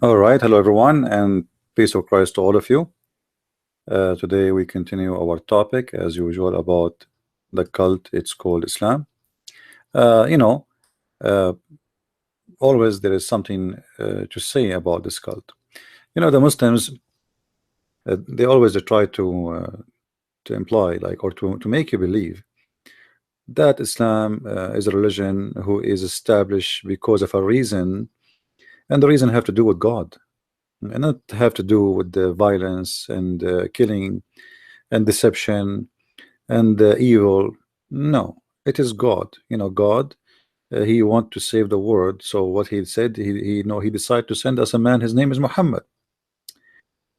All right, hello everyone, and peace of Christ to all of you. Today we continue our topic as usual about the cult. It's called Islam. Uh, you know, uh, Always there is something to say about this cult. The Muslims, they always try to imply, like, or to make you believe that Islam is a religion who is established because of a reason, and the reason have to do with God, and not have to do with the violence and killing and deception and evil. No, it is God. God, he want to save the world. So what he said, he decided to send us a man. His name is Muhammad,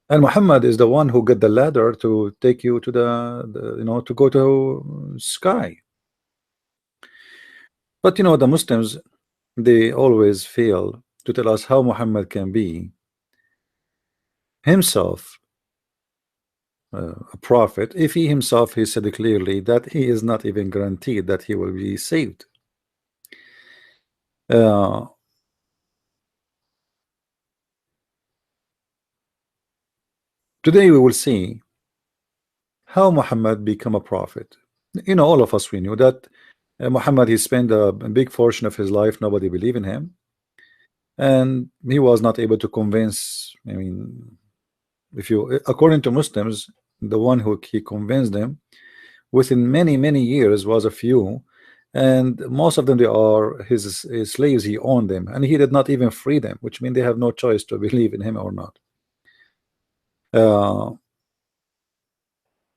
and Muhammad is the one who got the ladder to take you to to go to sky. But the Muslims, they always fail to tell us how Muhammad can be himself a prophet if he himself, he said clearly that he is not even guaranteed that he will be saved. Today we will see how Muhammad become a prophet. All of us, we knew that Muhammad, he spent a big portion of his life, nobody believed in him, and he was not able to convince. I mean, if you, according to Muslims, the one who he convinced them within many years was a few, and most of them, they are his slaves. He owned them, and he did not even free them, which means they have no choice to believe in him or not.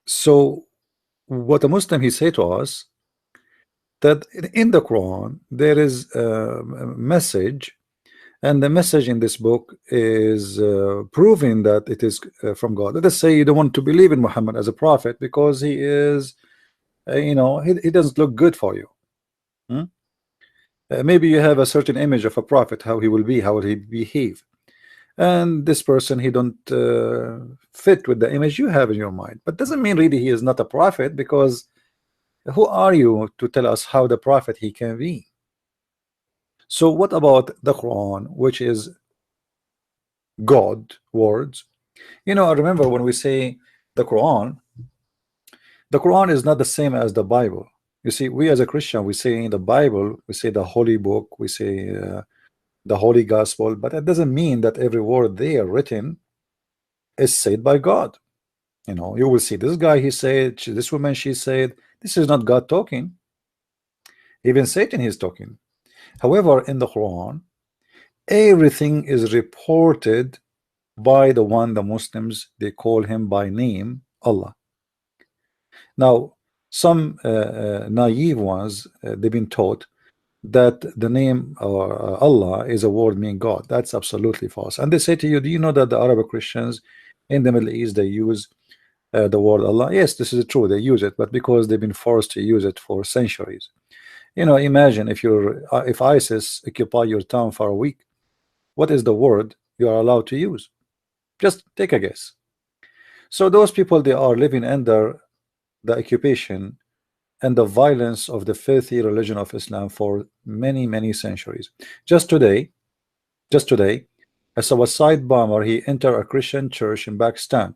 So what a Muslim, he say to us that in the Quran there is a message, and the message in this book is proving that it is from God. Let us say you don't want to believe in Muhammad as a prophet because he is he doesn't look good for you. Maybe you have a certain image of a prophet, how he will be, how will he behave, and this person, he don't fit with the image you have in your mind. But doesn't mean really he is not a prophet, because who are you to tell us how the prophet he can be? So what about the Quran, which is God words? I remember when we say the Quran is not the same as the Bible. You see, we as a Christian, we say in the Bible, we say the holy book, we say the holy gospel, but that doesn't mean that every word there written is said by God. You will see this guy, he said, this woman, she said. This is not God talking. Even Satan is talking. However, in the Quran, everything is reported by the one, the Muslims, they call him by name, Allah. Now, some naive ones, they've been taught that the name Allah is a word meaning God. That's absolutely false. And they say to you, do you know that the Arab Christians in the Middle East, they use the word Allah? Yes, this is true, they use it, but because they've been forced to use it for centuries. Imagine if ISIS occupy your town for a week, what is the word you are allowed to use? Just take a guess. So those people, they are living under the occupation and the violence of the filthy religion of Islam for many centuries. Just today, a suicide bomber, he entered a Christian church in Pakistan,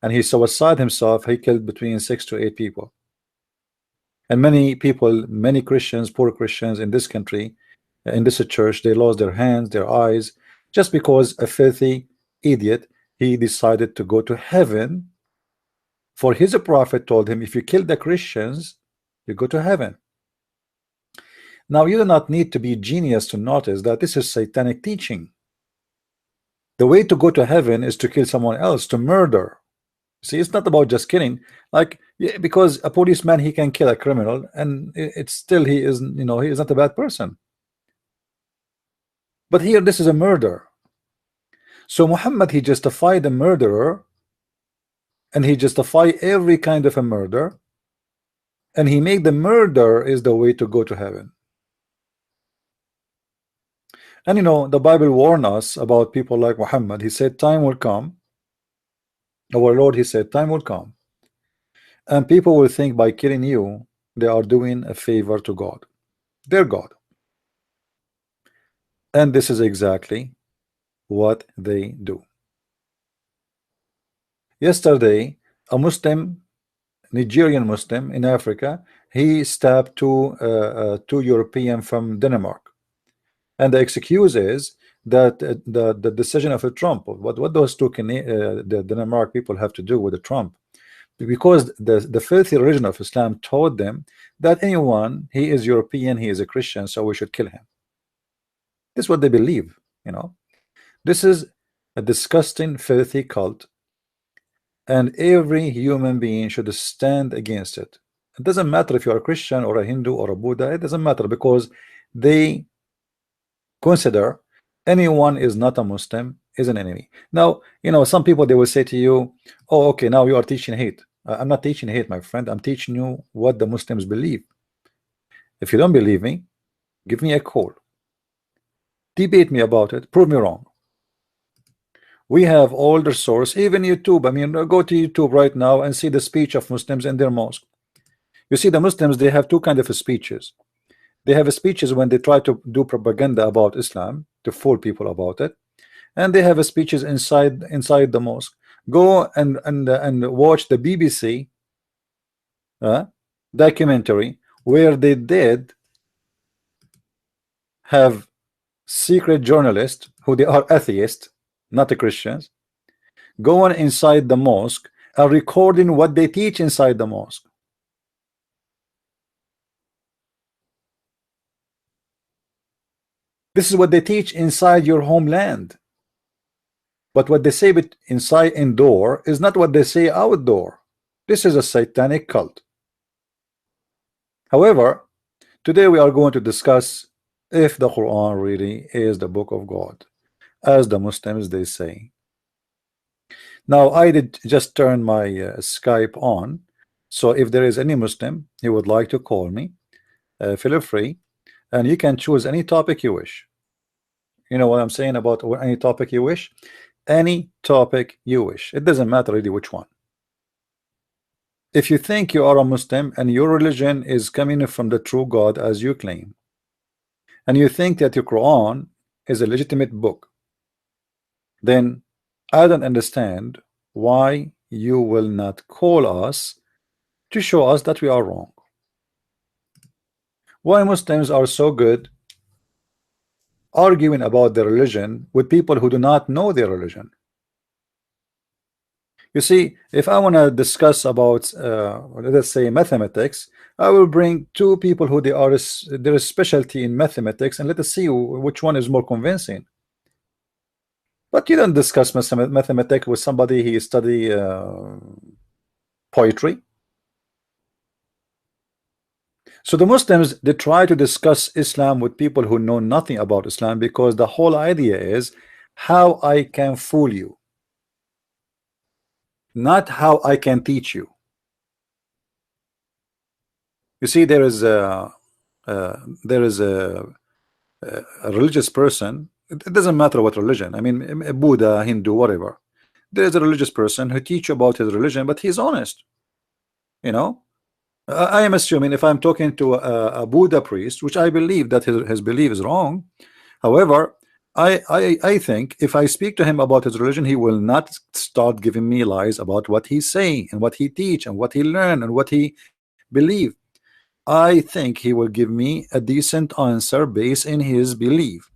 and he suicide himself. He killed between 6 to 8 people. And many people, many Christians, poor Christians in this country, in this church, they lost their hands, their eyes, just because a filthy idiot, he decided to go to heaven. For his prophet told him, if you kill the Christians, you go to heaven. Now, you do not need to be genius to notice that this is satanic teaching. The way to go to heaven is to kill someone else, to murder. See, it's not about just killing, like, because a policeman, he can kill a criminal, and it's still, he is, he is not a bad person. But here, this is a murder. So Muhammad, he justified the murderer, and he justified every kind of a murder, and he made the murder is the way to go to heaven. And the Bible warned us about people like Muhammad. He said time will come, our Lord, he said time will come, and people will think by killing you they are doing a favor to God, their God. And this is exactly what they do. Yesterday, a Muslim, Nigerian Muslim in Africa, he stabbed two European from Denmark, and the excuse is that the decision of a Trump. What those two the Denmark people have to do with the Trump? Because the filthy religion of Islam taught them that anyone, he is European, he is a Christian, so we should kill him. This is what they believe, you know. This is a disgusting, filthy cult, and every human being should stand against it. It doesn't matter if you are a Christian or a Hindu or a Buddha. It doesn't matter, because they consider anyone is not a Muslim is an enemy. Now, you know, some people, they will say to you, oh, okay, now you are teaching hate. I'm not teaching hate, my friend. I'm teaching you what the Muslims believe. If you don't believe me, give me a call, debate me about it, prove me wrong. We have all the source, even YouTube. I mean, go to YouTube right now and see the speech of Muslims in their mosque. You see, the Muslims, they have two kinds of speeches. They have speeches when they try to do propaganda about Islam to fool people about it, and they have speeches inside the mosque. Go and watch the BBC documentary where they did have secret journalists who they are atheists, not the Christians, going inside the mosque and recording what they teach inside the mosque. This is what they teach inside your homeland. But what they say inside indoor is not what they say outdoor. This is a satanic cult. However, today we are going to discuss if the Quran really is the book of God, as the Muslims they say. Now, I did just turn my Skype on, so if there is any Muslim who would like to call me, feel free, and you can choose any topic you wish. You know what I'm saying about any topic you wish? Any topic you wish. It doesn't matter really which one. If you think you are a Muslim and your religion is coming from the true God as you claim, and you think that your Quran is a legitimate book, then I don't understand why you will not call us to show us that we are wrong. Why Muslims are so good arguing about their religion with people who do not know their religion. You see, if I want to discuss about let's say mathematics, I will bring two people who their specialty in mathematics, and let us see which one is more convincing. But you don't discuss mathematics with somebody who study poetry. So the Muslims, they try to discuss Islam with people who know nothing about Islam, because the whole idea is how I can fool you, not how I can teach you. You see, there is a religious person. It doesn't matter what religion. I mean, Buddha, Hindu, whatever. There is a religious person who teach about his religion, but he's honest. You know, I am assuming if I'm talking to a Buddha priest, which I believe that his belief is wrong. However, I think if I speak to him about his religion, he will not start giving me lies about what he's saying and what he teach and what he learned and what he believe. I think he will give me a decent answer based in his belief.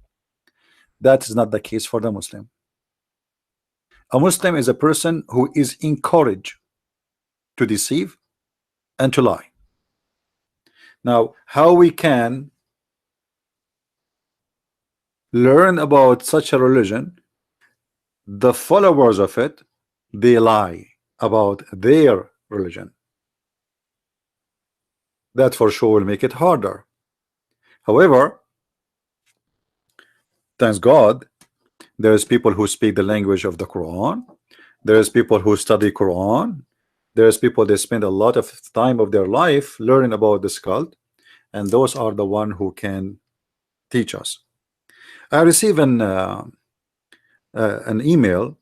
That is not the case for the Muslim. A Muslim is a person who is encouraged to deceive and to lie. Now, how we can learn about such a religion? The followers of it, they lie about their religion. That for sure will make it harder. However, thanks God, there's people who speak the language of the Quran. There's people who study Quran. There's people that spend a lot of time of their life learning about this cult, and those are the one who can teach us. I received an email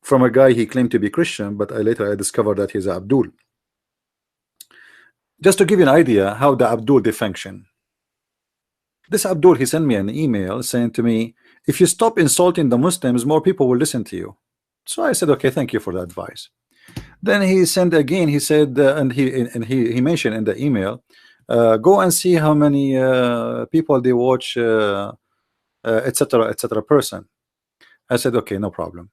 from a guy. He claimed to be Christian, but later I discovered that he's Abdul. Just to give you an idea how the Abdul they function. This Abdul, he sent me an email saying to me, If you stop insulting the Muslims, more people will listen to you. So I said, okay, thank you for the advice. Then he sent again, he said, and he mentioned in the email, go and see how many people they watch, etc., etc. person. I said, okay, no problem.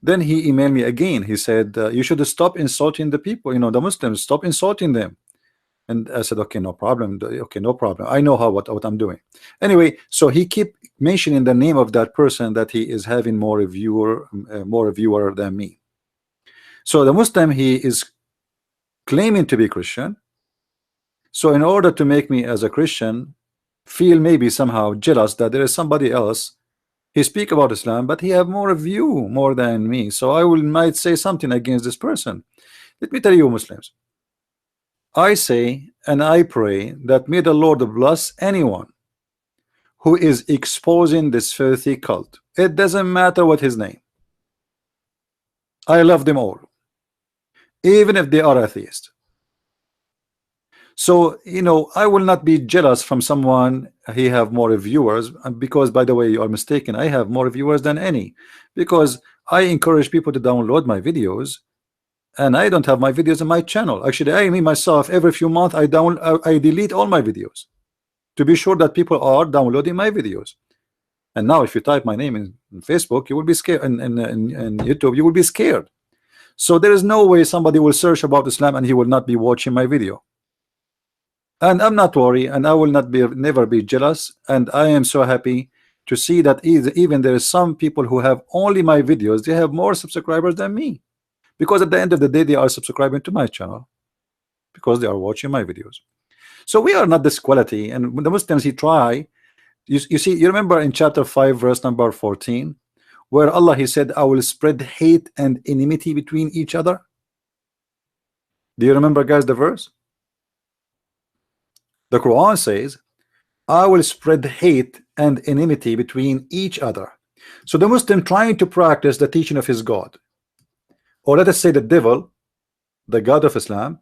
Then he emailed me again. He said, you should stop insulting the people, you know, the Muslims, stop insulting them. And I said, okay, no problem. Okay, no problem. I know what I'm doing. Anyway, so he keep mentioning the name of that person that he is having more viewer than me. So the Muslim, he is claiming to be Christian. So in order to make me as a Christian feel maybe somehow jealous that there is somebody else, he speak about Islam, but he have more than me. So I might say something against this person. Let me tell you, Muslims, I say and I pray that may the Lord bless anyone who is exposing this filthy cult. It doesn't matter what his name. I love them all, even if they are atheist. So, you know, I will not be jealous from someone he have more viewers, because, by the way, you are mistaken. I have more viewers than any, because I encourage people to download my videos, and I don't have my videos in my channel. Actually, I me myself every few months I delete all my videos to be sure that people are downloading my videos. And now if you type my name in Facebook, you will be scared, and YouTube, you will be scared. So there is no way somebody will search about Islam and he will not be watching my video. And I'm not worried, and I will never be jealous. And I am so happy to see that even there is some people who have only my videos, they have more subscribers than me, because at the end of the day they are subscribing to my channel because they are watching my videos. So we are not this quality. And when the Muslims, he try, you see, you remember in chapter 5 verse number 14 where Allah, he said, I will spread hate and enmity between each other. Do you remember, guys, the verse? The Quran says, I will spread hate and enmity between each other. So the Muslim trying to practice the teaching of his God, or let us say the devil, the God of Islam,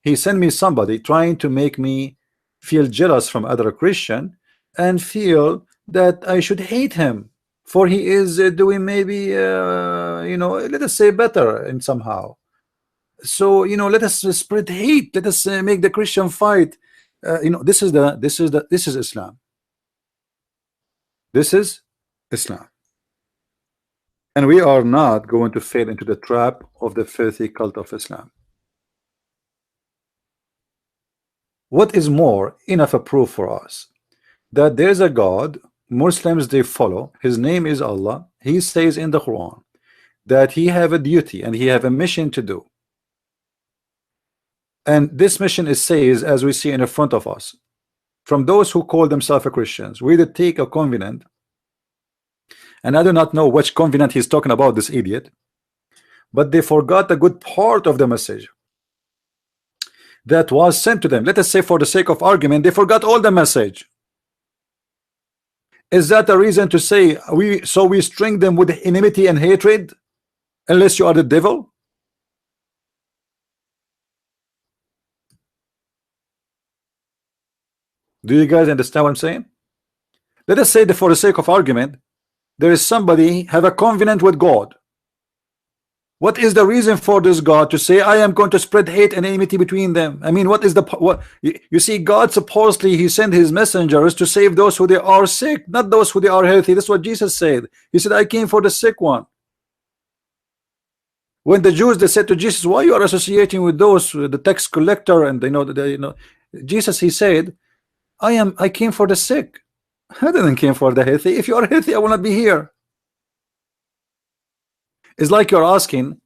he sent me somebody trying to make me feel jealous from other Christian and feel that I should hate him for he is doing maybe you know, let us say better in somehow. So, you know, let us spread hate, let us make the Christian fight. You know, this is Islam. This is Islam. And we are not going to fall into the trap of the filthy cult of Islam. What is more enough a proof for us that there's a God Muslims they follow, his name is Allah. He says in the Quran that he have a duty and he have a mission to do. And this mission is says, as we see in the front of us, from those who call themselves Christians. We did take a covenant, and I do not know which covenant he's talking about, this idiot, but they forgot a good part of the message that was sent to them. Let us say, for the sake of argument, they forgot all the message. Is that a reason to say we string them with enmity and hatred unless you are the devil? Do you guys understand what I'm saying? Let us say that for the sake of argument, there is somebody have a covenant with God. What is the reason for this God to say I am going to spread hate and enmity between them? I mean, what is the what you see? God supposedly he sent his messengers to save those who they are sick, not those who they are healthy. That's what Jesus said. He said, I came for the sick one. When the Jews, they said to Jesus, why you are associating with those, the tax collector, and Jesus, he said, I came for the sick. I didn't came for the healthy. If you are healthy, I will not be here. It's like you're asking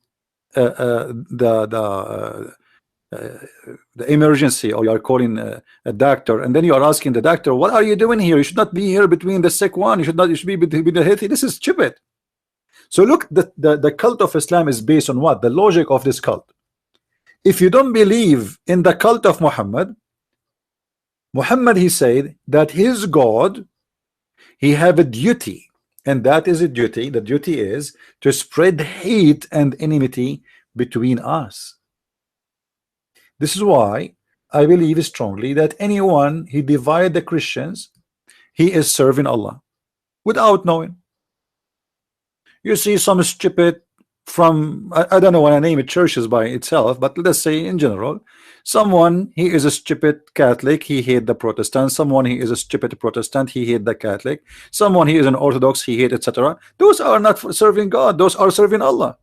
the emergency, or you're calling a doctor, and then you are asking the doctor, what are you doing here? You should not be here between the sick one. You should be between the healthy. This is stupid. So look, the cult of Islam is based on what? The logic of this cult. If you don't believe in the cult of Muhammad, he said that his God, he have a duty, and that is a duty. The duty is to spread hate and enmity between us. This is why I believe strongly that anyone he divide the Christians, he is serving Allah. without knowing. You see some stupid from I don't know when I name it churches by itself, but let's say in general, someone he is a stupid Catholic, he hate the Protestant. Someone he is a stupid Protestant, he hate the Catholic. Someone he is an Orthodox, he hate etc. Those are not serving God, those are serving Allah.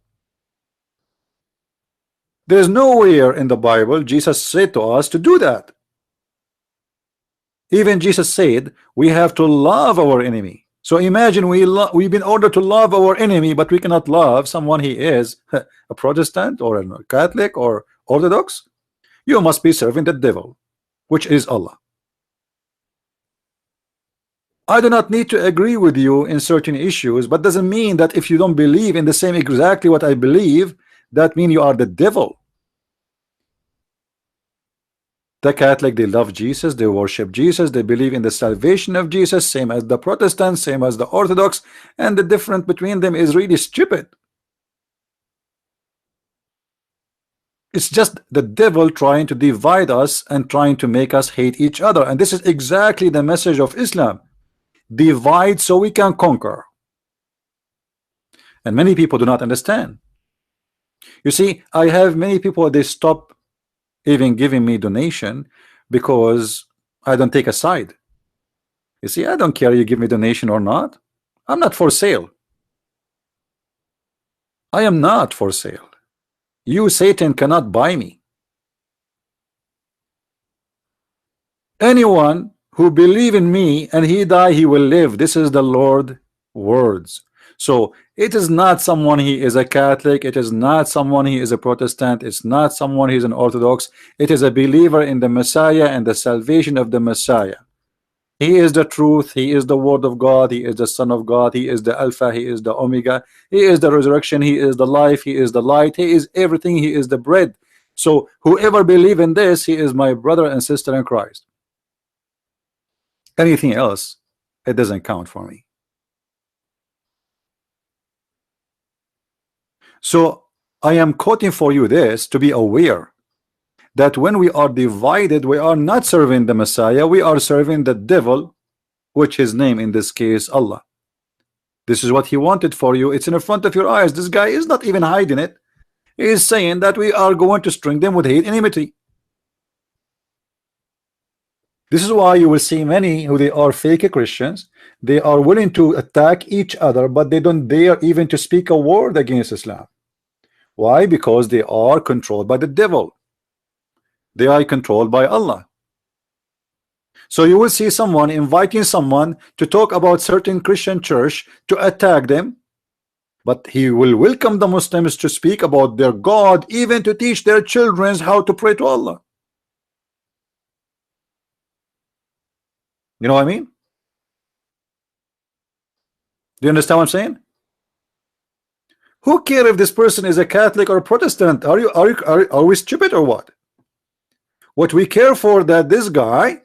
There's nowhere in the Bible Jesus said to us to do that. Even Jesus said we have to love our enemy. So imagine we've been ordered to love our enemy, but we cannot love someone he is a Protestant or a Catholic or Orthodox. You must be serving the devil, which is Allah. I do not need to agree with you in certain issues, but doesn't mean that if you don't believe in the same exactly what I believe, that means you are the devil. The Catholic, they love Jesus, they worship Jesus, they believe in the salvation of Jesus, same as the Protestants, same as the Orthodox, and the difference between them is really stupid. It's just the devil trying to divide us and trying to make us hate each other, and this is exactly the message of Islam. Divide so we can conquer. And many people do not understand. You see, I have many people, they stop even giving me donation because I don't take a side. You see, I don't care you give me donation or not. I'm not for sale. I am not for sale. You Satan cannot buy me. Anyone who believe in me and he die, he will live. This is the Lord words. So it is not someone he is a Catholic, it is not someone he is a Protestant, it's not someone he is an Orthodox. It is a believer in the Messiah and the salvation of the Messiah. He is the truth, he is the word of God, he is the Son of God, he is the Alpha, he is the Omega, he is the resurrection, he is the life, he is the light, he is everything, he is the bread. So whoever believe in this, he is my brother and sister in Christ. Anything else, it doesn't count for me. So I am quoting for you this to be aware that when we are divided, we are not serving the Messiah, we are serving the devil, which his name in this case Allah. This is what he wanted for you. It's in front of your eyes. This guy is not even hiding it. He is saying that we are going to string them with hate and enmity. This is why you will see many who they are fake Christians. They are willing to attack each other, but they don't dare even to speak a word against Islam. Why? Because they are controlled by the devil. They are controlled by Allah. So you will see someone inviting someone to talk about certain Christian church to attack them, but he will welcome the Muslims to speak about their God, even to teach their children how to pray to Allah. You know what I mean? Do you understand what I'm saying? Who cares if this person is a Catholic or a Protestant? Are we stupid or what? What we care for that this guy,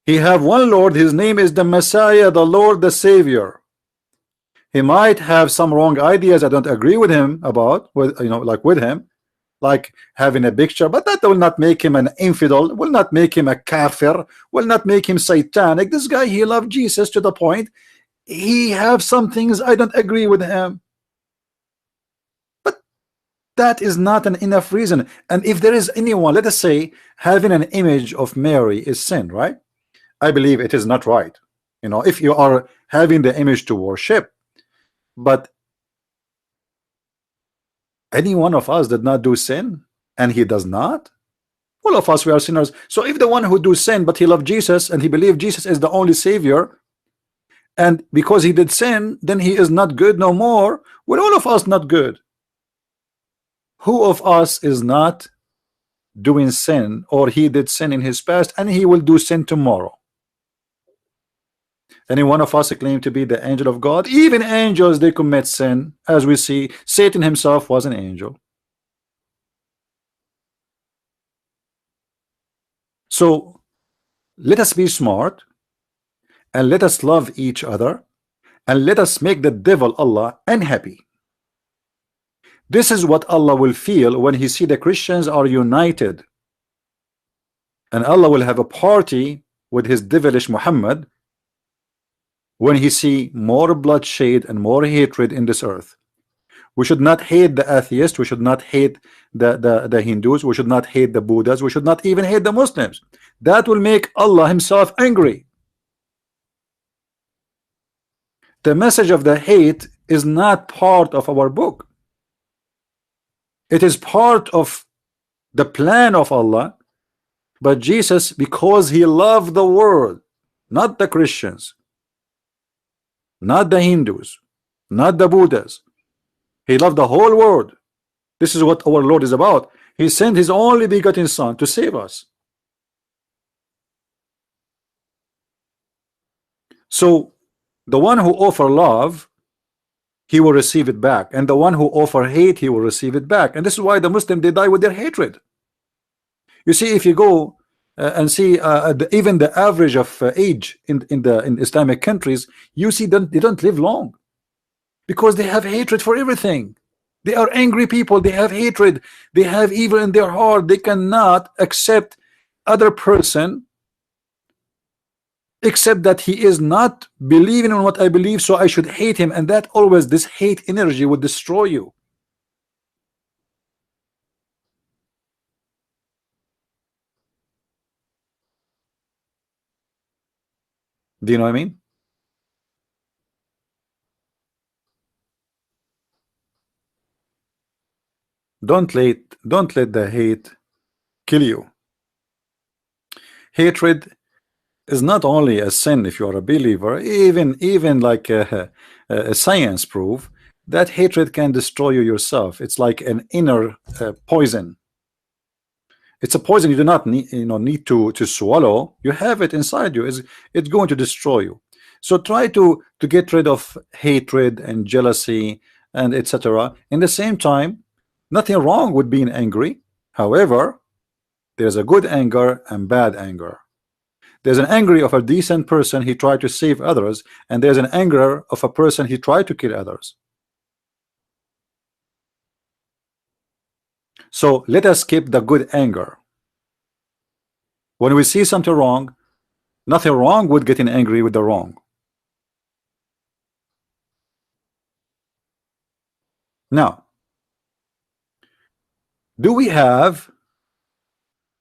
he have one Lord, his name is the Messiah, the Lord, the Savior. He might have some wrong ideas I don't agree with him about, with him, like having a picture, but that will not make him an infidel, will not make him a kafir, will not make him satanic. This guy, he loved Jesus to the point he have some things I don't agree with him. That is not an enough reason. And if there is anyone, let us say, having an image of Mary is sin, right? I believe it is not right. You know, if you are having the image to worship, but any one of us did not do sin, and he does not, all of us, we are sinners. So if the one who do sin, but he loved Jesus and he believed Jesus is the only Savior, and because he did sin, then he is not good no more, well, all of us not good. Who of us is not doing sin, or he did sin in his past and he will do sin tomorrow? Any one of us claim to be the angel of God? Even angels, they commit sin. As we see, Satan himself was an angel. So let us be smart, and let us love each other, and let us make the devil Allah unhappy. This is what Allah will feel when he see the Christians are united, and Allah will have a party with his devilish Muhammad when he see more bloodshed and more hatred in this earth. We should not hate the atheists, we should not hate the Hindus, we should not hate the Buddhas, we should not even hate the Muslims. That will make Allah himself angry. The message of the hate is not part of our book. It is part of the plan of Allah. But Jesus, because he loved the world, not the Christians, not the Hindus, not the Buddhas, he loved the whole world. This is what our Lord is about. He sent his only begotten Son to save us. So the one who offer love, he will receive it back, and the one who offer hate, he will receive it back. And this is why the Muslim, they die with their hatred. You see, if you go and see even the average of age in Islamic countries, you see that they don't live long because they have hatred for everything. They are angry people, they have hatred, they have evil in their heart. They cannot accept other person except that he is not believing in what I believe, so I should hate him. And that always, this hate energy would destroy you. Do you know what I mean? Don't let the hate kill you. Hatred is not only a sin if you are a believer, even like a science proof that hatred can destroy you yourself. It's like an inner poison. It's a poison you do not need to swallow. You have it inside you. It's going to destroy you. So try to get rid of hatred and jealousy and etc. In the same time, nothing wrong with being angry. However, there's a good anger and bad anger. There's an angry of a decent person, he tried to save others, and there's an anger of a person, he tried to kill others. So let us keep the good anger. When we see something wrong, nothing wrong with getting angry with the wrong. Now, do we have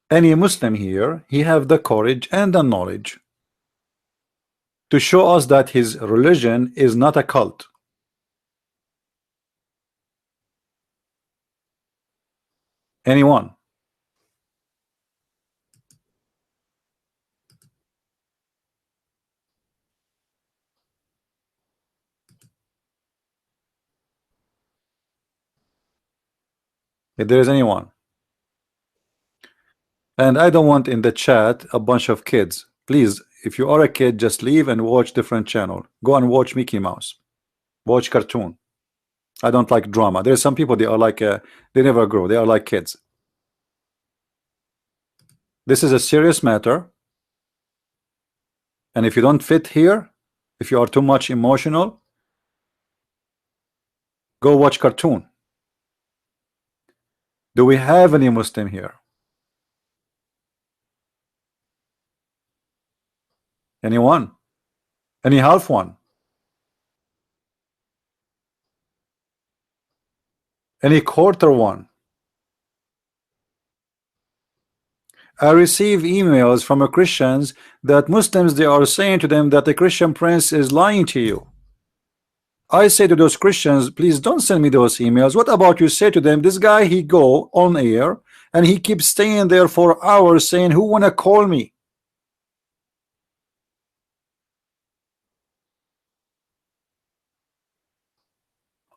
any Muslim here? He have the courage and the knowledge to show us that his religion is not a cult. Anyone? If there is anyone. And I don't want in the chat a bunch of kids. Please, if you are a kid, just leave and watch different channel. Go and watch Mickey Mouse. Watch cartoon. I don't like drama. There's some people, they are like they never grow. They are like kids. This is a serious matter. And if you don't fit here, if you are too much emotional, go watch cartoon. Do we have any Muslim here? Anyone? Any half one? Any quarter one? I receive emails from Christians that Muslims, they are saying to them that the Christian prince is lying to you. I say to those Christians, please don't send me those emails. What about you say to them, this guy, he go on air and he keeps staying there for hours saying, who wanna call me?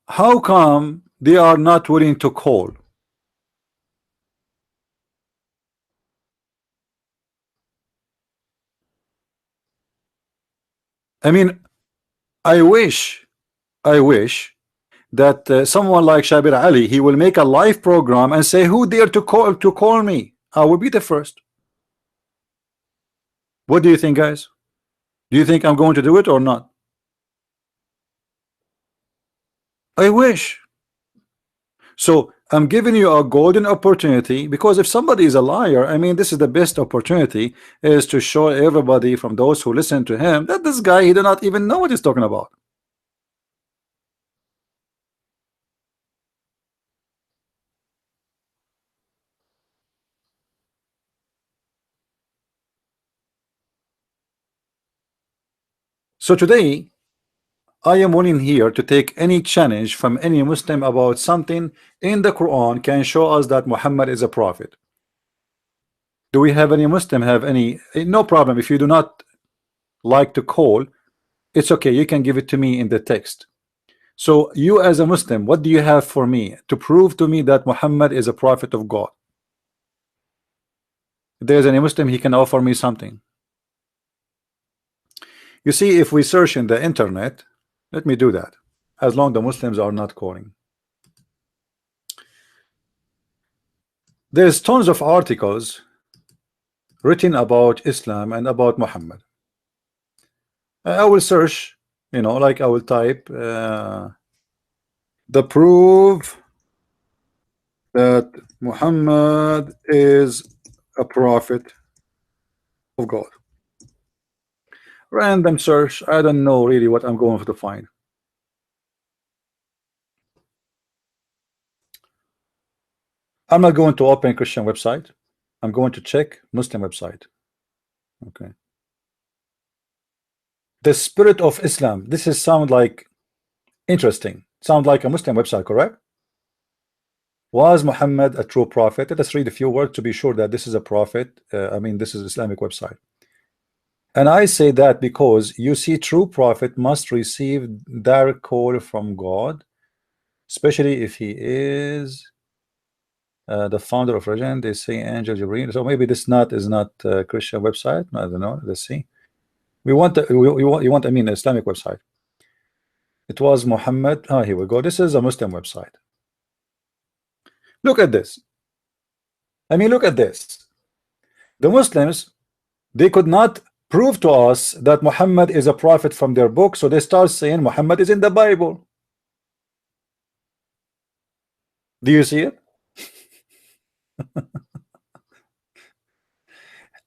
How come they are not willing to call? I mean, I wish that someone like Shabir Ali, he will make a live program and say, who dare to call me? I will be the first. What do you think, guys? Do you think I'm going to do it or not? I wish. So I'm giving you a golden opportunity, because if somebody is a liar, I mean, this is the best opportunity, is to show everybody from those who listen to him that this guy, he do not even know what he's talking about. So today I am willing here to take any challenge from any Muslim about something in the Quran can show us that Muhammad is a prophet. Do we have any Muslim have any? No problem. If you do not like to call, it's okay. You can give it to me in the text. So you as a Muslim, what do you have for me to prove to me that Muhammad is a prophet of God? If there's any Muslim, he can offer me something. You see, if we search in the internet, let me do that, as long the Muslims are not calling. There's tons of articles written about Islam and about Muhammad. I will search, you know, like I will type the proof that Muhammad is a prophet of God. Random search. I don't know really what I'm going to find. I'm not going to open Christian website. I'm going to check Muslim website. Okay. The spirit of Islam. This is sound like interesting. Sound like a Muslim website, correct? Was Muhammad a true prophet? Let us read a few words to be sure that this is a prophet. I mean, this is Islamic website. And I say that because you see, true prophet must receive direct call from God, especially if he is the founder of religion. They say angel Jibreel. So maybe this is not a Christian website. I don't know. Let's see. You want I mean Islamic website. It was Muhammad. Ah, here we go. This is a Muslim website. Look at this. I mean, look at this. The Muslims, they could not prove to us that Muhammad is a prophet from their book, so they start saying Muhammad is in the Bible. Do you see it?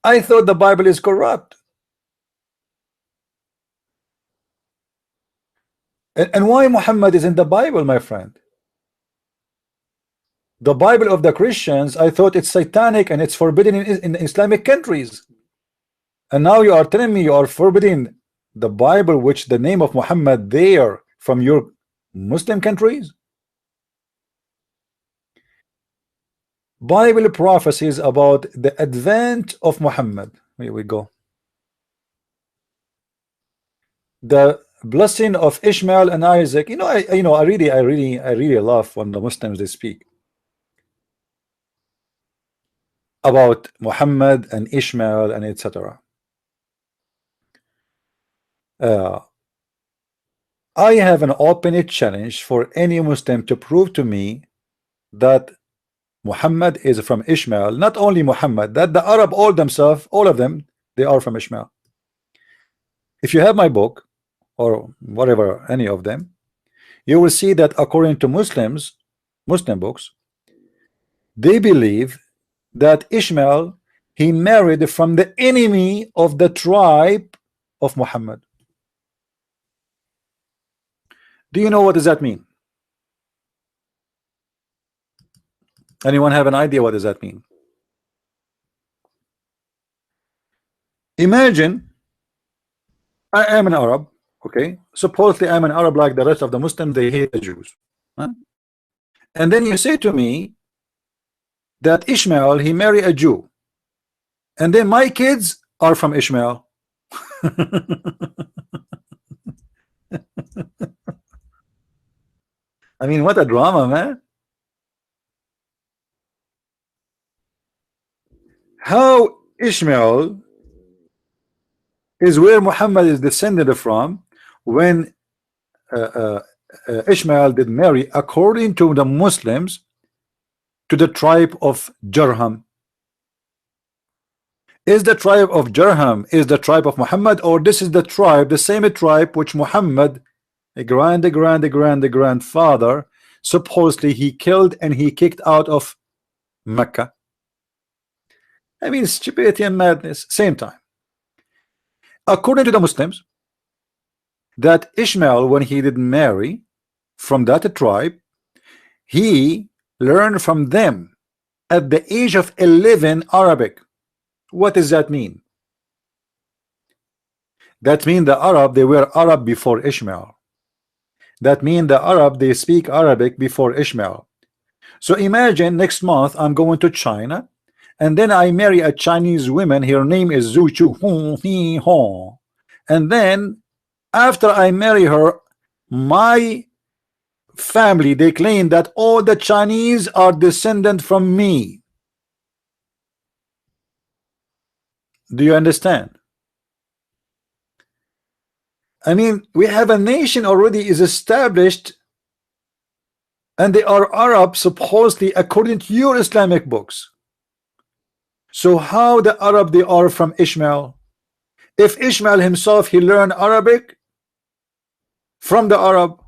I thought the Bible is corrupt. And why Muhammad is in the Bible, my friend? The Bible of the Christians, I thought it's satanic and it's forbidden in Islamic countries. And now you are telling me you are forbidding the Bible, which the name of Muhammad there, from your Muslim countries? Bible prophecies about the advent of Muhammad. Here we go. The blessing of Ishmael and Isaac. I really love when the Muslims they speak about Muhammad and Ishmael and etc. I have an open challenge for any Muslim to prove to me that Muhammad is from Ishmael. Not only Muhammad, that the Arab all themselves, all of them, they are from Ishmael. If you have my book or whatever, any of them, you will see that according to Muslim books, they believe that Ishmael, he married from the enemy of the tribe of Muhammad. Do you know what does that mean? Anyone have an idea what does that mean? Imagine I am an Arab, okay? Supposedly I'm an Arab like the rest of the Muslims, they hate the Jews. Huh? And then you say to me that Ishmael, he married a Jew. And then my kids are from Ishmael. I mean, what a drama, man. How Ishmael is where Muhammad is descended from, when Ishmael did marry, according to the Muslims, to the tribe of Jarham. Is the tribe of Jarham is the tribe of Muhammad, or this is the tribe, the same tribe which Muhammad, a grandfather, supposedly he killed and he kicked out of Mecca? I mean, stupidity and madness, same time. According to the Muslims, that Ishmael, when he didn't marry from that tribe, he learned from them at the age of 11 Arabic. What does that mean? That means the Arab, they were Arab before Ishmael. That means the Arab, they speak Arabic before Ishmael. So imagine next month I'm going to China, and then I marry a Chinese woman. Her name is Zhu Chu, and then after I marry her, my family, they claim that all the Chinese are descendant from me. Do you understand? I mean, we have a nation already is established, and they are Arab supposedly according to your Islamic books. So how the Arab they are from Ishmael? If Ishmael himself he learned Arabic from the Arab.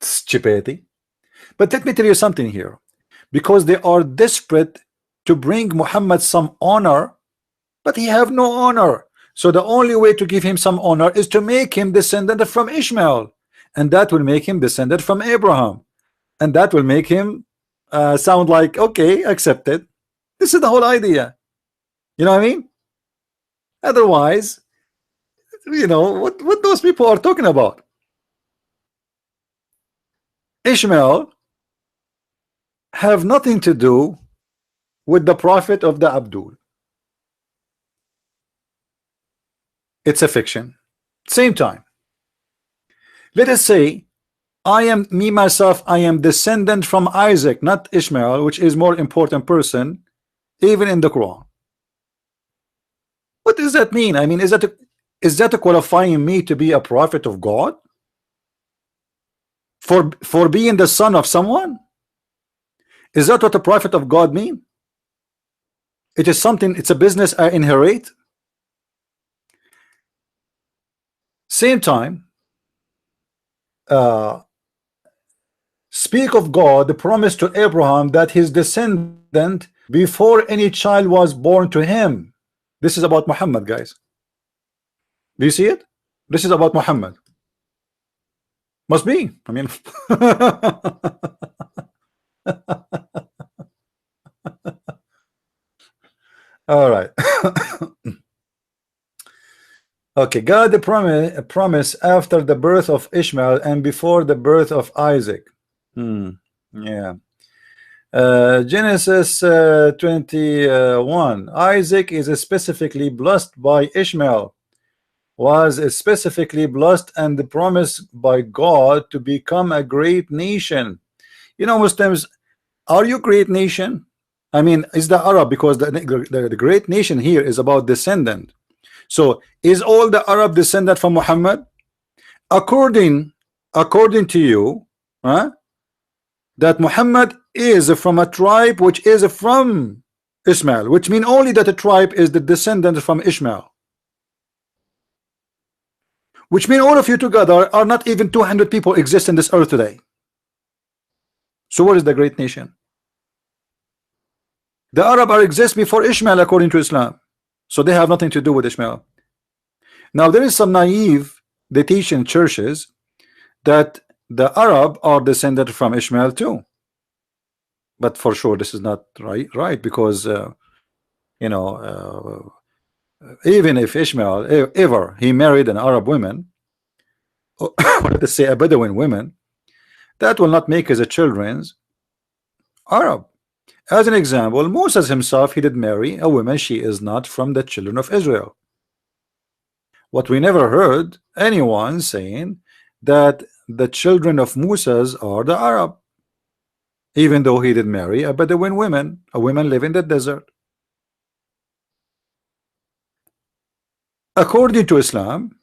Stupidity. But let me tell you something here, because they are desperate to bring Muhammad some honor, but he have no honor. So the only way to give him some honor is to make him descendant from Ishmael, and that will make him descendant from Abraham, and that will make him sound like okay, accepted. This is the whole idea. You know what I mean? Otherwise, you know what those people are talking about. Ishmael have nothing to do with the prophet of the Abdul. It's a fiction. Same time, let us say I am me myself, I am descendant from Isaac, not Ishmael, which is more important person even in the Quran. What does that mean? I mean, is that qualifying me to be a prophet of God for being the son of someone? Is that what a prophet of God mean? It is something, it's a business I inherit. Same time, speak of God, the promise to Abraham that his descendant before any child was born to him. This is about Muhammad, guys. Do you see it? This is about Muhammad. Must be. I mean, all right. Okay, God the promise after the birth of Ishmael and before the birth of Isaac. Yeah. Genesis 21. Isaac is specifically blessed by Ishmael, was specifically blessed and the promise by God to become a great nation. You know, Muslims, are you great nation? I mean, is the Arab, because the great nation here is about descendant. So is all the Arab descendant from Muhammad? According to you, that Muhammad is from a tribe which is from Ishmael, which means only that a tribe is the descendant from Ishmael, which means all of you together are not even 200 people exist in this earth today. So what is the great nation? The Arab exist before Ishmael according to Islam, so they have nothing to do with Ishmael. Now there is some naive, they teach in churches that the Arab are descended from Ishmael too, but for sure this is not right, because you know, even if Ishmael ever he married an Arab woman, or let's say a Bedouin woman, that will not make his children's Arab. As an example, Moses himself, he did marry a woman, she is not from the children of Israel. What we never heard anyone saying that the children of Moses are the Arab, even though he did marry a Bedouin woman, a woman living in the desert. According to Islam,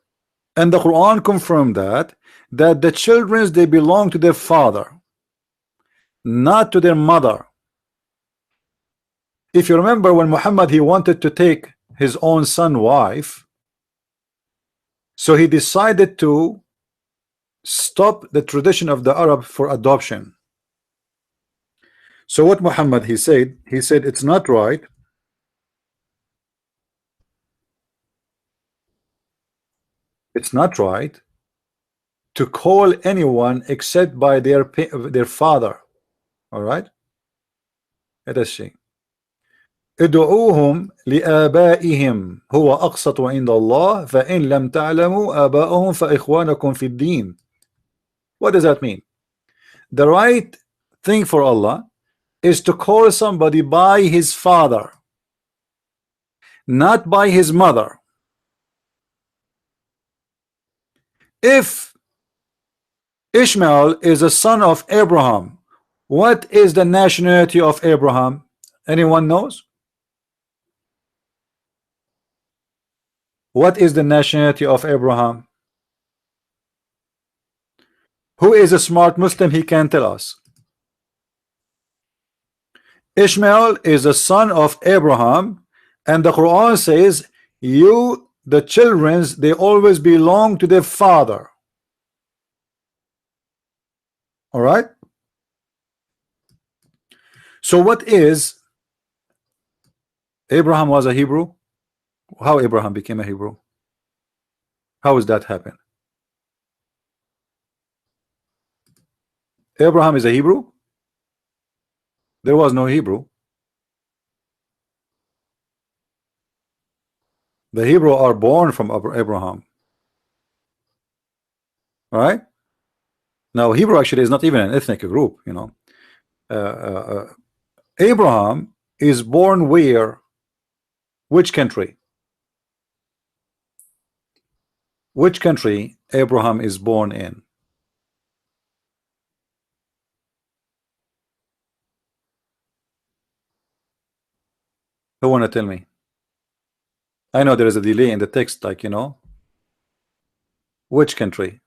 and the Quran confirmed that the children, they belong to their father, not to their mother. If you remember, when Muhammad he wanted to take his own son wife, So he decided to stop the tradition of the Arab for adoption. So what Muhammad he said it's not right to call anyone except by their father. All right, let us see. ادعوهم لآبائهم هو أقسط عند الله فإن لم تعلموا آباءهم فإخوانكم في الدين. What does that mean? The right thing for Allah is to call somebody by his father, not by his mother. If Ishmael is a son of Abraham, what is the nationality of Abraham? Anyone knows? What is the nationality of Abraham? Who is a smart Muslim? He can tell us. Ishmael is a son of Abraham, and the Quran says, you, the children, they always belong to their father. All right. So what is Abraham was a Hebrew? How Abraham became a Hebrew? How does that happen? Abraham is a Hebrew? There was no Hebrew. The Hebrew are born from Abraham. All right. Now Hebrew actually is not even an ethnic group, you know. Abraham is born where? Which country? Which country Abraham is born in? Who wanna tell me? I know there is a delay in the text, like, you know. Which country?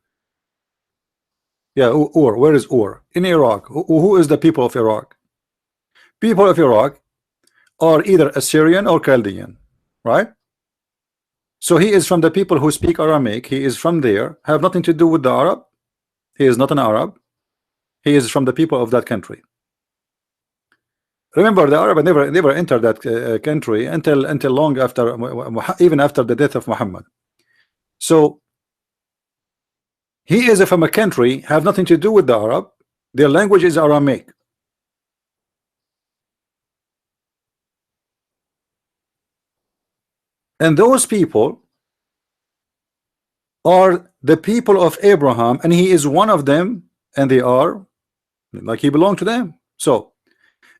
Yeah, Ur. Where is Ur? In Iraq. Who is the people of Iraq? People of Iraq are either Assyrian or Chaldean, right? So he is from the people who speak Aramaic. He is from there. Have nothing to do with the Arab. He is not an Arab. He is from the people of that country. Remember, the Arab never entered that country until long after, even after the death of Muhammad. So he is from a country, have nothing to do with the Arab. Their language is Aramaic. And those people are the people of Abraham, and he is one of them, and they are like he belonged to them. So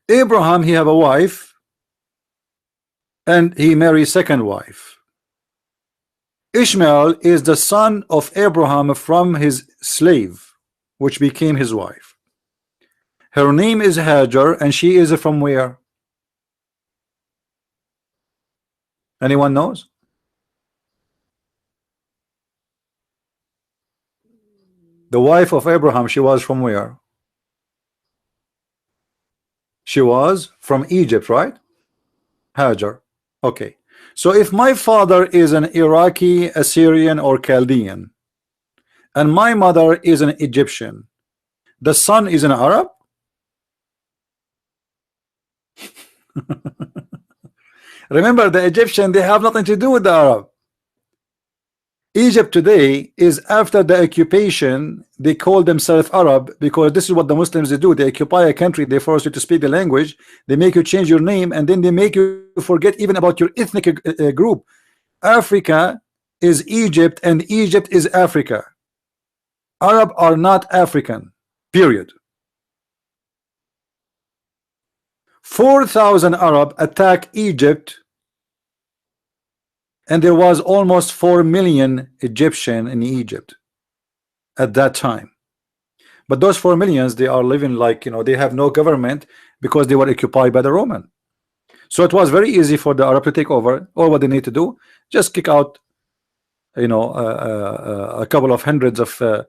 Abraham, he have a wife, and he marries second wife. Ishmael is the son of Abraham from his slave, which became his wife. Her name is Hajar, and she is from where? Anyone knows? The wife of Abraham, she was from where? She was from Egypt, right? Hajar. Okay. So if my father is an Iraqi, Assyrian, or Chaldean, and my mother is an Egyptian, the son is an Arab? Remember, the Egyptian, they have nothing to do with the Arab. Egypt today is after the occupation, they call themselves Arab because this is what the Muslims do. They occupy a country, they force you to speak the language, they make you change your name, and then they make you forget even about your ethnic group. Africa is Egypt, and Egypt is Africa. Arab are not African, period. 4,000 Arab attack Egypt, and there was almost 4 million Egyptian in Egypt at that time. But those 4 millions, they are living like, you know, they have no government because they were occupied by the Roman. So it was very easy for the Arab to take over. All what they need to do, just kick out, you know, a couple of hundreds of the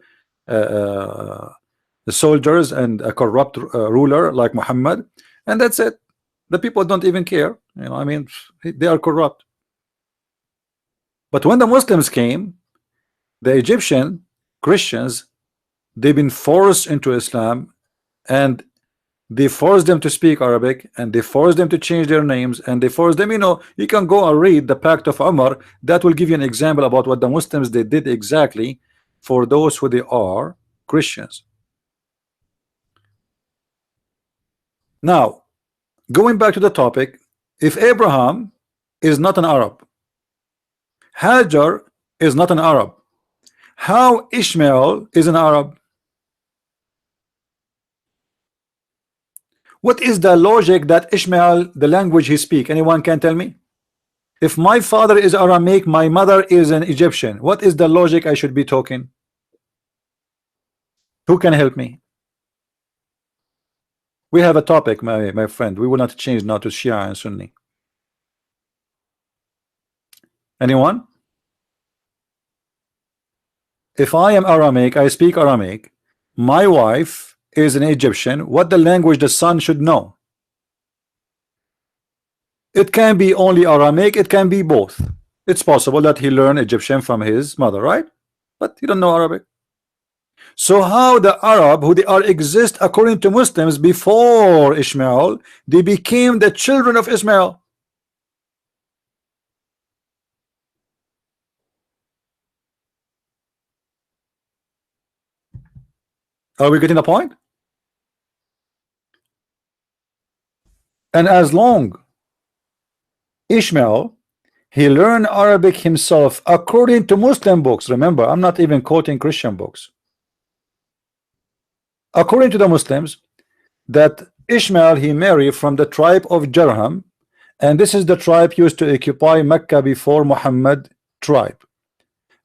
soldiers and a corrupt ruler like Muhammad, and that's it. The people don't even care, you know. I mean, they are corrupt. But when the Muslims came, The Egyptian Christians, they've been forced into Islam, and they forced them to speak Arabic, and they forced them to change their names, and they forced them, you can go and read the Pact of Umar. That will give you an example about what the Muslims they did exactly for those who they are Christians. Now, going back to the topic, if Abraham is not an Arab, Hajar is not an Arab, how Ishmael is an Arab? What is the logic that Ishmael, the language he speak, anyone can tell me? If my father is Aramaic, my mother is an Egyptian, what is the logic I should be talking? Who can help me? We have a topic, my friend. We will not change now to Shia and Sunni. Anyone? If I am Aramaic, I speak Aramaic, my wife is an Egyptian, what the language the son should know? It can be only Aramaic, it can be both. It's possible that he learned Egyptian from his mother, right? But he don't know Arabic. So how the Arab who they are exist according to Muslims before Ishmael, they became the children of Ishmael? Are we getting the point? And as long Ishmael, he learned Arabic himself according to Muslim books. Remember, I'm not even quoting Christian books. According to the Muslims, that Ishmael he married from the tribe of Jarham, and this is the tribe used to occupy Mecca before Muhammad tribe.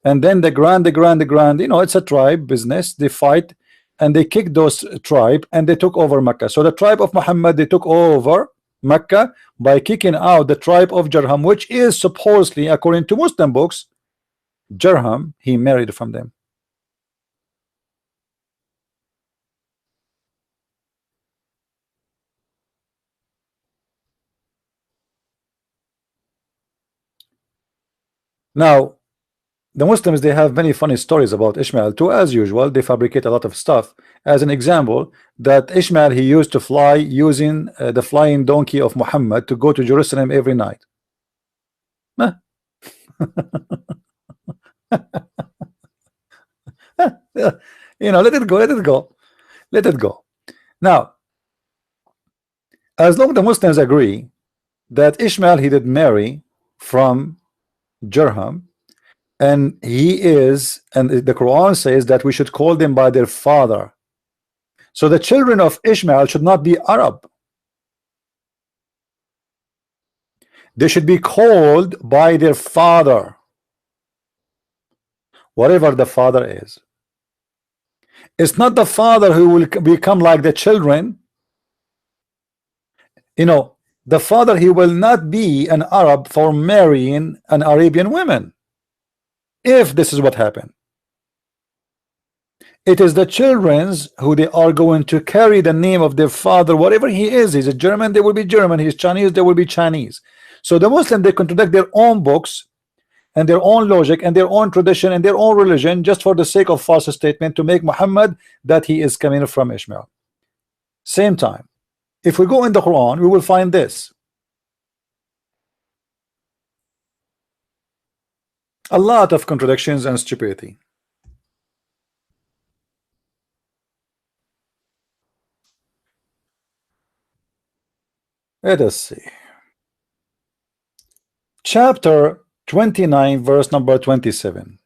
And then the grand, it's a tribe business. They fight and they kick those tribe and they took over Mecca. So the tribe of Muhammad, they took over Mecca by kicking out the tribe of Jarham, which is supposedly, according to Muslim books, Jarham, he married from them. Now, the Muslims, they have many funny stories about Ishmael too. As usual, they fabricate a lot of stuff. As an example, that Ishmael, he used to fly using the flying donkey of Muhammad to go to Jerusalem every night. Let it go. Now, as long as the Muslims agree that Ishmael, he did marry from Jarham, and he is, and the Quran says that we should call them by their father. So the children of Ishmael should not be Arab. They should be called by their father, whatever the father is. It's not the father who will become like the children. The father, he will not be an Arab for marrying an Arabian woman. If this is what happened, it is the children's who they are going to carry the name of their father, whatever he is. He's a German, they will be German. He's Chinese, they will be Chinese. So the Muslim, they contradict their own books and their own logic and their own tradition and their own religion just for the sake of false statement to make Muhammad that he is coming from Ishmael. Same time, if we go in the Quran, we will find this. A lot of contradictions and stupidity. Let us see. Chapter 29, verse number 27.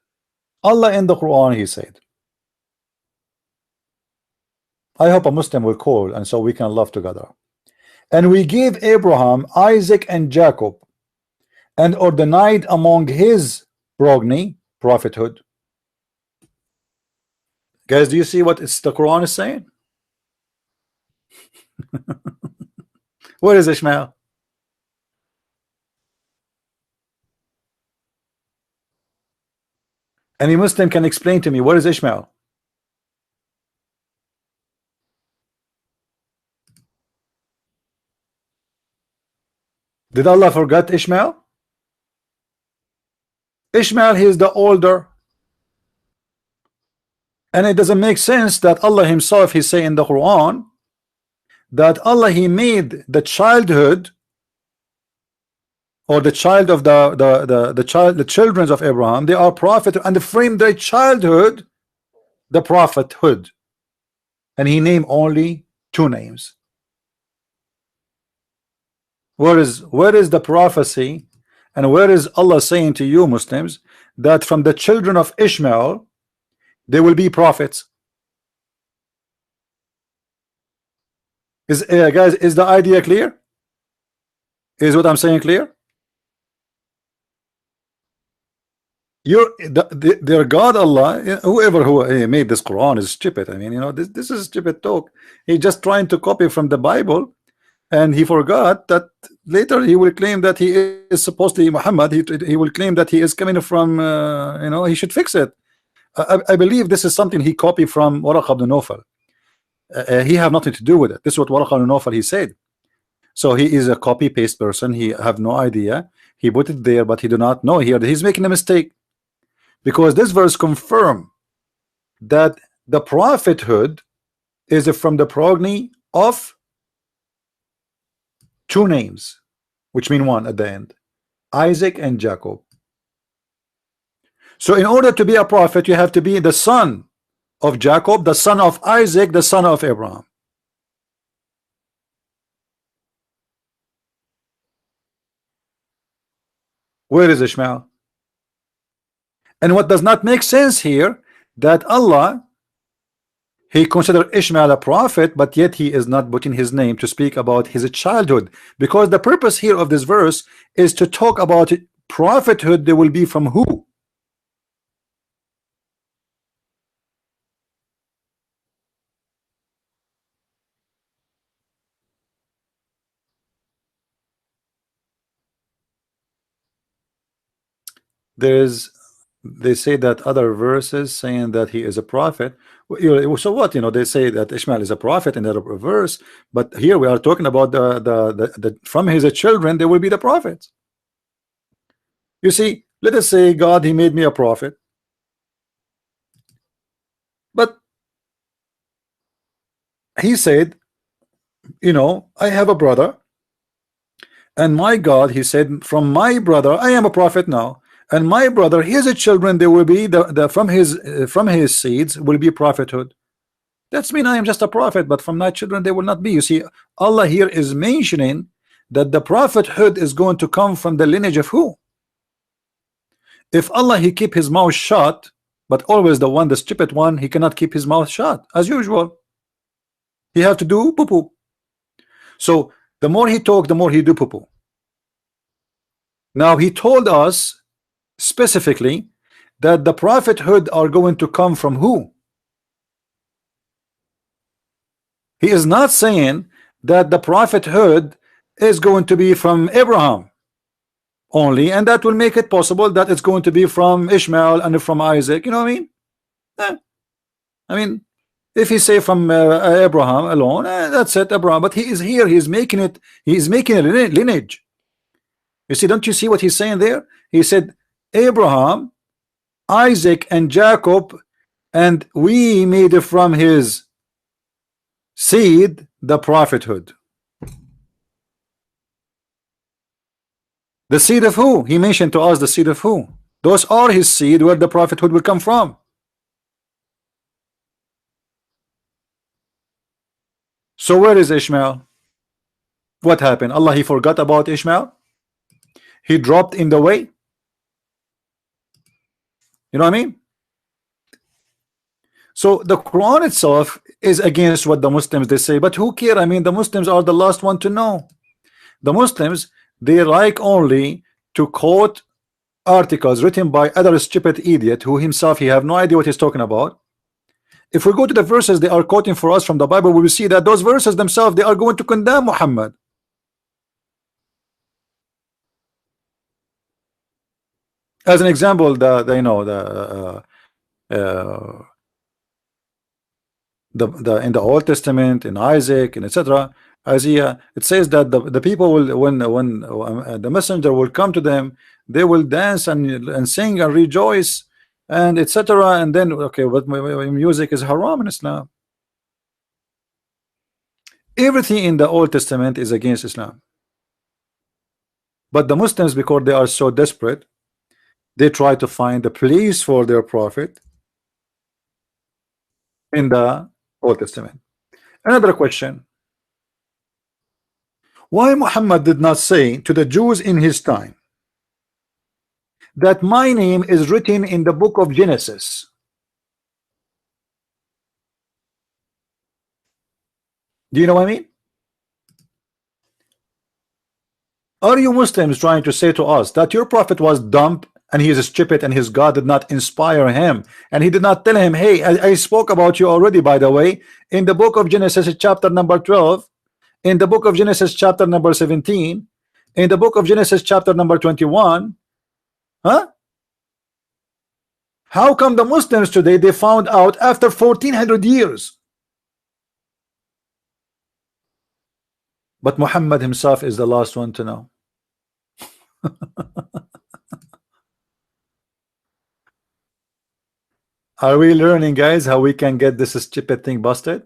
Allah in the Quran, he said, I hope a Muslim will call and so we can love together. And we gave Abraham, Isaac, and Jacob, and ordained among his progeny prophethood. Guys, do you see what the Quran is saying? Where is Ishmael? Any Muslim can explain to me, where is Ishmael? Did Allah forget Ishmael? Ishmael, he is the older. And it doesn't make sense that Allah himself, he say in the Quran that Allah, he made the childhood, or the child of the children of Abraham, they are prophet, and frame their childhood the prophethood, and he named only two names. Where is the prophecy, and where is Allah saying to you Muslims that from the children of Ishmael there will be prophets? Guys, is the idea clear? Is what I'm saying clear? Their God Allah, who made this Quran is stupid. I mean, you know, this is stupid talk. He's just trying to copy from the Bible, and he forgot that later he will claim that he is supposedly Muhammad. He will claim that he is coming from you know, he should fix it. I believe this is something he copied from Waraq ibn Nawfal. He have nothing to do with it. This is what Waraq ibn Nawfal he said. So he is a copy paste person. He have no idea. He put it there, but he do not know here that he's making a mistake, because this verse confirm that the prophethood is from the progeny of two names, which mean one at the end, Isaac and Jacob. So in order to be a prophet, you have to be the son of Jacob, the son of Isaac, the son of Abraham. Where is Ishmael? And what does not make sense here, that Allah, he considered Ishmael a prophet, but yet he is not putting his name to speak about his childhood, because the purpose here of this verse is to talk about prophethood. They will be from who? They say that other verses saying that he is a prophet. So what, you know, they say that Ishmael is a prophet in that verse, but here we are talking about the from his children there will be the prophets. You see, let us say God, he made me a prophet, but he said, you know, I have a brother, and my God, he said, from my brother I am a prophet now, and my brother, his children, there will be from his seeds will be prophethood. That's mean I am just a prophet, but from my children they will not be. You see, Allah here is mentioning that the prophethood is going to come from the lineage of who? If Allah, he keep his mouth shut, but always the stupid one, he cannot keep his mouth shut as usual. He have to do poo-poo. So the more he talk, the more he do poo-poo. Now he told us specifically that the prophethood are going to come from who? He is not saying that the prophethood is going to be from Abraham only, and that will make it possible that it's going to be from Ishmael and from Isaac. You know what I mean? I mean, if he say from Abraham alone, that's it, Abraham. But he is here, he's making it, he's making a lineage. You see, don't you see what he's saying there? He said Abraham, Isaac, and Jacob, and we made it from his seed the prophethood. The seed of who? He mentioned to us the seed of who? Those are his seed, where the prophethood will come from. So where is Ishmael? What happened? Allah, he forgot about Ishmael? He dropped in the way? You know what I mean? So the Quran itself is against what the Muslims they say, but who care? I mean, the Muslims are the last one to know. The Muslims, they like only to quote articles written by other stupid idiot who himself he have no idea what he's talking about. If we go to the verses they are quoting for us from the Bible, we will see that those verses themselves, they are going to condemn Muhammad. As an example, you know, in the Old Testament, in Isaac and etc., Isaiah, it says that the people will, when the messenger will come to them, they will dance and sing and rejoice and etc. And then okay, but music is haram in Islam. Everything in the Old Testament is against Islam. But the Muslims, because they are so desperate, they try to find a place for their prophet in the Old Testament. Another question: why Muhammad did not say to the Jews in his time that my name is written in the book of Genesis? Do you know what I mean? Are you Muslims trying to say to us that your prophet was dumb and he is stupid and his God did not inspire him, and he did not tell him, hey, I spoke about you already, by the way, in the book of Genesis chapter number 12, in the book of Genesis chapter number 17, in the book of Genesis chapter number 21? Huh? How come the Muslims today, they found out after 1400 years? But Muhammad himself is the last one to know. Are we learning, guys, how we can get this stupid thing busted?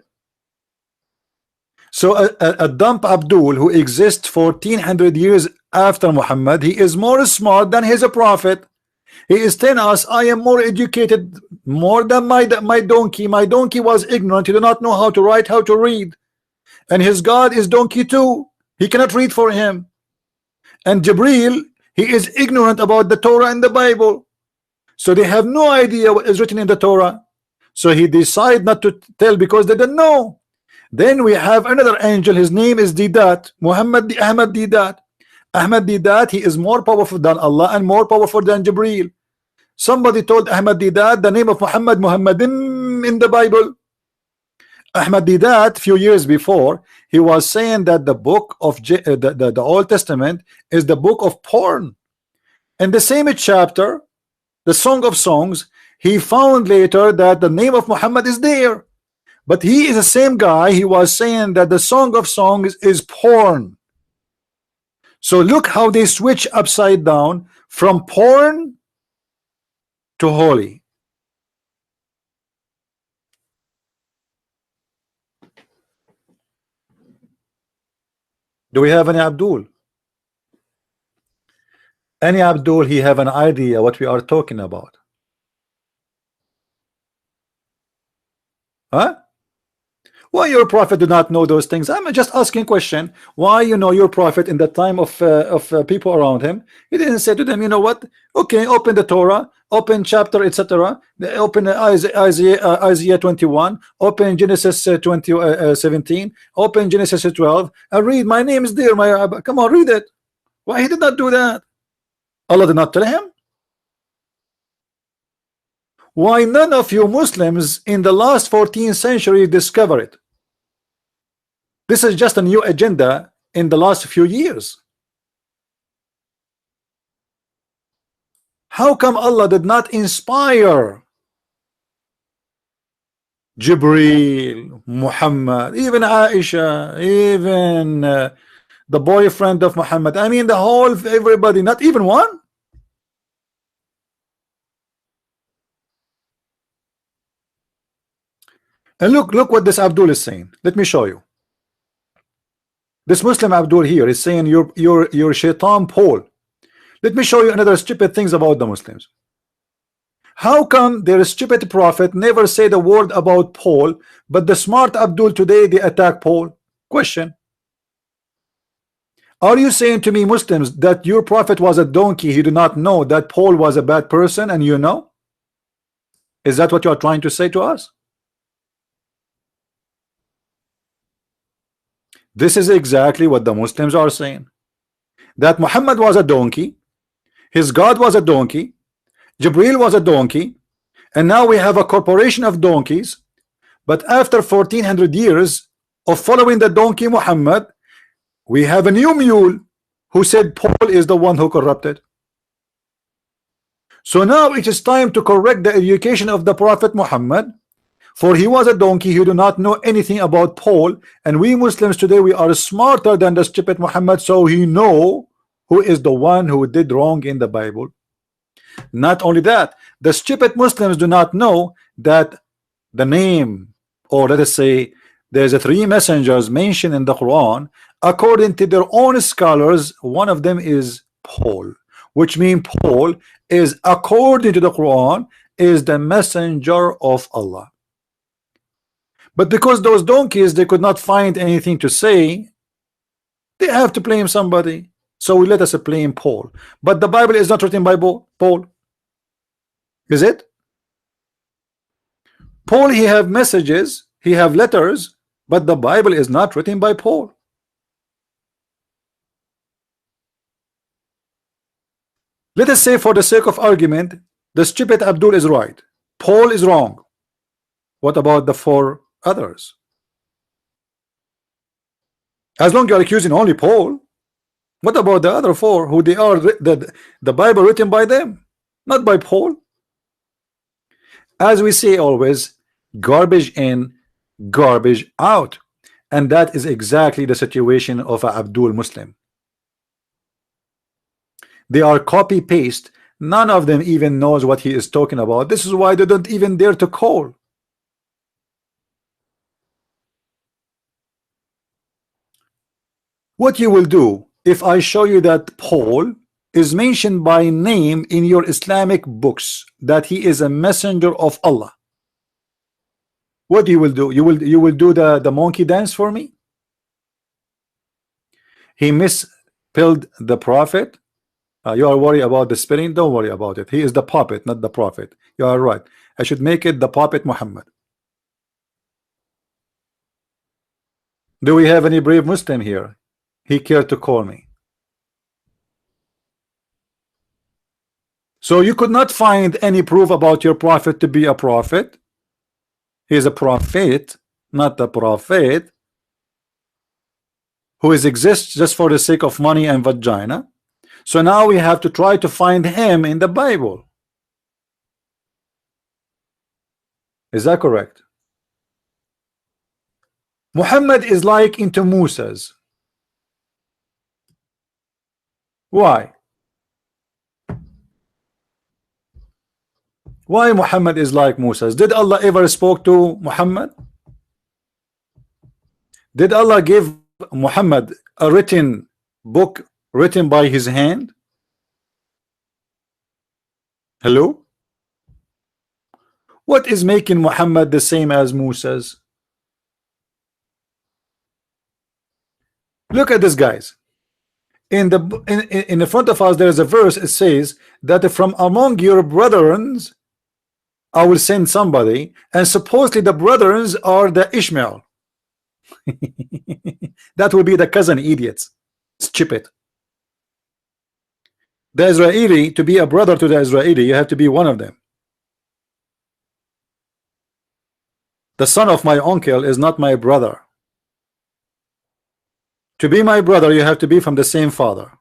So a dumb Abdul who exists 1400 years after Muhammad, he is more smart than his prophet. He is telling us, I am more educated, more than my donkey. My donkey was ignorant. He did not know how to write, how to read. And his God is donkey too. He cannot read for him. And Jibril, he is ignorant about the Torah and the Bible. So they have no idea what is written in the Torah. So he decided not to tell because they don't know. Then we have another angel. His name is Didat, Muhammad Ahmad Didat. Ahmad Didat, he is more powerful than Allah and more powerful than Jibril. Somebody told Ahmad Didat the name of Muhammad, Muhammadim in the Bible. Ahmad Didat, few years before, he was saying that the book of the Old Testament is the book of porn. In the same chapter, the Song of Songs, he found later that the name of Muhammad is there. But he is the same guy, he was saying that the Song of Songs is porn. So look how they switch upside down from porn to holy. Do we have any Abdul? Any Abdul, he have an idea what we are talking about? Huh? Why your prophet do not know those things? I'm just asking question. Why your prophet in the time of people around him, he didn't say to them, you know what? Okay, open the Torah, open chapter, etc. Open Isaiah 21, open Genesis 17, open Genesis 12, and read. My name is there. Come on, read it. Why he did not do that? Allah did not tell him. Why none of you Muslims in the last 14th century discover it? This is just a new agenda in the last few years. How come Allah did not inspire Jibril, Muhammad, even Aisha, even the boyfriend of Muhammad? I mean the whole, everybody, not even one. And look what this Abdul is saying. Let me show you. This Muslim Abdul here is saying you're Shaitan Paul. Let me show you another stupid things about the Muslims. How come their stupid prophet never said a word about Paul, but the smart Abdul today they attack Paul? Question. Are you saying to me, Muslims, that your prophet was a donkey? He did not know that Paul was a bad person, and you know? Is that what you are trying to say to us? This is exactly what the Muslims are saying. That Muhammad was a donkey, his God was a donkey, Jibril was a donkey, and now we have a corporation of donkeys. But after 1400 years of following the donkey Muhammad, we have a new mule who said Paul is the one who corrupted. So now it is time to correct the education of the Prophet Muhammad, for he was a donkey. He do not know anything about Paul, and we Muslims today, we are smarter than the stupid Muhammad, so he know who is the one who did wrong in the Bible. Not only that, The stupid Muslims do not know that the name, or let us say there's a 3 messengers mentioned in the Quran. According to their own scholars, one of them is Paul, which means Paul is, according to the Quran, is the messenger of Allah. But because those donkeys, they could not find anything to say, they have to blame somebody. So we let us blame Paul. But the Bible is not written by Paul, is it? Paul, he have messages, he have letters, but the Bible is not written by Paul. Let us say, for the sake of argument, the stupid Abdul is right, Paul is wrong. What about the 4 others? As long as you are accusing only Paul, what about the other 4 who they are the Bible written by them, not by Paul? As we say always, garbage in, garbage out, and that is exactly the situation of a Abdul Muslim. They are copy paste. None of them even knows what he is talking about. This is why they don't even dare to call. What you will do if I show you that Paul is mentioned by name in your Islamic books, that he is a messenger of Allah? What you will do? You will do the monkey dance for me? He misspelled the prophet. You are worried about the spelling? Don't worry about it. He is the puppet, not the prophet. You are right. I should make it the puppet Muhammad. Do we have any brave Muslim here? He cared to call me. So you could not find any proof about your prophet to be a prophet. He is a prophet, not a prophet who exists just for the sake of money and vagina. So now we have to try to find him in the Bible. Is that correct? Muhammad is like into Musa's. Why? Why Muhammad is like Musa's? Did Allah ever spoke to Muhammad? Did Allah give Muhammad a written book written by his hand? Hello? What is making Muhammad the same as Musa's? Look at this, guys. In the front of us there is a verse. It says that from among your brethren I will send somebody, and supposedly the brethren are the Ishmael. That will be the cousin idiots. Stupid. The Israeli, to be a brother to the Israeli, you have to be one of them. The son of my uncle is not my brother. To be my brother, you have to be from the same father.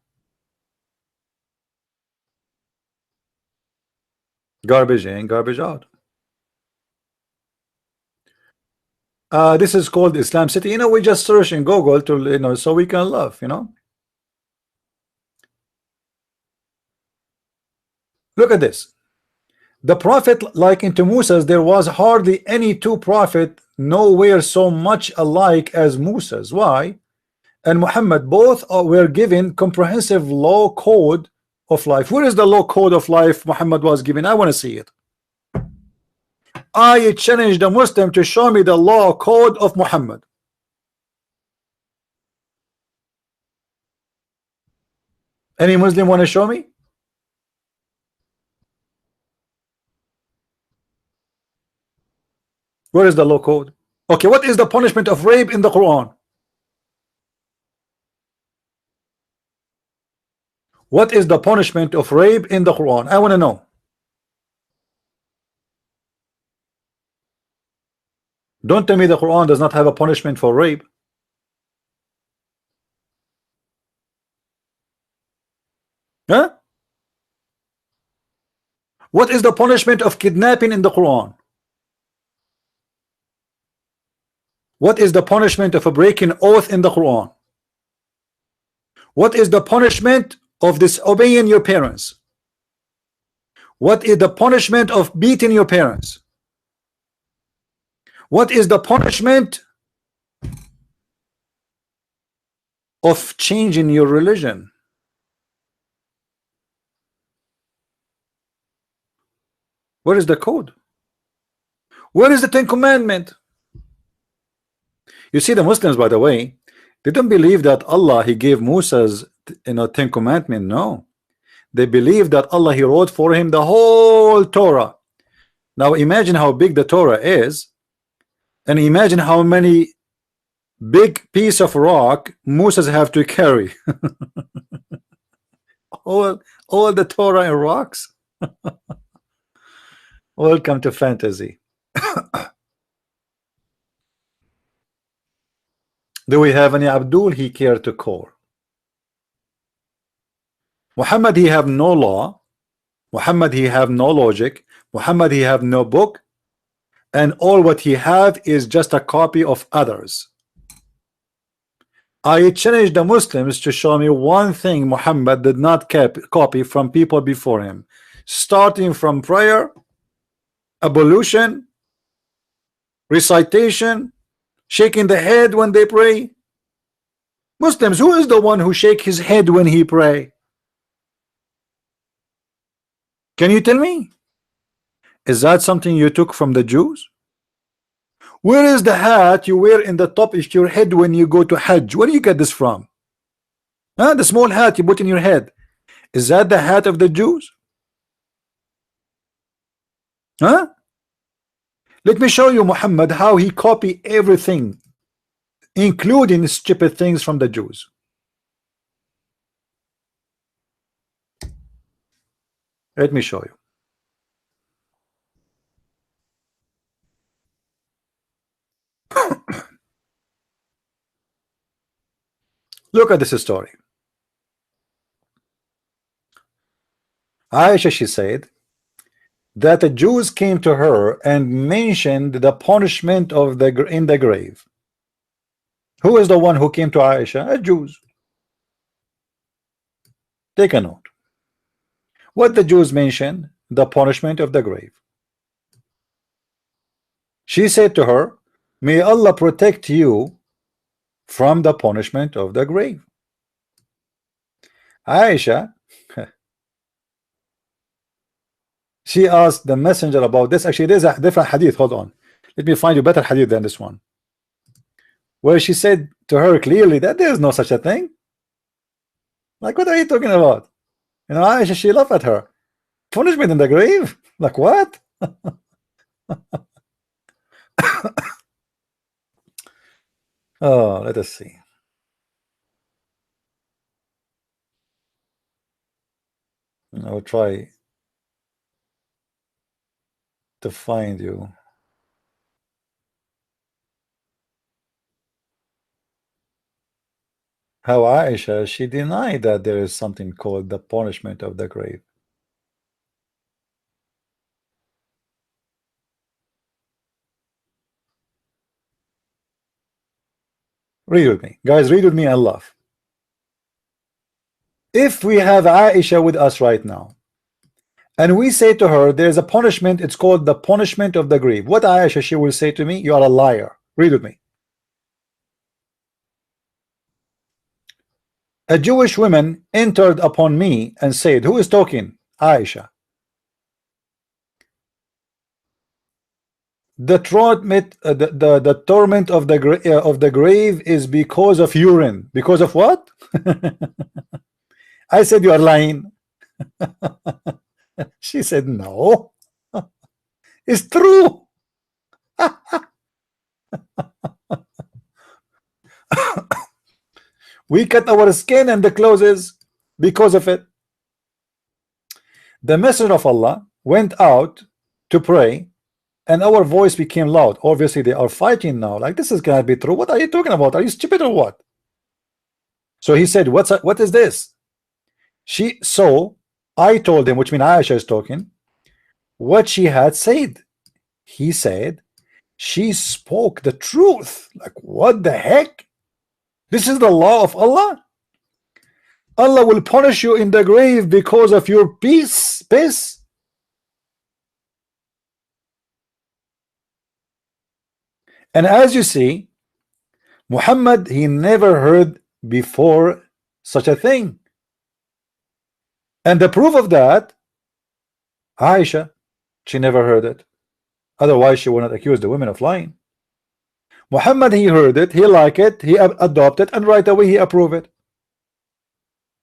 Garbage in, garbage out. This is called Islam City. You know, we just search in Google to, you know, so we can love, you know. Look at this. The prophet, like into Musa's, there was hardly any 2 prophets nowhere so much alike as Musa's. Why? And Muhammad, both were given comprehensive law code of life. Where is the law code of life Muhammad was given? I want to see it. I challenge the Muslim to show me the law code of Muhammad. Any Muslim want to show me? Where is the law code? Okay, what is the punishment of rape in the Quran? What is the punishment of rape in the Quran? I want to know. Don't tell me the Quran does not have a punishment for rape. Huh? What is the punishment of kidnapping in the Quran? What is the punishment of a breaking oath in the Quran? What is the punishment of disobeying your parents? What is the punishment of beating your parents? What is the punishment of changing your religion? Where is the code? Where is the Ten Commandment? You see, the Muslims, by the way, they don't believe that Allah, he gave Moses, Ten Commandment. No, they believe that Allah, he wrote for him the whole Torah. Now imagine how big the Torah is, and imagine how many big piece of rock Moses have to carry. all the Torah and rocks. Welcome to fantasy. Do we have any Abdul he care to call? Muhammad, he have no law. Muhammad, he have no logic. Muhammad, he have no book, and all what he have is just a copy of others. I challenge the Muslims to show me one thing Muhammad did not copy from people before him, starting from prayer, ablution, recitation, shaking the head when they pray. Muslims, who is the one who shake his head when he pray? Can you tell me? Is that something you took from the Jews? Where is the hat you wear in the top of your head when you go to Hajj? Where do you get this from? Huh? The small hat you put in your head. Is that the hat of the Jews? Huh? Let me show you Muhammad how he copied everything, including stupid things from the Jews. Let me show you. Look at this story. Aisha, she said that the Jews came to her and mentioned the punishment of in the grave. Who is the one who came to Aisha? A Jews. Take a note. What the Jews mentioned, the punishment of the grave. She said to her, may Allah protect you from the punishment of the grave. Aisha, she asked the messenger about this. Actually, there's a different hadith. Hold on, let me find you better hadith than this one, where she said to her clearly that there is no such a thing. Like, what are you talking about? You know, Aisha, she laughed at her. Punishment in the grave? Like what? Oh, let us see. I will try to find you. How Aisha, she denied that there is something called the punishment of the grave. Read with me, guys, read with me and laugh. If we have Aisha with us right now, and we say to her, there's a punishment, it's called the punishment of the grave. What Aisha, she will say to me? You are a liar. Read with me. A Jewish woman entered upon me and said, who is talking? Aisha. The torment, the torment of the grave is because of urine. Because of what? I said, you are lying. She said, no, it's true. We cut our skin and the clothes because of it. The messenger of Allah went out to pray, and our voice became loud. Obviously, they are fighting now. Like, this is gonna be true. What are you talking about? Are you stupid or what? So he said, what is this? So I told him, which means Aisha is talking, what she had said. He said, she spoke the truth. Like, what the heck? This is the law of Allah. Allah will punish you in the grave because of your piss. And as you see, Muhammad, he never heard before such a thing. And the proof of that, Aisha, she never heard it. Otherwise, she would not accuse the women of lying. Muhammad, he heard it, he liked it, he adopted, and right away he approved it.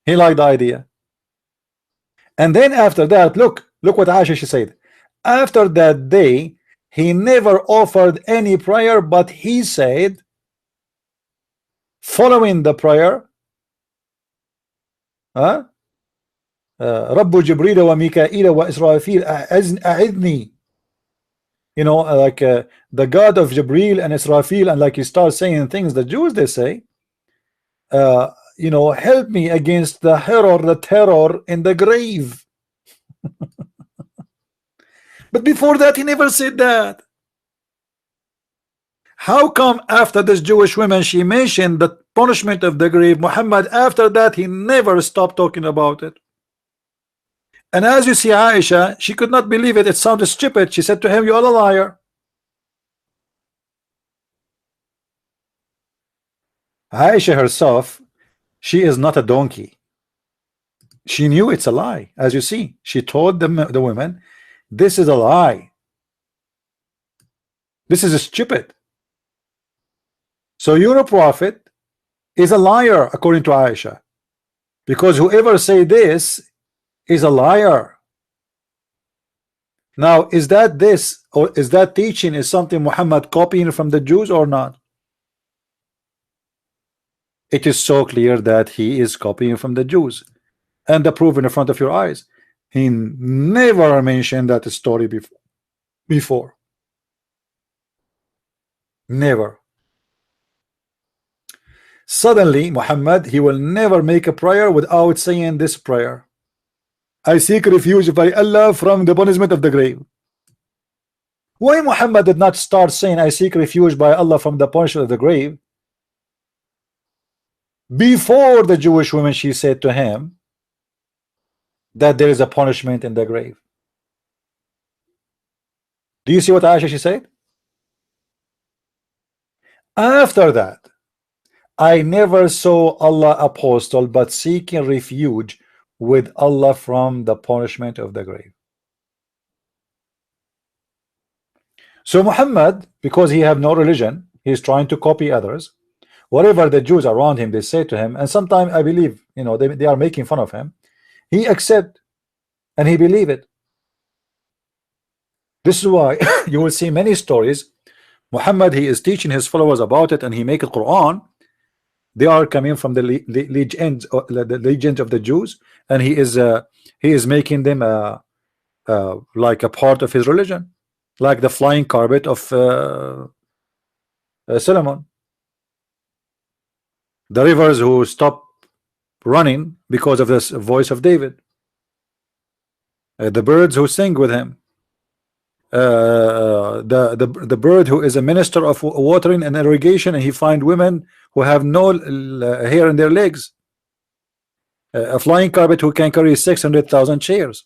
He liked the idea. And then after that, look what Aisha, she said. After that day, he never offered any prayer, but he said, following the prayer, رب جبريل وميكائيل وإسرافيل أعذني. You know, like the God of Jibril and Israfil, and like he starts saying things the Jews, they say, you know, help me against the terror in the grave. But before that, he never said that. How come after this Jewish woman, she mentioned the punishment of the grave, Muhammad, after that, he never stopped talking about it? And as you see, Aisha, she could not believe it. It sounded stupid. She said to him, you are a liar. Aisha herself, she is not a donkey. She knew it's a lie. As you see, she told the women, this is a lie. This is stupid. So your prophet is a liar, according to Aisha, because whoever say this is a liar. Now, is that this, or is that teaching is something Muhammad copying from the Jews or not? It is so clear that he is copying from the Jews, and the proof in front of your eyes. He never mentioned that story before. Never. Suddenly, Muhammad, he will never make a prayer without saying this prayer: I seek refuge by Allah from the punishment of the grave. Why Muhammad did not start saying I seek refuge by Allah from the punishment of the grave before the Jewish woman, she said to him that there is a punishment in the grave? Do you see what Aisha, she said? After that, I never saw Allah apostle but seeking refuge with Allah from the punishment of the grave. So Muhammad, because he have no religion, he is trying to copy others. Whatever the Jews around him, they say to him, and sometimes I believe, you know, they are making fun of him, he accept and he believe it. This is why you will see many stories. Muhammad, he is teaching his followers about it, and he make a Quran. They are coming from the legends of the Jews, and he is making them like a part of his religion, like the flying carpet of Solomon, the rivers who stop running because of this voice of David, the birds who sing with him, the bird who is a minister of watering and irrigation, and he find women who have no hair in their legs, a flying carpet who can carry 600,000 chairs.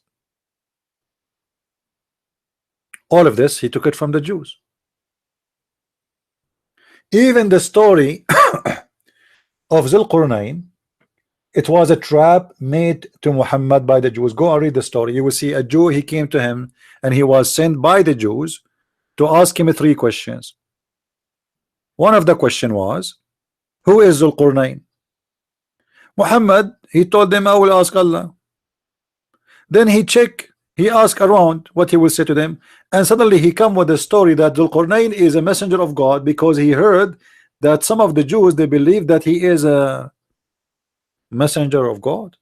All of this he took it from the Jews. Even the story of Zulqarnain, it was a trap made to Muhammad by the Jews. Go and read the story. You will see a Jew, he came to him, and he was sent by the Jews to ask him 3 questions. One of the question was, who is Zulqarnain? Muhammad, he told them, I will ask Allah. Then he asked around what he will say to them, and suddenly he come with a story that Zulqarnain is a messenger of God, because he heard that some of the Jews, they believe that he is a messenger of God.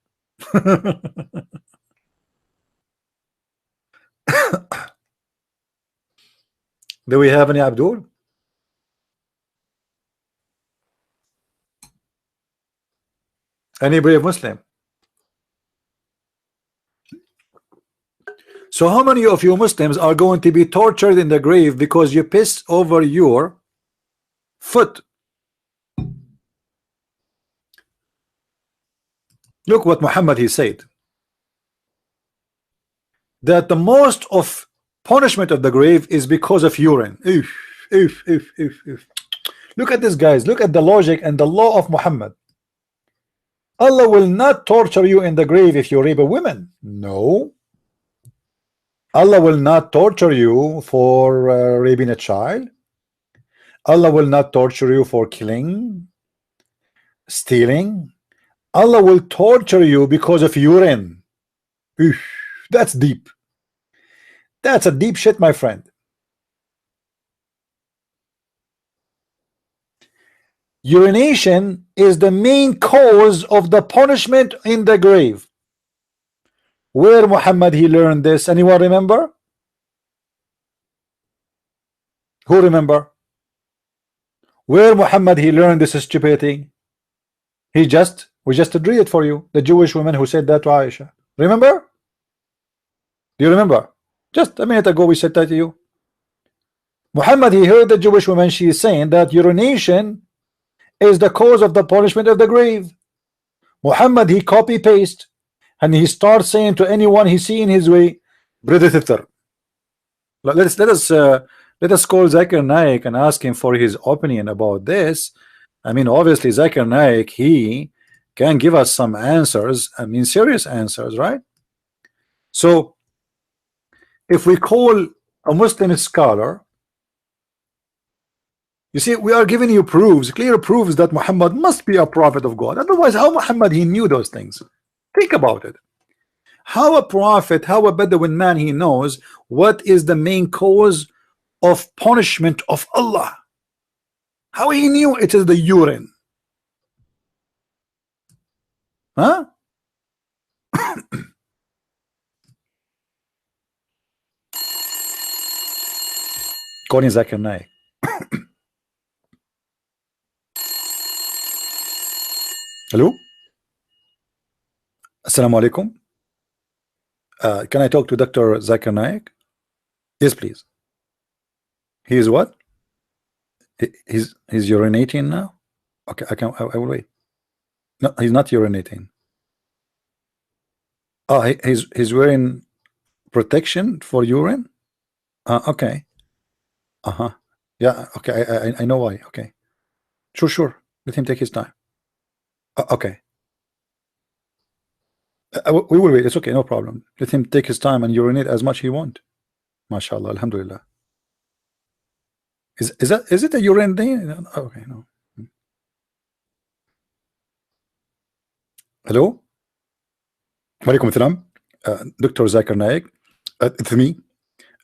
Do we have any Abdul? Any brave Muslim? So how many of you Muslims are going to be tortured in the grave because you pissed over your foot? Look what Muhammad, he said, that the most of punishment of the grave is because of urine. if. Look at this, guys. Look at the logic and the law of Muhammad. Allah will not torture you in the grave if you rape a woman. No. Allah will not torture you for raping a child. Allah will not torture you for killing, stealing. Allah will torture you because of urine. That's deep. That's a deep shit, my friend. Urination is the main cause of the punishment in the grave. Where Muhammad he learned this? Anyone remember? Who remember? Where Muhammad he learned this stupidity? We just read it for you. The Jewish woman who said that to Aisha. Remember? Do you remember? Just a minute ago we said that to you. Muhammad he heard the Jewish woman, she is saying that urination is the cause of the punishment of the grave. Muhammad he copy paste and he starts saying to anyone he see in his way, brother sister. Let us call Zakir Naik and ask him for his opinion about this. I mean, obviously Zakir Naik he can give us some answers. I mean, serious answers, right? So if we call a Muslim scholar, you see, we are giving you proofs, clear proofs that Muhammad must be a prophet of God. Otherwise, how Muhammad he knew those things? Think about it. How a prophet, how a Bedouin man he knows what is the main cause of punishment of Allah? How he knew it is the urine? Huh? Calling Zakir Naik. Hello? Assalamu alaikum. Can I talk to Dr. Zakir Naik? Yes, please. He is what? He's urinating now? Okay, I will wait. No, he's not urinating. Oh, he's wearing protection for urine? Okay. Uh-huh. Yeah, okay, I know why. Okay. Sure. Let him take his time. Okay. We will wait. It's okay, no problem. Let him take his time and urinate as much he want. MashaAllah, alhamdulillah. Is it a urine thing? Okay, no. Hello? Walaikum salam. Dr. Zakir Naik. It's me.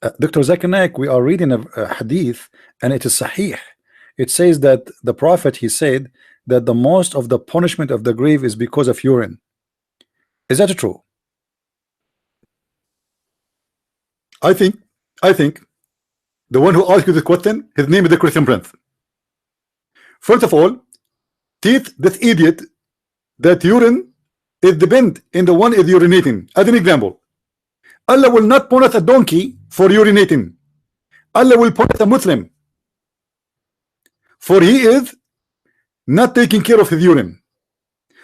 Dr. Zakir Naik, we are reading a hadith and it is Sahih. It says that the Prophet he said that the most of the punishment of the grave is because of urine. Is that true? I think the one who asked you this question, his name is the Christian Prince. First of all, teach this idiot that urine is depend in the one is urinating. As an example, Allah will not punish a donkey for urinating. Allah will punish a Muslim for he is not taking care of his urine.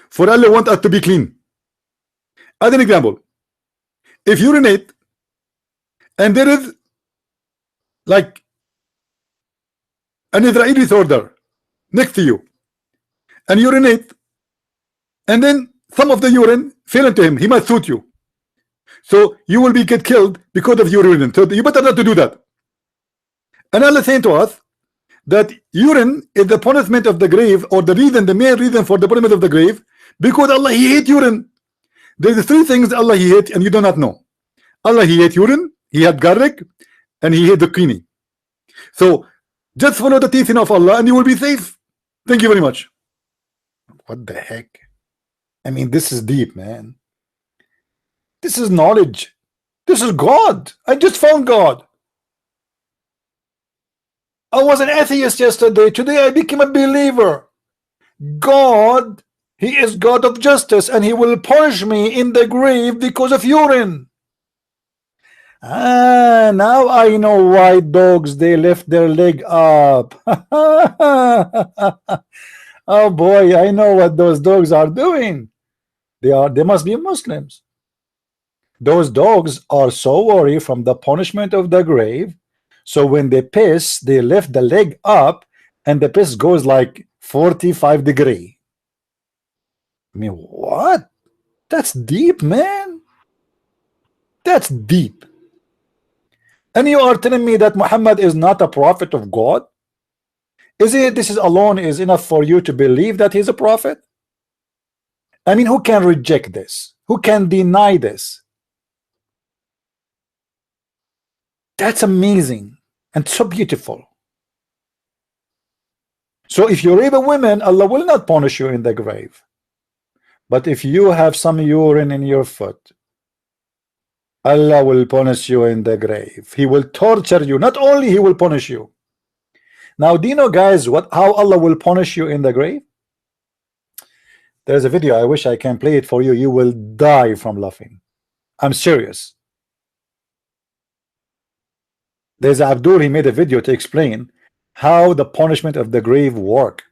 For Allah wants us to be clean. As an example, if you urinate and there is like an Israeli soldier next to you and urinate and then some of the urine fell into him, he must shoot you. So you will get killed because of your urine. So you better not to do that. And Allah saying to us that urine is the punishment of the grave, or the main reason for the punishment of the grave, because Allah he hate urine. There's three things Allah he hate and you do not know. Allah he hate urine, he had garlic, and he hate zucchini. So just follow the teaching of Allah and you will be safe. Thank you very much. What the heck? I mean, this is deep, man. This is knowledge. This is God. I just found God. I was an atheist yesterday. Today I became a believer. God, he is God of justice, and he will punish me in the grave because of urine. Now I know why dogs, they lift their leg up. Oh boy, I know what those dogs are doing. They must be Muslims. Those dogs are so worried from the punishment of the grave, So when they piss, they lift the leg up, and the piss goes like 45 degree. I mean, what? That's deep, man. That's deep. And you are telling me that Muhammad is not a prophet of God? Is it this is alone is enough for you to believe that he's a prophet? I mean, who can reject this? Who can deny this? That's amazing and so beautiful. So if you rape a woman, Allah will not punish you in the grave. But if you have some urine in your foot, Allah will punish you in the grave. He will torture you. Not only he will punish you. Now, do you know, guys, how Allah will punish you in the grave? There's a video. I wish I can play it for you. You will die from laughing. I'm serious. There's Abdul. He made a video to explain how the punishment of the grave work,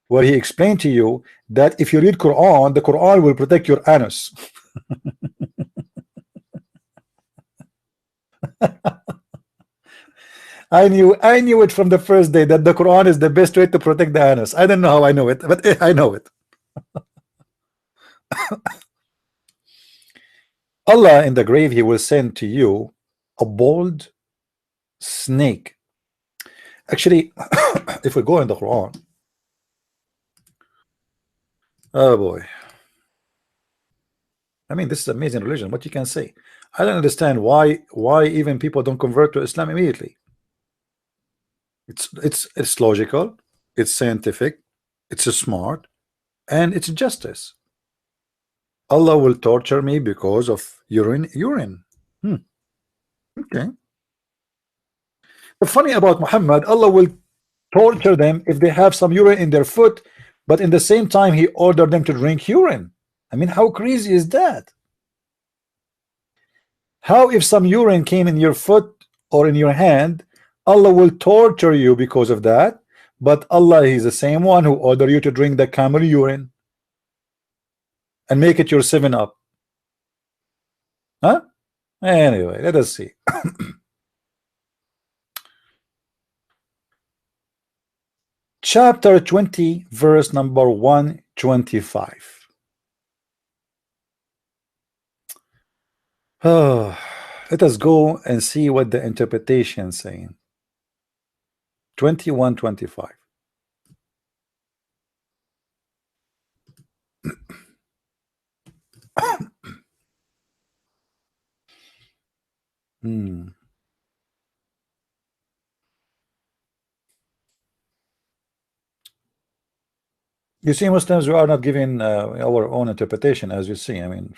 where he explained to you that if you read Quran, the Quran will protect your anus. I knew it from the first day that the Quran is the best way to protect the anus. I don't know how I know it, but I know it. Allah in the grave, he will send to you a bold snake. Actually, if we go in the Quran, oh boy, I mean, this is amazing religion. What you can say? I don't understand why even people don't convert to Islam immediately. It's logical, it's scientific, it's smart, and it's justice. Allah will torture me because of urine. Okay. The funny about Muhammad, Allah will torture them if they have some urine in their foot, but in the same time he ordered them to drink urine. I mean, how crazy is that? How if some urine came in your foot or in your hand, Allah will torture you because of that, but Allah is the same one who ordered you to drink the camel urine and make it your 7-Up. Huh? Anyway, let us see. Chapter 20, verse number 125. Oh, let us go and see what the interpretation is saying. 21:25. You see, Muslims, we are not giving our own interpretation, as you see. I mean,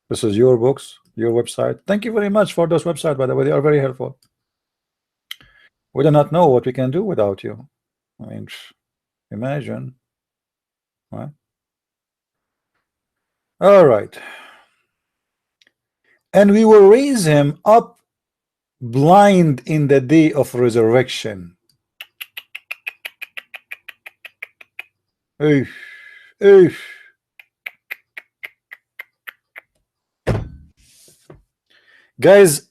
this is your books, your website. Thank you very much for those websites, by the way. They are very helpful. We do not know what we can do without you. I mean, imagine. Right? All right. And we will raise him up blind in the day of resurrection. Oof. Oof. Guys,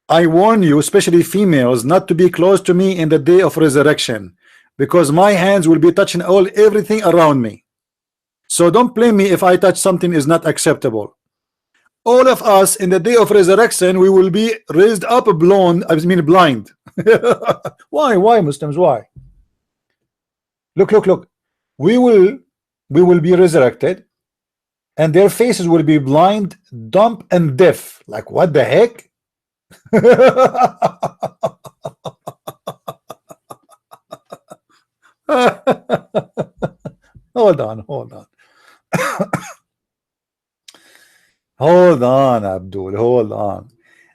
I warn you, especially females, not to be close to me in the day of resurrection, because my hands will be touching everything around me. So don't blame me if I touch something is not acceptable. All of us in the day of resurrection, we will be raised up blind. Why Muslims? Why? Look. We will be resurrected, and their faces will be blind, dumb, and deaf. Like, what the heck? Hold on. Hold on, Abdul, hold on.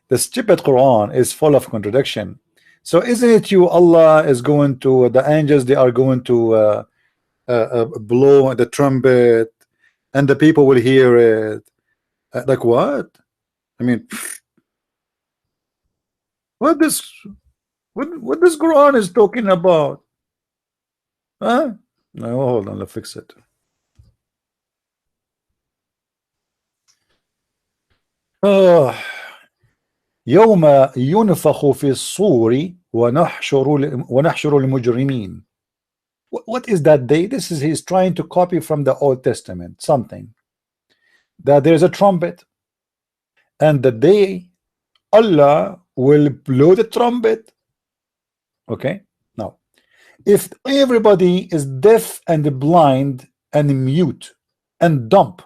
The stupid Quran is full of contradiction. So isn't it you, Allah is going to, the angels, they are going to blow the trumpet, and the people will hear it. Like what? I mean, what this Quran is talking about? Huh? No, hold on, let's fix it. Oh, يوم ينفخ في الصور ونحشر المجرمين. What is that day? This is, he's trying to copy from the Old Testament something, that there's a trumpet, and the day Allah will blow the trumpet. Okay, now if everybody is deaf and blind and mute and dumb,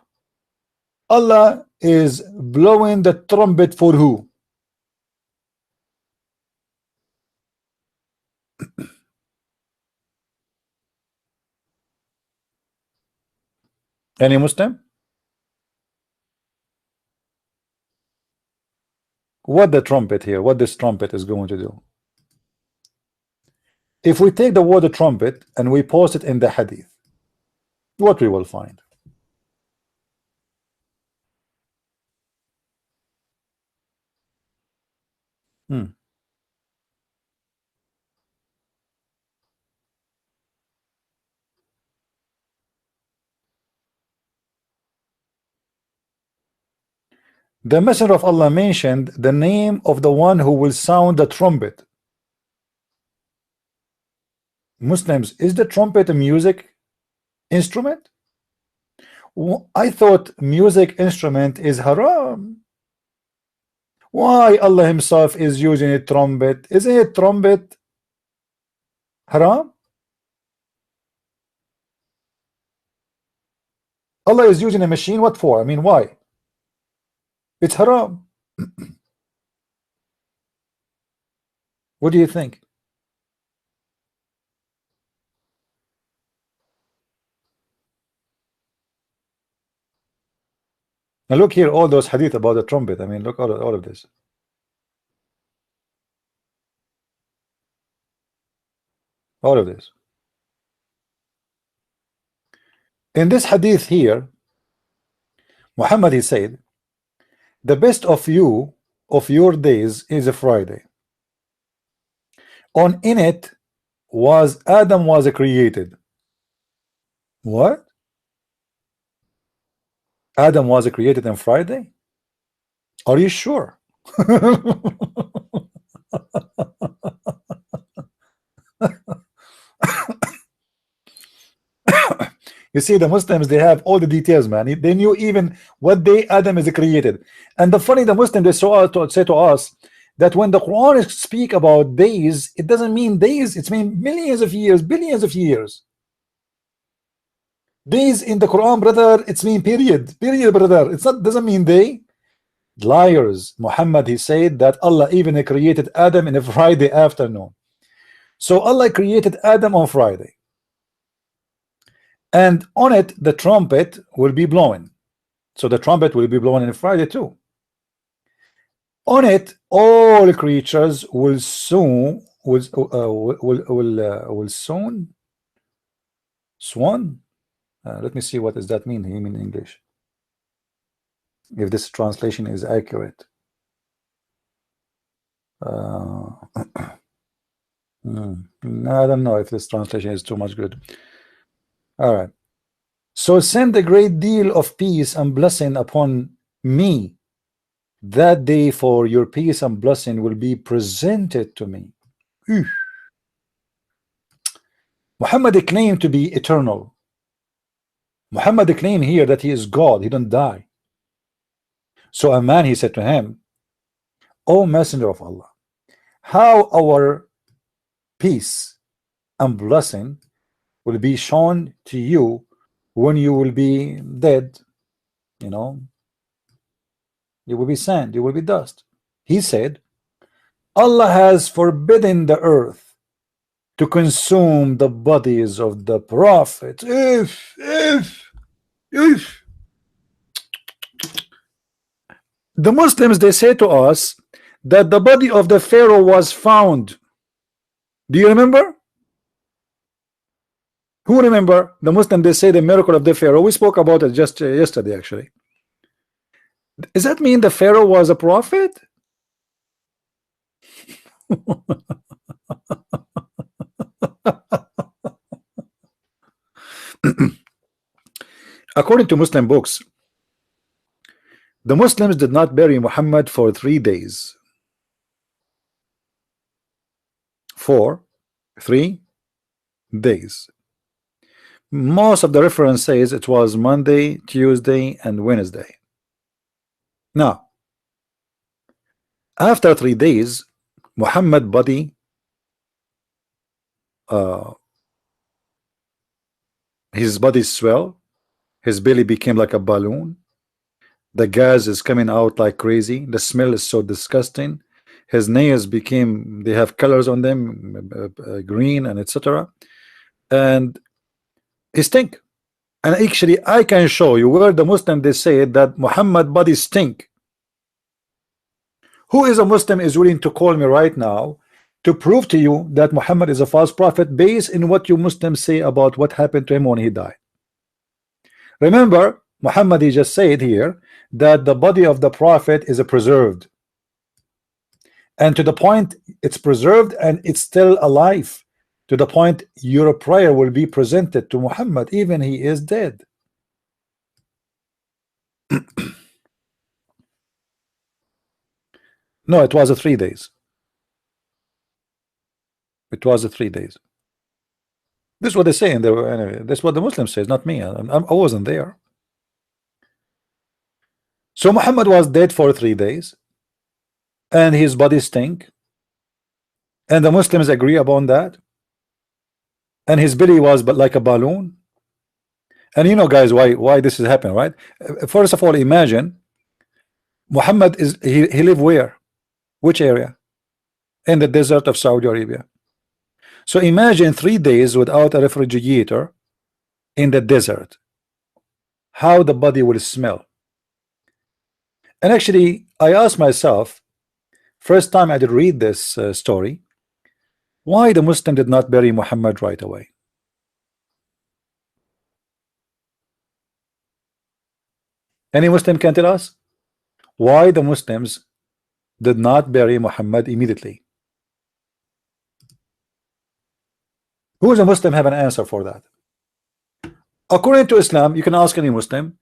Allah is blowing the trumpet for who? Any Muslim? What the trumpet here, what this trumpet is going to do? If we take the word trumpet and we post it in the hadith, what we will find? The Messenger of Allah mentioned the name of the one who will sound the trumpet. Muslims, is the trumpet a music instrument? I thought music instrument is haram. Why Allah himself is using a trumpet? Isn't a trumpet haram? Allah is using a machine, what for? I mean, why? It's haram. What do you think? Now look here, all those hadith about the trumpet. I mean, look, all of this. All of this. In this hadith here, Muhammad, he said, the best of you, of your days, is a Friday. In it was Adam was created. What? Adam was created on Friday? Are you sure? You see, the Muslims, they have all the details, man. They knew even what day Adam is created. And the funny, the Muslims, they say to us that when the Quran speak about days, it doesn't mean days, it means millions of years, billions of years. Days in the Quran, brother, it's mean period, brother. It's not, doesn't mean day. Liars. Muhammad, he said that Allah even created Adam in a Friday afternoon. So Allah created Adam on Friday, and on it the trumpet will be blowing. So the trumpet will be blowing on Friday too. On it all creatures will soon swan. Let me see, what does that mean in English, if this translation is accurate. I don't know if this translation is too much good. All right. So send a great deal of peace and blessing upon me that day, for your peace and blessing will be presented to me. Muhammad claimed to be eternal. Muhammad claimed here that he is God, he don't die. So a man, he said to him, O Messenger of Allah, how our peace and blessing will be shown to you when you will be dead? You know, you will be sand, you will be dust. He said, Allah has forbidden the earth to consume the bodies of the prophets. If the Muslims, they say to us that the body of the Pharaoh was found. Do you remember? Who remember? The Muslims, they say the miracle of the Pharaoh. We spoke about it just yesterday, actually. Does that mean the Pharaoh was a prophet? According to Muslim books, the Muslims did not bury Muhammad for 3 days. for 3 days. Most of the reference says it was Monday, Tuesday, and Wednesday. Now, after 3 days, Muhammad body his body swell, his belly became like a balloon, the gas is coming out like crazy, the smell is so disgusting, his nails became, they have colors on them, green and etc., and he stink. And actually I can show you where the Muslim they say that Muhammad body stink. Who is a Muslim is willing to call me right now to prove to you that Muhammad is a false prophet based in what you Muslims say about what happened to him when he died? Remember, Muhammad, he just said here that the body of the prophet is preserved, and to the point it's preserved and it's still alive, to the point your prayer will be presented to Muhammad even he is dead. No, it was 3 days. It was 3 days. This is what they say in the anyway, that's what the Muslim says, not me. I wasn't there. So Muhammad was dead for 3 days and his body stink, and the Muslims agree upon that, and his belly was but like a balloon. And you know, guys, why this is happening, right? First of all, imagine Muhammad is he live where? Which area? In the desert of Saudi Arabia. So imagine 3 days without a refrigerator in the desert, how the body will smell. And actually I asked myself, first time I did read this story, why the Muslim did not bury Muhammad right away? Any Muslim can tell us why the Muslims did not bury Muhammad immediately? Who is a Muslim have an answer for that? According to Islam, you can ask any Muslim.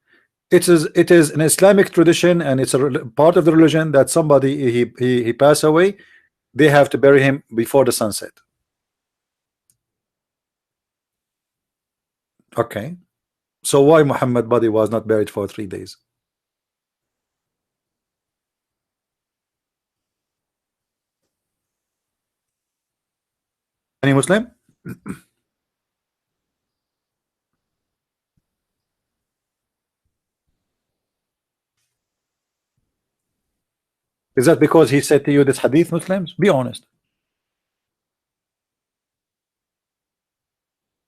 It is an Islamic tradition, and it's a part of the religion that somebody he passed away, they have to bury him before the sunset. Okay, so why Muhammad body was not buried for 3 days? Any Muslim? Is that because he said to you this hadith, Muslims? Be honest.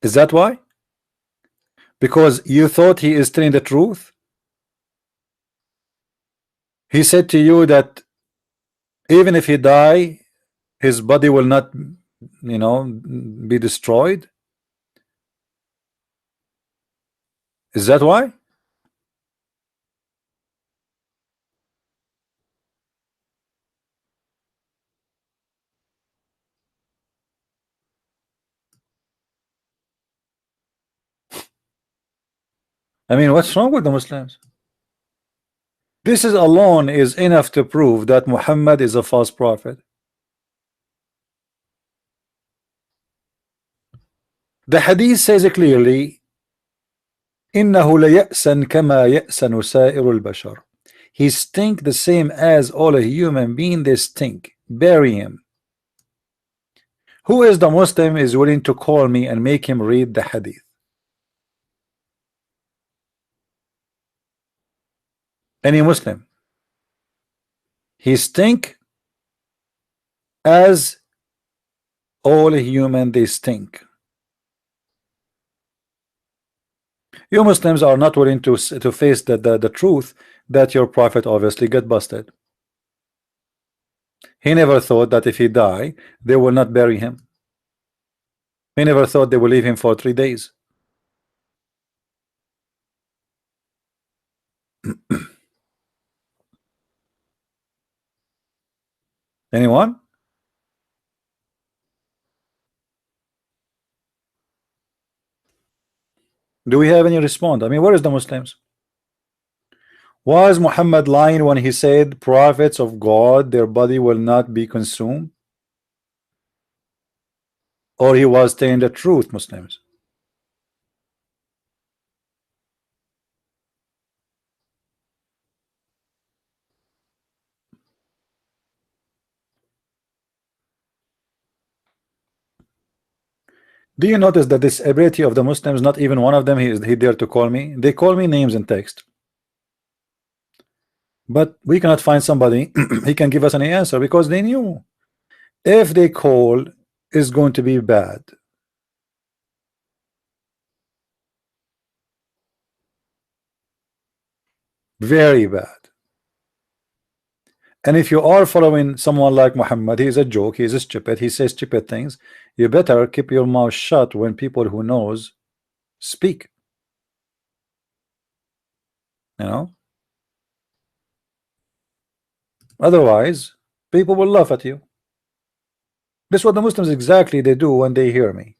Is that why? Because you thought he is telling the truth? He said to you that even if he die, his body will not, you know, be destroyed? Is that why? I mean, what's wrong with the Muslims? This is alone is enough to prove that Muhammad is a false prophet. The hadith says clearly, إنه ليأسن كما يأسن سائر البشر. He stink the same as all a human being, they stink. Bury him. Who is the Muslim is willing to call me and make him read the hadith? Any Muslim? He stink as all human they stink. You Muslims are not willing to face the truth that your prophet obviously got busted. He never thought that if he die, they will not bury him. He never thought they will leave him for 3 days. Anyone? Do we have any response? I mean, where is the Muslims? Was Muhammad lying when he said prophets of God, their body will not be consumed? or he was telling the truth, Muslims? Do you notice that this ability of the Muslims, not even one of them he dare to call me? They call me names in text, but we cannot find somebody he can give us any answer, because they knew if they call is going to be bad. Very bad. And if you are following someone like Muhammad, he is a joke, he is a stupid, he says stupid things, you better keep your mouth shut when people who knows speak. You know, otherwise people will laugh at you. This is what the Muslims exactly they do when they hear me.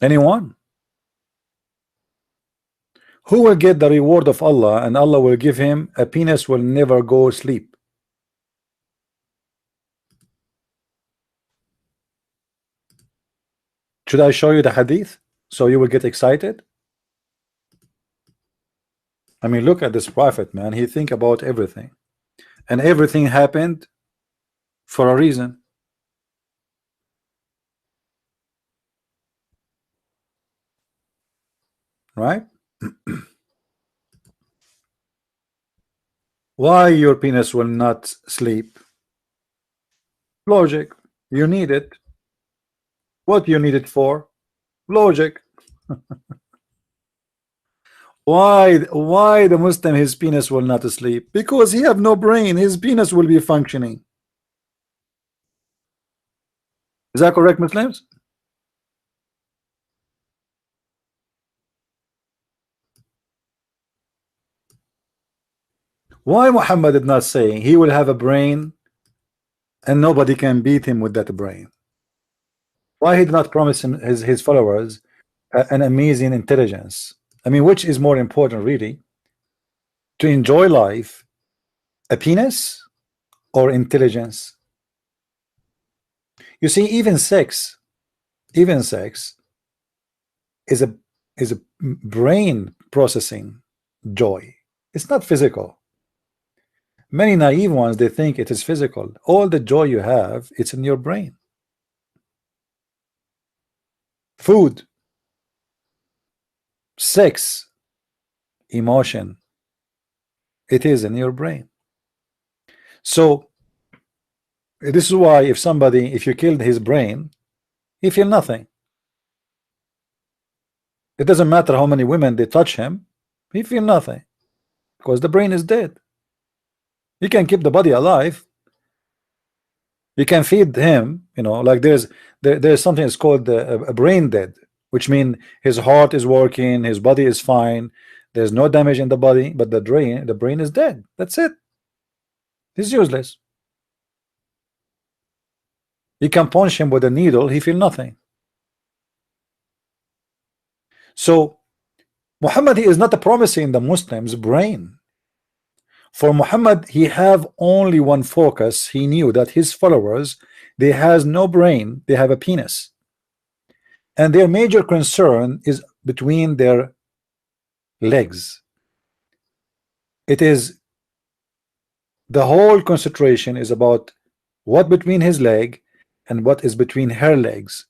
Anyone? Who will get the reward of Allah, and Allah will give him a penis will never go sleep? Should I show you the hadith so you will get excited? I mean, look at this prophet, man. He think about everything, and everything happened for a reason. Right? Why your penis will not sleep? Logic. You need it. What you need it for? Logic. Why the Muslim his penis will not sleep? Because he have no brain. His penis will be functioning. Is that correct, Muslims? Why Muhammad did not say he will have a brain and nobody can beat him with that brain? Why he did not promise his followers an amazing intelligence? I mean, which is more important, really, to enjoy life, a penis or intelligence? You see, even sex is a brain processing joy. It's not physical. Many naive ones, they think it is physical. All the joy you have, it's in your brain. Food, sex, emotion, it is in your brain. So this is why if you killed his brain, he feel nothing. It doesn't matter how many women they touch him, he feel nothing, because the brain is dead. You can keep the body alive. You can feed him, you know, like there's something that's called a brain dead, which means his heart is working, his body is fine, there's no damage in the body, but the brain is dead. That's it. He's useless. You can punch him with a needle, he feel nothing. So Muhammad, he is not promising the Muslims brain. For Muhammad, he have only one focus. He knew that his followers, they has no brain, they have a penis, and their major concern is between their legs. It is the whole concentration is about what between his leg and what is between her legs.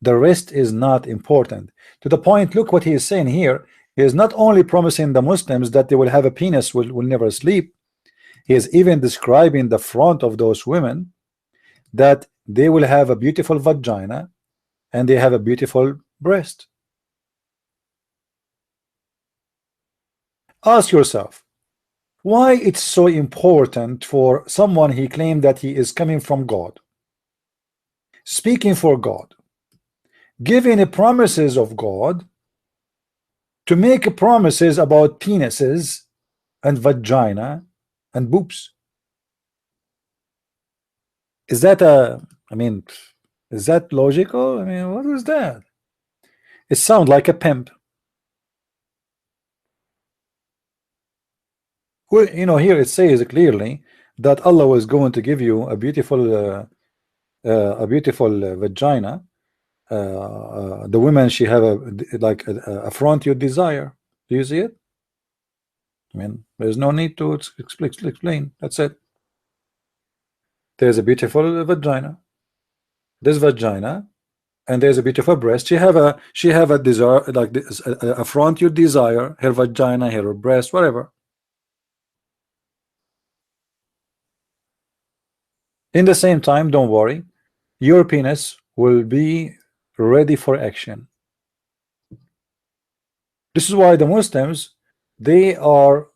The rest is not important. To the point, look what he is saying here. He is not only promising the Muslims that they will have a penis will never sleep. He is even describing the front of those women, that they will have a beautiful vagina and they have a beautiful breast. Ask yourself, why it's so important for someone he claimed that he is coming from God, speaking for God, giving the promises of God, to make promises about penises and vagina and boobs? Is that is that logical? I mean, what is that? It sounds like a pimp. Well, you know, here it says clearly that Allah was going to give you a beautiful vagina, the woman she have a front your desire. Do you see it? I mean, there's no need to explain. That's it. There's a beautiful vagina. This vagina, and there's a beautiful breast. She have a desire like this, a front your desire, her vagina, her breast, whatever. In the same time, don't worry, your penis will be ready for action. This is why the Muslims, they are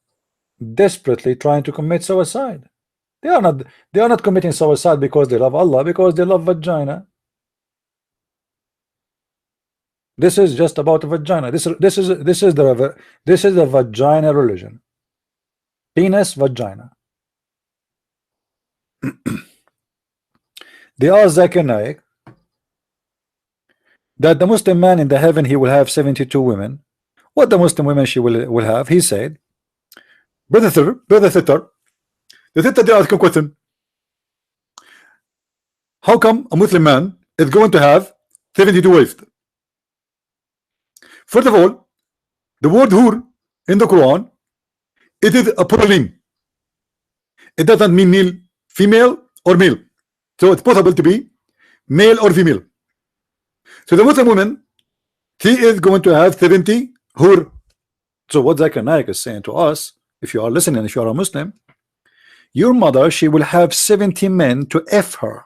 desperately trying to commit suicide. They are not committing suicide because they love Allah, because they love vagina. This is just about a vagina. This is the vagina religion. Penis, vagina. They are Zakir Naik that the Muslim man in the heaven he will have 72 women. What the Muslim women she will have? He said, brother sister, the sister they ask a question. How come a Muslim man is going to have 72 wives? First of all, the word hur in the Quran, it is a plural. It doesn't mean male, female, or male. So it's possible to be male or female. So the Muslim woman, she is going to have 70 hur. So what Zakir Naik is saying to us, if you are listening, if you are a Muslim, your mother, she will have 70 men to F her.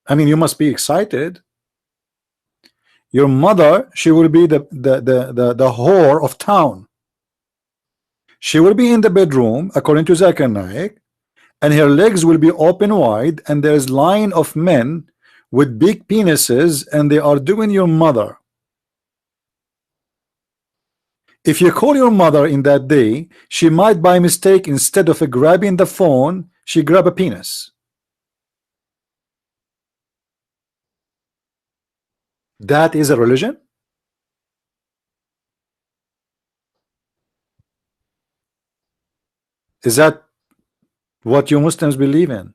I mean, you must be excited. Your mother, she will be the whore of town. She will be in the bedroom, according to Zakir Naik, and her legs will be open wide, and there's line of men with big penises, and they are doing your mother. If you call your mother in that day, she might by mistake, instead of grabbing the phone, she grab a penis. That is a religion? Is that what you Muslims believe in?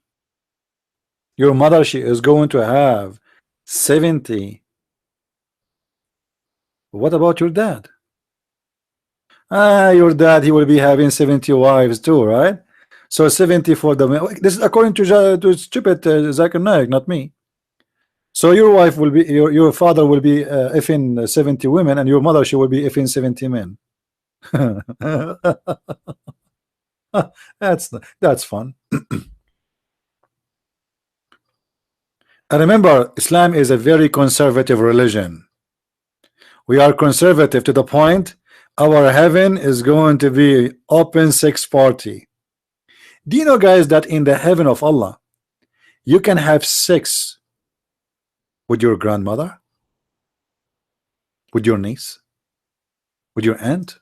Your mother, she is going to have 70. What about your dad? Your dad, he will be having 70 wives too, right? So 70 for the men. This is according to stupid Zakir Naik, not me. So your wife will be, your father will be effing 70 women, and your mother, she will be effing 70 men. That's fun. And remember, Islam is a very conservative religion. We are conservative to the point our heaven is going to be open sex party. Do you know, guys, that in the heaven of Allah you can have sex with your grandmother, with your niece, with your aunt?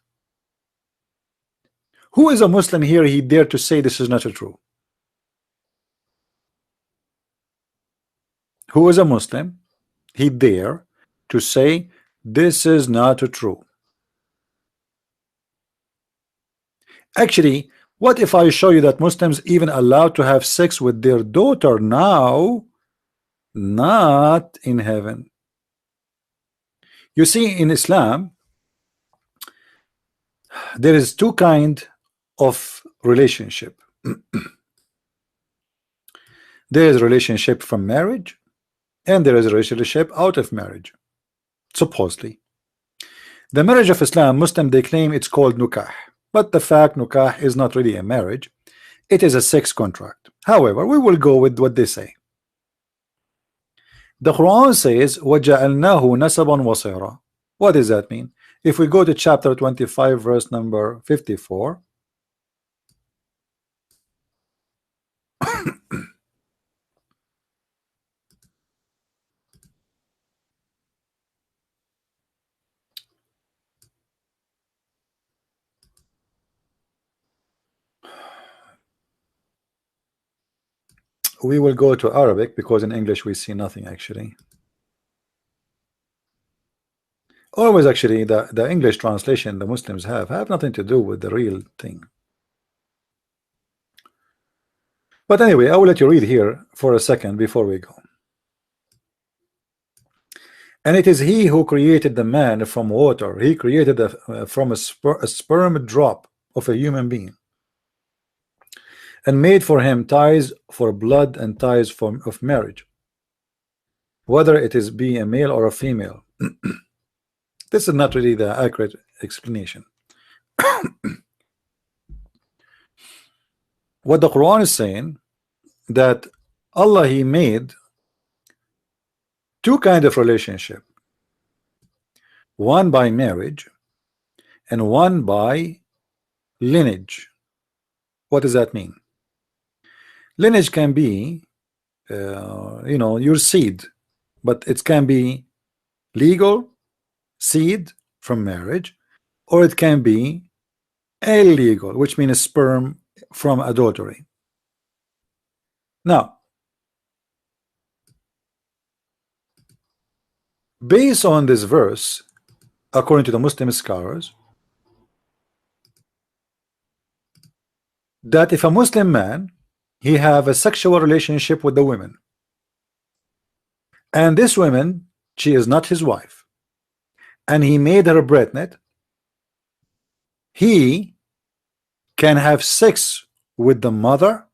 Who is a Muslim here he dare to say this is not true? Who is a Muslim he dare to say this is not true? Actually, what if I show you that Muslims even allowed to have sex with their daughter now, not in heaven? You see, in Islam there is two kinds of relationship. There is a relationship from marriage, and there is a relationship out of marriage. Supposedly, the marriage of Islam, Muslim, they claim it's called nukah, but the fact nukah is not really a marriage, it is a sex contract. However, we will go with what they say. The Quran says وَجَعَلْنَاهُ نَسَبًا وَصِهْرًا. What does that mean? If we go to chapter 25 verse number 54, we will go to Arabic because in English we see nothing actually. Always actually the English translation the Muslims have nothing to do with the real thing. But anyway, I will let you read here for a second before we go. And it is he who created the man from water. He created from a sperm drop of a human being, and made for him ties for blood and ties of marriage, whether it is be a male or a female. This is not really the accurate explanation. What the Quran is saying, that Allah, he made two kinds of relationship, one by marriage and one by lineage. What does that mean? Lineage can be you know, your seed, but it can be legal seed from marriage, or it can be illegal, which means sperm from adultery. Now, based on this verse, according to the Muslim scholars, that if a Muslim man, he have a sexual relationship with the women, and this woman, she is not his wife, and he made her pregnant, he can have sex with the mother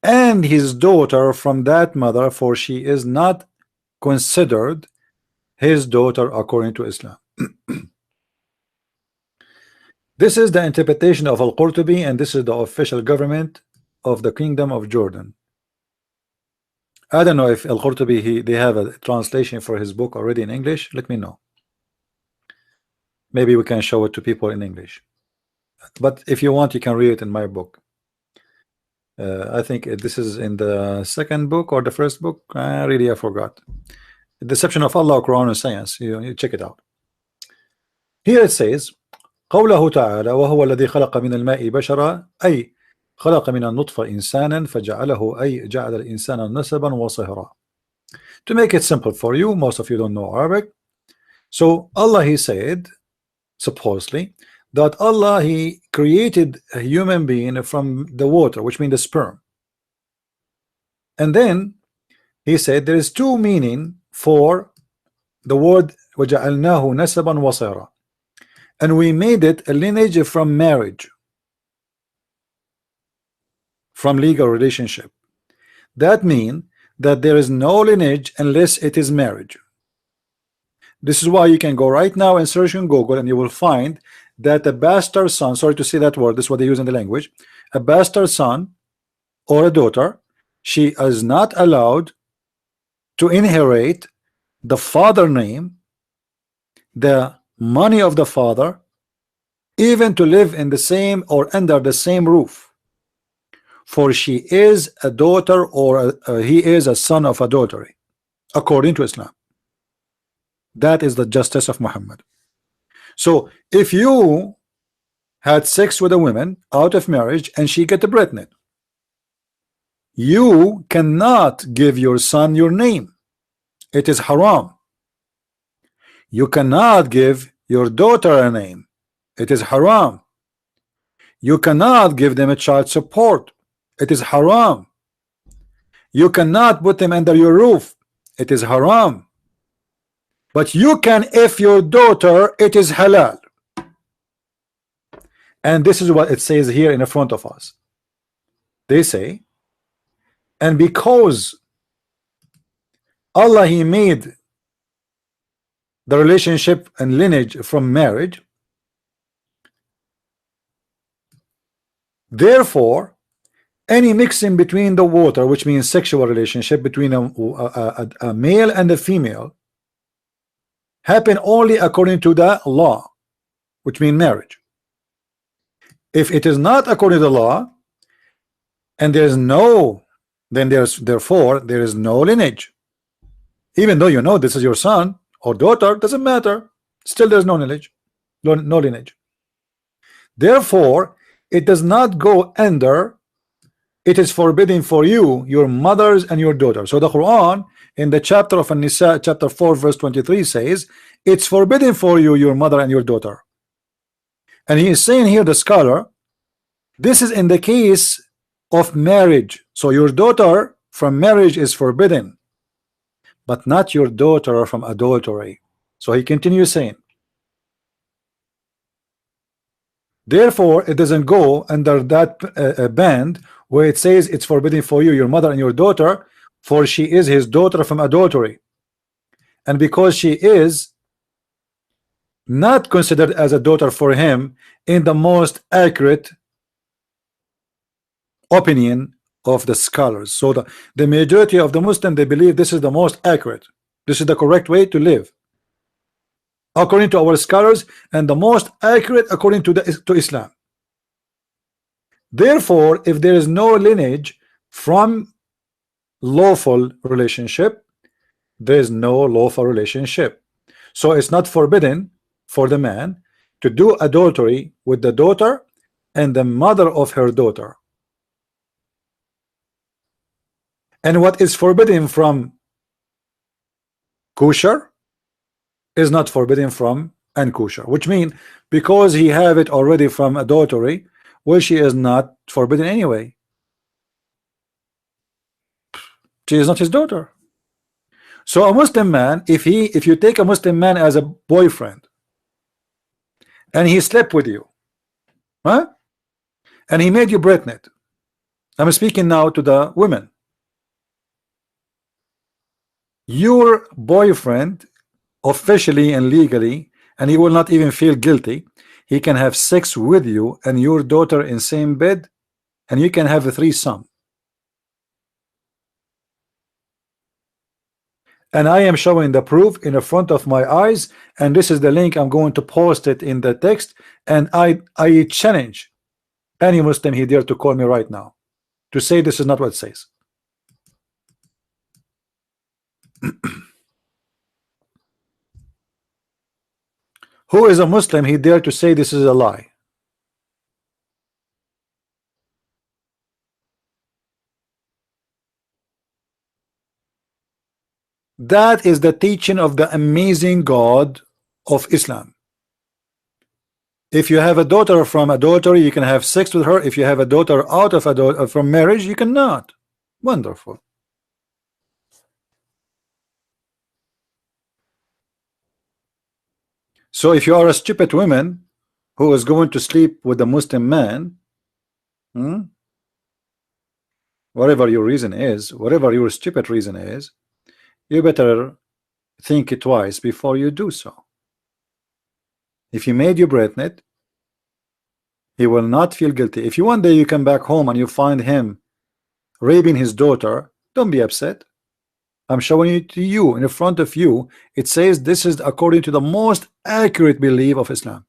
and his daughter from that mother, for she is not considered his daughter according to Islam. This is the interpretation of Al-Qurtubi, and this is the official government of the Kingdom of Jordan. I don't know if Al-Qurtubi, they have a translation for his book already in English. Let me know. Maybe we can show it to people in English. But if you want, you can read it in my book. I think this is in the second book or the first book. Really, I forgot. Deception of Allah, Quran and Science. You check it out. Here it says, قوله تعالى وهو الذي خلق من الماء بشرا أي خلق من النطفة إنسانا فجعله أي جعل الإنسان نسبا وصهرا. To make it simple for you, most of you don't know Arabic. So Allah, he said, supposedly, that Allah, he created a human being from the water, which means the sperm. And then he said there is two meaning for the word وَجَعَلْنَاهُ نَسَبًا وَصِهْرًا, and we made it a lineage from marriage, from legal relationship. That means that there is no lineage unless it is marriage. This is why you can go right now and search on Google, and you will find that a bastard son, sorry to say that word, this is what they use in the language, a bastard son or a daughter, she is not allowed to inherit the father name, the money of the father, even to live in the same or under the same roof, for she is a daughter, or he is a son of adultery according to Islam. That is the justice of Muhammad. So if you had sex with a woman out of marriage and she get pregnant, you cannot give your son your name. It is haram. You cannot give your daughter a name. It is haram. You cannot give them a child support. It is haram. You cannot put them under your roof. It is haram. But you can, if your daughter, it is halal. And this is what it says here in the front of us. They say, and because Allah, he made the relationship and lineage from marriage, therefore any mixing between the water, which means sexual relationship between a male and a female, happen only according to the law, which means marriage. If it is not according to the law, and there is no, then therefore there is no lineage. Even though you know this is your son or daughter, doesn't matter. Still there's no lineage, no lineage. Therefore, it does not go under. It is forbidden for you, your mothers and your daughters. So the Quran in the chapter of An-Nisa, chapter 4, verse 23 says, it's forbidden for you, your mother and your daughter. And he is saying here, the scholar, this is in the case of marriage. So your daughter from marriage is forbidden, but not your daughter from adultery. So he continues saying, therefore it doesn't go under that band where it says it's forbidden for you, your mother and your daughter, for she is his daughter from adultery, and because she is not considered as a daughter for him in the most accurate opinion of the scholars. So the majority of the Muslim, they believe this is the most accurate, this is the correct way to live according to our scholars, and the most accurate according to Islam. Therefore, if there is no lineage from lawful relationship, there is no lawful relationship. So it's not forbidden for the man to do adultery with the daughter and the mother of her daughter. And what is forbidden from kosher is not forbidden from unkosher, which means because he have it already from adultery, well, she is not forbidden anyway. She is not his daughter. So a Muslim man, if you take a Muslim man as a boyfriend and he slept with you, huh? And he made you pregnant. I'm speaking now to the women. Your boyfriend officially and legally, and he will not even feel guilty, he can have sex with you and your daughter in same bed, and you can have a threesome. And I am showing the proof in the front of my eyes, and this is the link. I'm going to post it in the text, and I challenge any Muslim he dare to call me right now to say this is not what it says. Who is a Muslim he dare to say this is a lie? That is the teaching of the amazing God of Islam. If you have a daughter from adultery, you can have sex with her. If you have a daughter out of from marriage, you cannot. Wonderful. So if you are a stupid woman who is going to sleep with a Muslim man, whatever your reason is, whatever your stupid reason is, you better think it twice before you do so. If you made you pregnant, he will not feel guilty. If you one day you come back home and you find him raping his daughter, don't be upset. I'm showing it to you in front of you. It says this is according to the most accurate belief of Islam,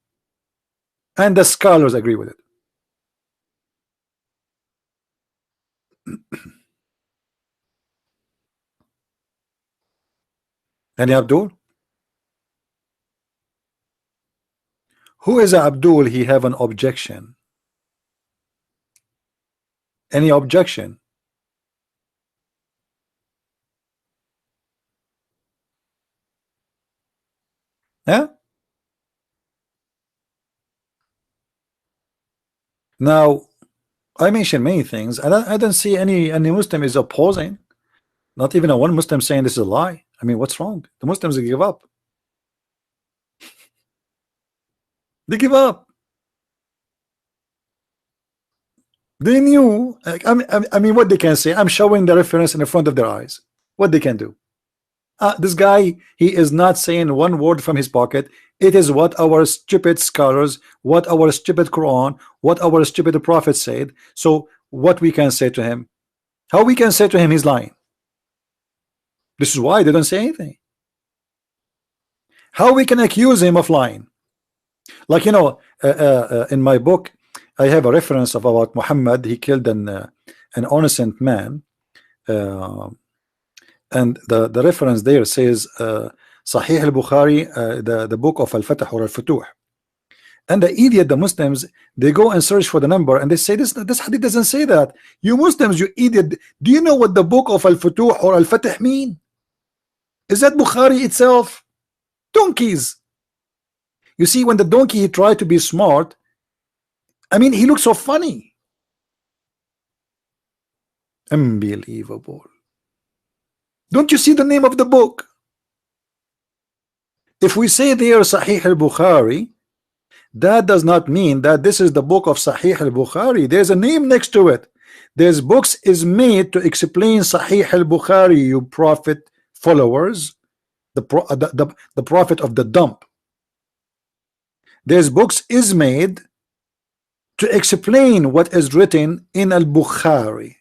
and the scholars agree with it. Any Abdul? Who is Abdul? He have an objection. Any objection? Yeah. Now, I mentioned many things. I don't see any Muslim is opposing. Not even a one Muslim saying this is a lie. I mean, what's wrong? The Muslims give up. They give up. They knew. I mean, what they can say. I'm showing the reference in the front of their eyes. What they can do. This guy, he is not saying one word from his pocket. It is what our stupid scholars, what our stupid Quran, what our stupid prophet said. So what we can say to him? How we can say to him he's lying? This is why they don't say anything. How we can accuse him of lying? Like, you know, in my book I have a reference of about Muhammad. He killed an innocent man, and the reference there says Sahih Al-Bukhari, the book of Al-Fatah or Al-Futuh. And the idiot, the Muslims, they go and search for the number and they say this hadith doesn't say that. You Muslims, you idiot, do you know what the book of Al-Futuh or Al-Fatah mean? Is that Bukhari itself? Donkeys. You see, when the donkey he tried to be smart, I mean, he looks so funny. Unbelievable. Don't you see the name of the book? If we say there Sahih al-Bukhari, that does not mean that this is the book of Sahih al-Bukhari. There's a name next to it. There's books is made to explain Sahih al-Bukhari, you prophet followers, the prophet of the dump. There's books is made to explain what is written in Al-Bukhari.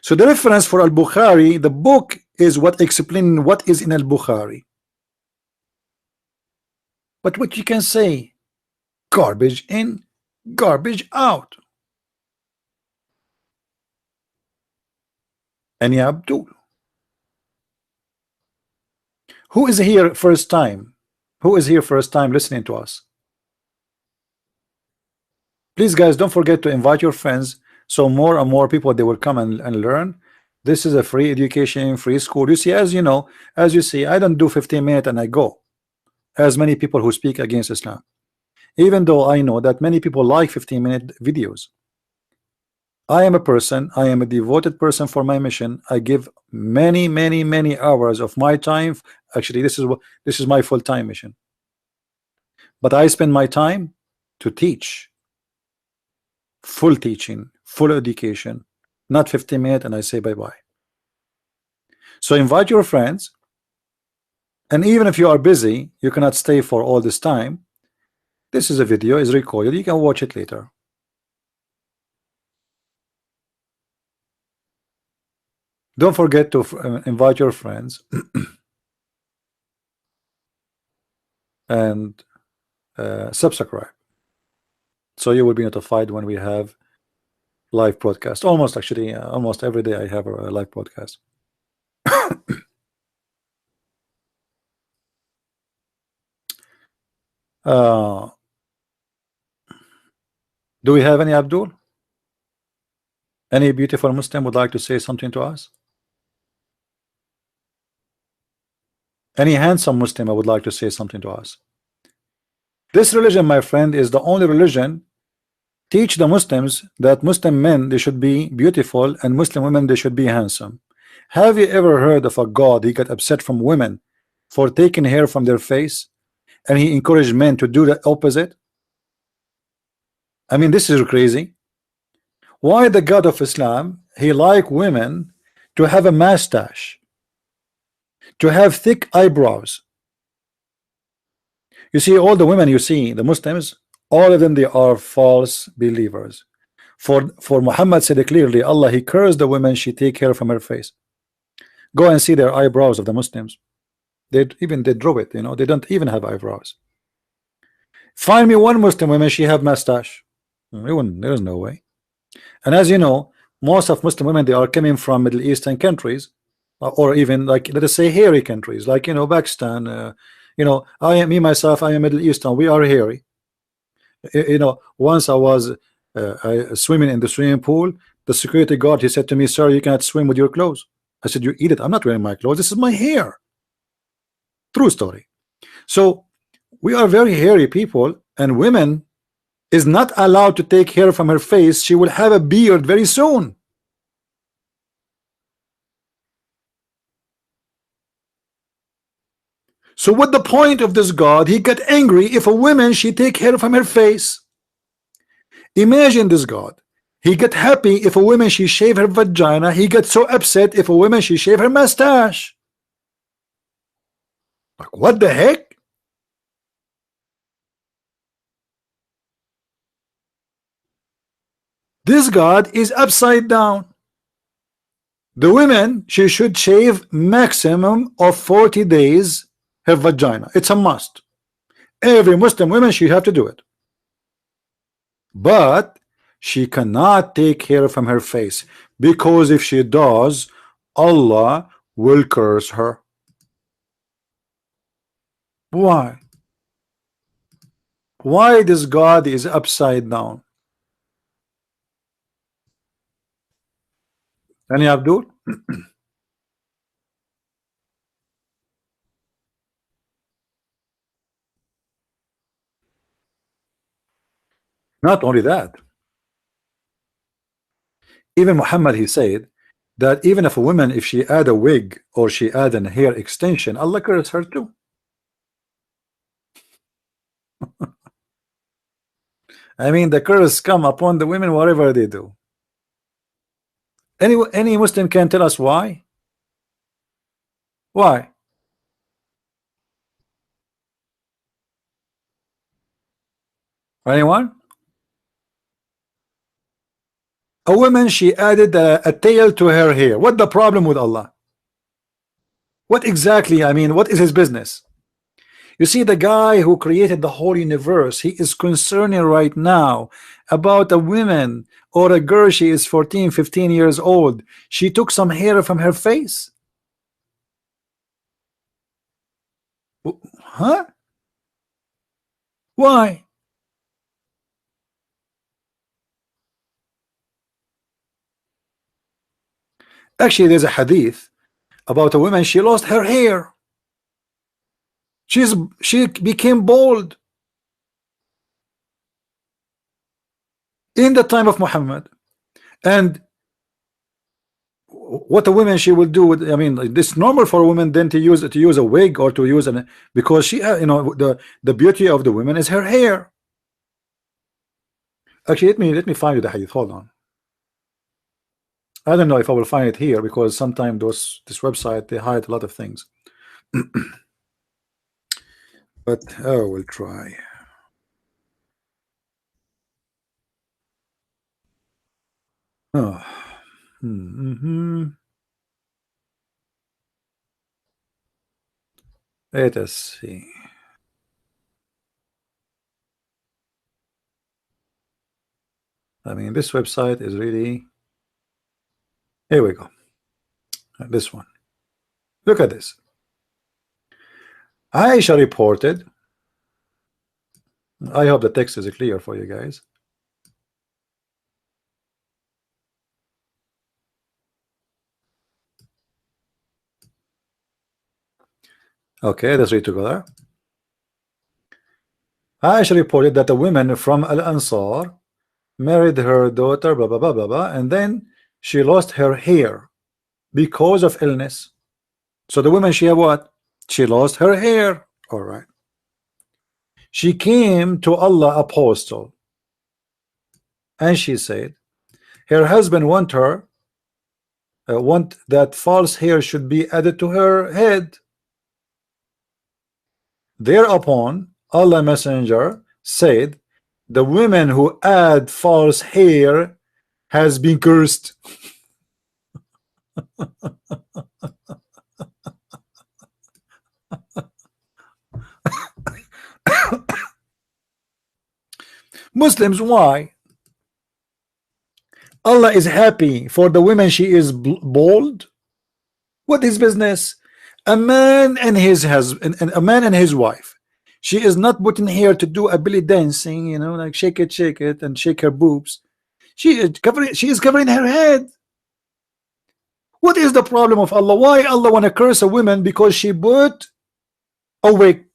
So the reference for Al-Bukhari, the book, is what explaining what is in Al-Bukhari. But what you can say, garbage in, garbage out. And ya Abdul, who is here first time? Who is here first time listening to us? Please guys, don't forget to invite your friends, so more and more people, they will come and learn. This is a free education, free school. You see, as you know, as you see, I don't do 15 minutes and I go, as many people who speak against Islam, even though I know that many people like 15-minute videos. I am a person, I am a devoted person for my mission. I give many hours of my time. Actually, this is my full-time mission, but I spend my time to teach. Full teaching, full education, not 15 minutes and I say bye-bye. So invite your friends, and even if you are busy, you cannot stay for all this time. This is a video, is recorded, you can watch it later. Don't forget to invite your friends and subscribe, so you will be notified when we have live broadcast. Almost actually, almost every day I have a live broadcast. Do we have any Abdul? Any beautiful Muslim would like to say something to us? Any handsome Muslim I would like to say something to us? This religion, my friend, is the only religion teach the Muslims that Muslim men, they should be beautiful, and Muslim women, they should be handsome. Have you ever heard of a God, he got upset from women for taking hair from their face, and he encouraged men to do the opposite? I mean, this is crazy. Why the God of Islam, he like women to have a mustache, to have thick eyebrows? You see, all the women you see, the Muslims, all of them, they are false believers. For Muhammad said clearly, Allah, he cursed the women, she take hair from her face. Go and see their eyebrows of the Muslims. They draw it, you know, they don't even have eyebrows. Find me one Muslim woman, she have mustache. There's no way. And as you know, most of Muslim women, they are coming from Middle Eastern countries, or even like, let us say, hairy countries, like, you know, Pakistan. You know, me myself, I am Middle Eastern, we are hairy. You know, once I was swimming in the swimming pool, the security guard, he said to me, sir, you cannot swim with your clothes. I said, you eat it, I'm not wearing my clothes, this is my hair. True story. So we are very hairy people, and women is not allowed to take hair from her face. She will have a beard very soon. So what the point of this God? He got angry if a woman, she take hair from her face. Imagine this God. He get happy if a woman, she shave her vagina. He gets so upset if a woman, she shave her mustache. Like, what the heck? This God is upside down. The women, she should shave maximum of 40 days her vagina. It's a must. Every Muslim woman, she have to do it. But she cannot take hair from her face, because if she does, Allah will curse her. Why? Why this God is upside down? Any Abdul? Not only that, even Muhammad, he said, that even if a woman, if she add a wig or she add an hair extension, Allah curse her too. I mean, the curse come upon the women whatever they do. Any Muslim can tell us why? Why? Anyone? A woman, she added a tail to her hair. What the problem with Allah? What exactly? I mean, what is his business? You see, the guy who created the whole universe, he is concerning right now about a woman or a girl. She is 14, 15 years old. She took some hair from her face. Huh? Why? Actually, there's a hadith about a woman. She lost her hair. She became bald in the time of Muhammad. And what a woman she will do with, I mean, this normal for a woman then to use a wig or to use an, because she you know, the beauty of the woman is her hair. Actually, let me find you the hadith. Hold on. I don't know if I will find it here because sometimes this website, they hide a lot of things. But oh, we'll try. Oh. Let us see. I mean, this website is really. Here we go. This one. Look at this. Aisha reported. I hope the text is clear for you guys. Okay, let's read together. Aisha reported that a woman from Al-Ansar married her daughter, blah, blah, blah, blah, blah, and then she lost her hair because of illness. So the woman, she had what? She lost her hair. All right. She came to Allah apostle and she said her husband want that false hair should be added to her head. Thereupon Allah messenger said the women who add false hair has been cursed. Muslims, why? Allah is happy for the women she is bald? What is business? A man and his husband, a man and his wife. She is not putting here to do a belly dancing, you know, like shake it, and shake her boobs. She is covering her head. What is the problem of Allah? Why Allah want to curse a woman because she put a wig?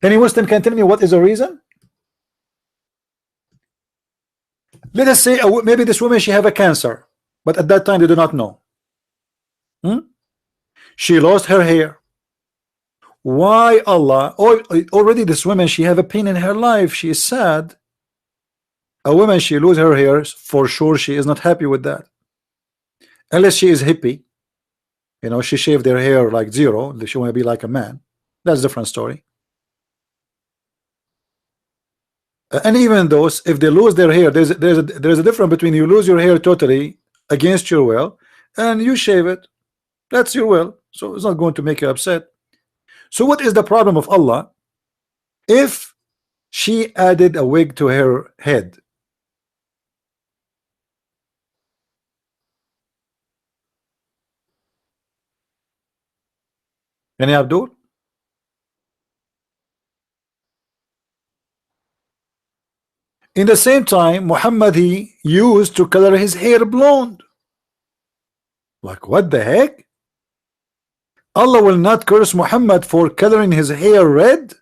Any Muslim can tell me what is the reason? Let us say maybe this woman, she have a cancer, but at that time they do not know. She lost her hair. Why Allah? Already this woman, she have a pain in her life. She is sad. A woman, she lose her hair, for sure she is not happy with that. Unless she is hippie. You know, she shaved her hair like zero. She want to be like a man. That's a different story. And even those, if they lose their hair, there's a difference between you lose your hair totally against your will and you shave it. That's your will, so it's not going to make you upset. So what is the problem of Allah if she added a wig to her head? Any Abdul? In the same time, Muhammad, he used to color his hair blonde. Like, what the heck? Allah will not curse Muhammad for coloring his hair red?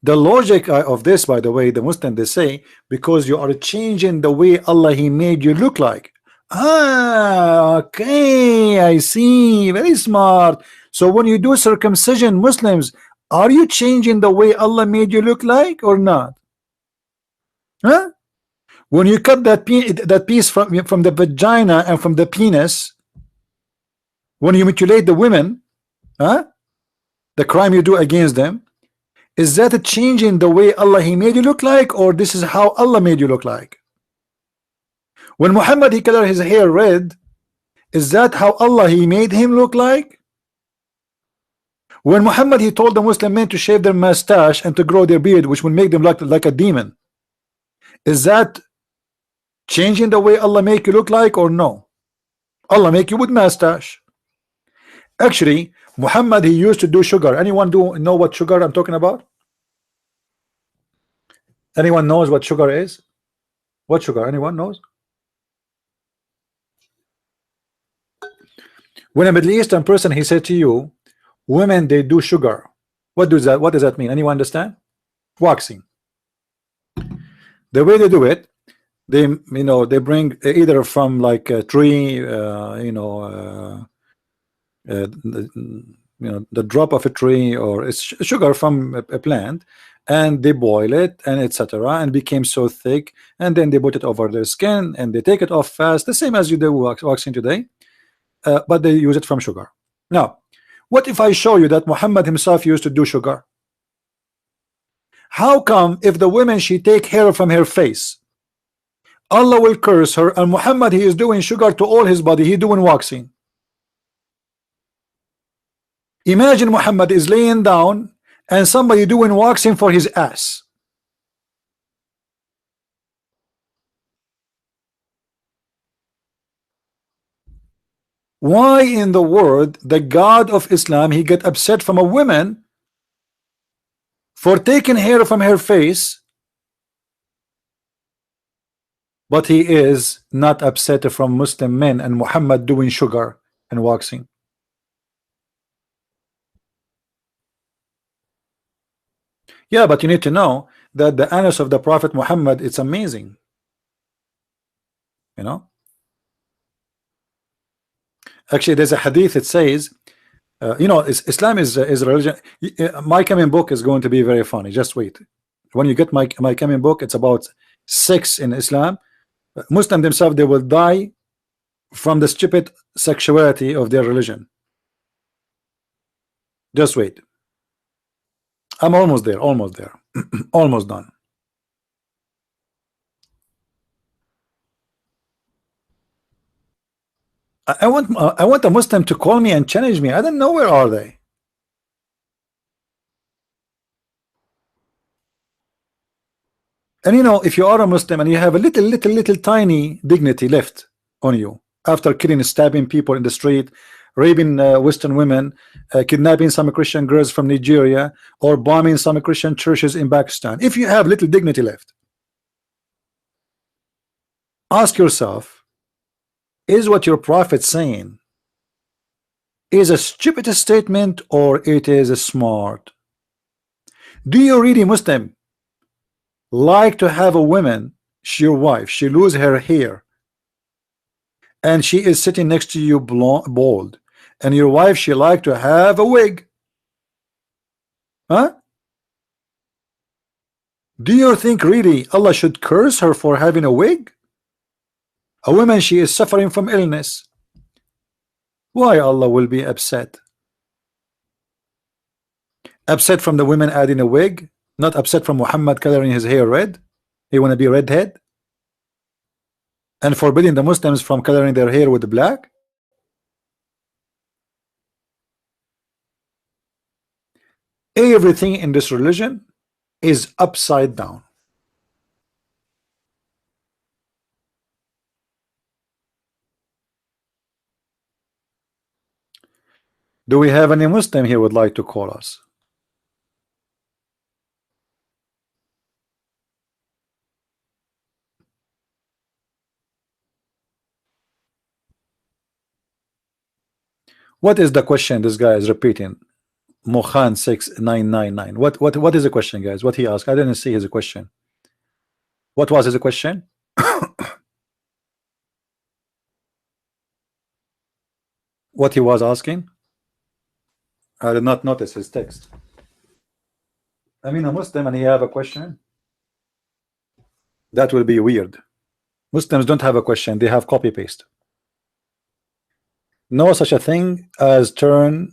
The logic of this, by the way, the Muslim, they say, because you are changing the way Allah He made you look like. Ah, okay, I see, very smart. So when you do circumcision, Muslims, are you changing the way Allah made you look like or not? Huh? When you cut that piece from the vagina and from the penis, when you mutilate the women, huh? The crime you do against them, is that a change in the way Allah He made you look like, or this is how Allah made you look like? When Muhammad he colored his hair red, is that how Allah He made him look like? When Muhammad he told the Muslim men to shave their mustache and to grow their beard, which will make them look like a demon, is that changing the way Allah make you look like or no? Allah make you with mustache. Actually, Muhammad he used to do sugar. Anyone know what sugar I'm talking about? Anyone knows what sugar is? What sugar? Anyone knows? When a Middle Eastern person he said to you, women they do sugar. What does that mean? Anyone understand? Waxing. The way they do it, they they bring either from like a tree, the drop of a tree, or it's sugar from a plant, and they boil it and etc. and became so thick, and then they put it over their skin and they take it off fast, the same as you do waxing today, but they use it from sugar. Now, what if I show you that Muhammad himself used to do sugar? How come if the woman she take hair from her face, Allah will curse her, and Muhammad he is doing sugar to all his body, he doing waxing? Imagine Muhammad is laying down and somebody doing waxing for his ass. Why in the world the God of Islam he get upset from a woman for taking hair from her face, but he is not upset from Muslim men and Muhammad doing sugar and waxing? Yeah, but you need to know that the anus of the Prophet Muhammad, it's amazing. Actually, there's a hadith. It says, Islam is a religion. My coming book is going to be very funny. Just wait. When you get my coming book, it's about 6 in Islam. Muslim themselves, they will die from the stupid sexuality of their religion. Just wait. I'm almost there. Almost there. Almost done. I want a Muslim to call me and challenge me. I don't know, where are they? And if you are a Muslim and you have a little tiny dignity left on you after killing, stabbing people in the street, raping Western women, kidnapping some Christian girls from Nigeria, or bombing some Christian churches in Pakistan, if you have little dignity left, ask yourself, is what your prophet saying is a stupid statement or it is a smart? Do you really, Muslim, like to have a woman, your wife, she lose her hair and she is sitting next to you bald, and your wife she like to have a wig? Huh? Do you think really Allah should curse her for having a wig? A woman, she is suffering from illness. Why Allah will be upset? Upset from the women adding a wig, not upset from Muhammad coloring his hair red. He want to be redhead and forbidding the Muslims from coloring their hair with black. Everything in this religion is upside down. Do we have any Muslim here would like to call us? What is the question this guy is repeating? Mohan 6999. What is the question, guys? What he asked? I didn't see his question. What was his question? What he was asking? I did not notice his text. I mean, a Muslim and he have a question? That will be weird. Muslims don't have a question, they have copy paste. No such a thing as throne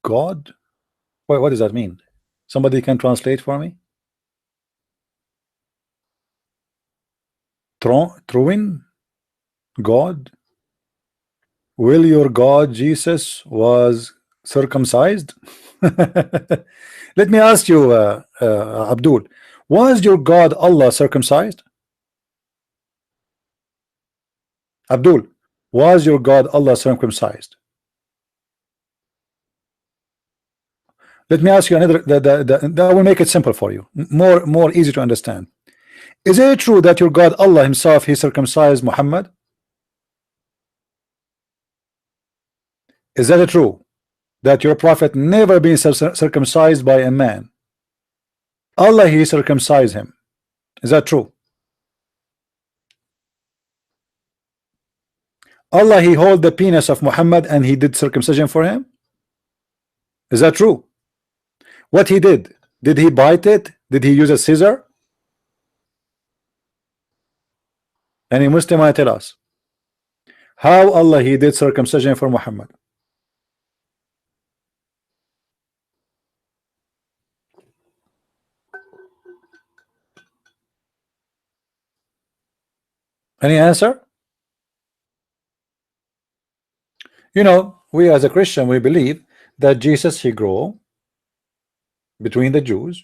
God. What does that mean? Somebody can translate for me? Throne God? Will your God Jesus was circumcised? Let me ask you, Abdul, was your God Allah circumcised? Abdul, was your God Allah circumcised? Let me ask you another, that will make it simple for you, more easy to understand. Is it true that your God Allah himself, he circumcised Muhammad? Is that true that your prophet never been circumcised by a man? Allah he circumcised him. Is that true? Allah he hold the penis of Muhammad and he did circumcision for him? Is that true? What he did he bite it? Did he use a scissor? Any Muslim might tell us how Allah he did circumcision for Muhammad. Any answer? You know, we as a Christian, we believe that Jesus he grew between the Jews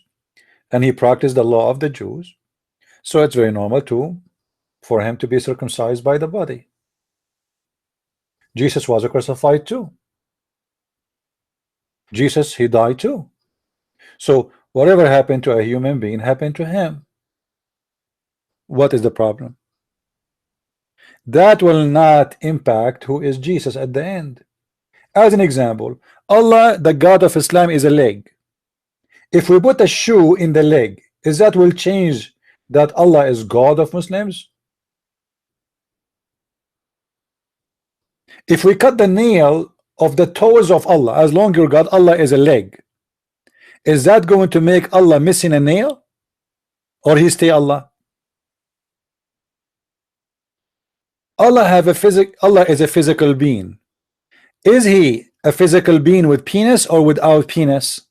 and he practiced the law of the Jews, so it's very normal for him to be circumcised by the body. Jesus was crucified too. Jesus he died too. So whatever happened to a human being happened to him. What is the problem? That will not impact who is Jesus at the end. As an example, Allah the God of Islam is a leg. If we put a shoe in the leg, is that will change that Allah is God of Muslims? If we cut the nail of the toes of Allah, as long as your God Allah is a leg, is that going to make Allah missing a nail, or he stay Allah? Allah is a physical being. Is he a physical being with penis or without penis?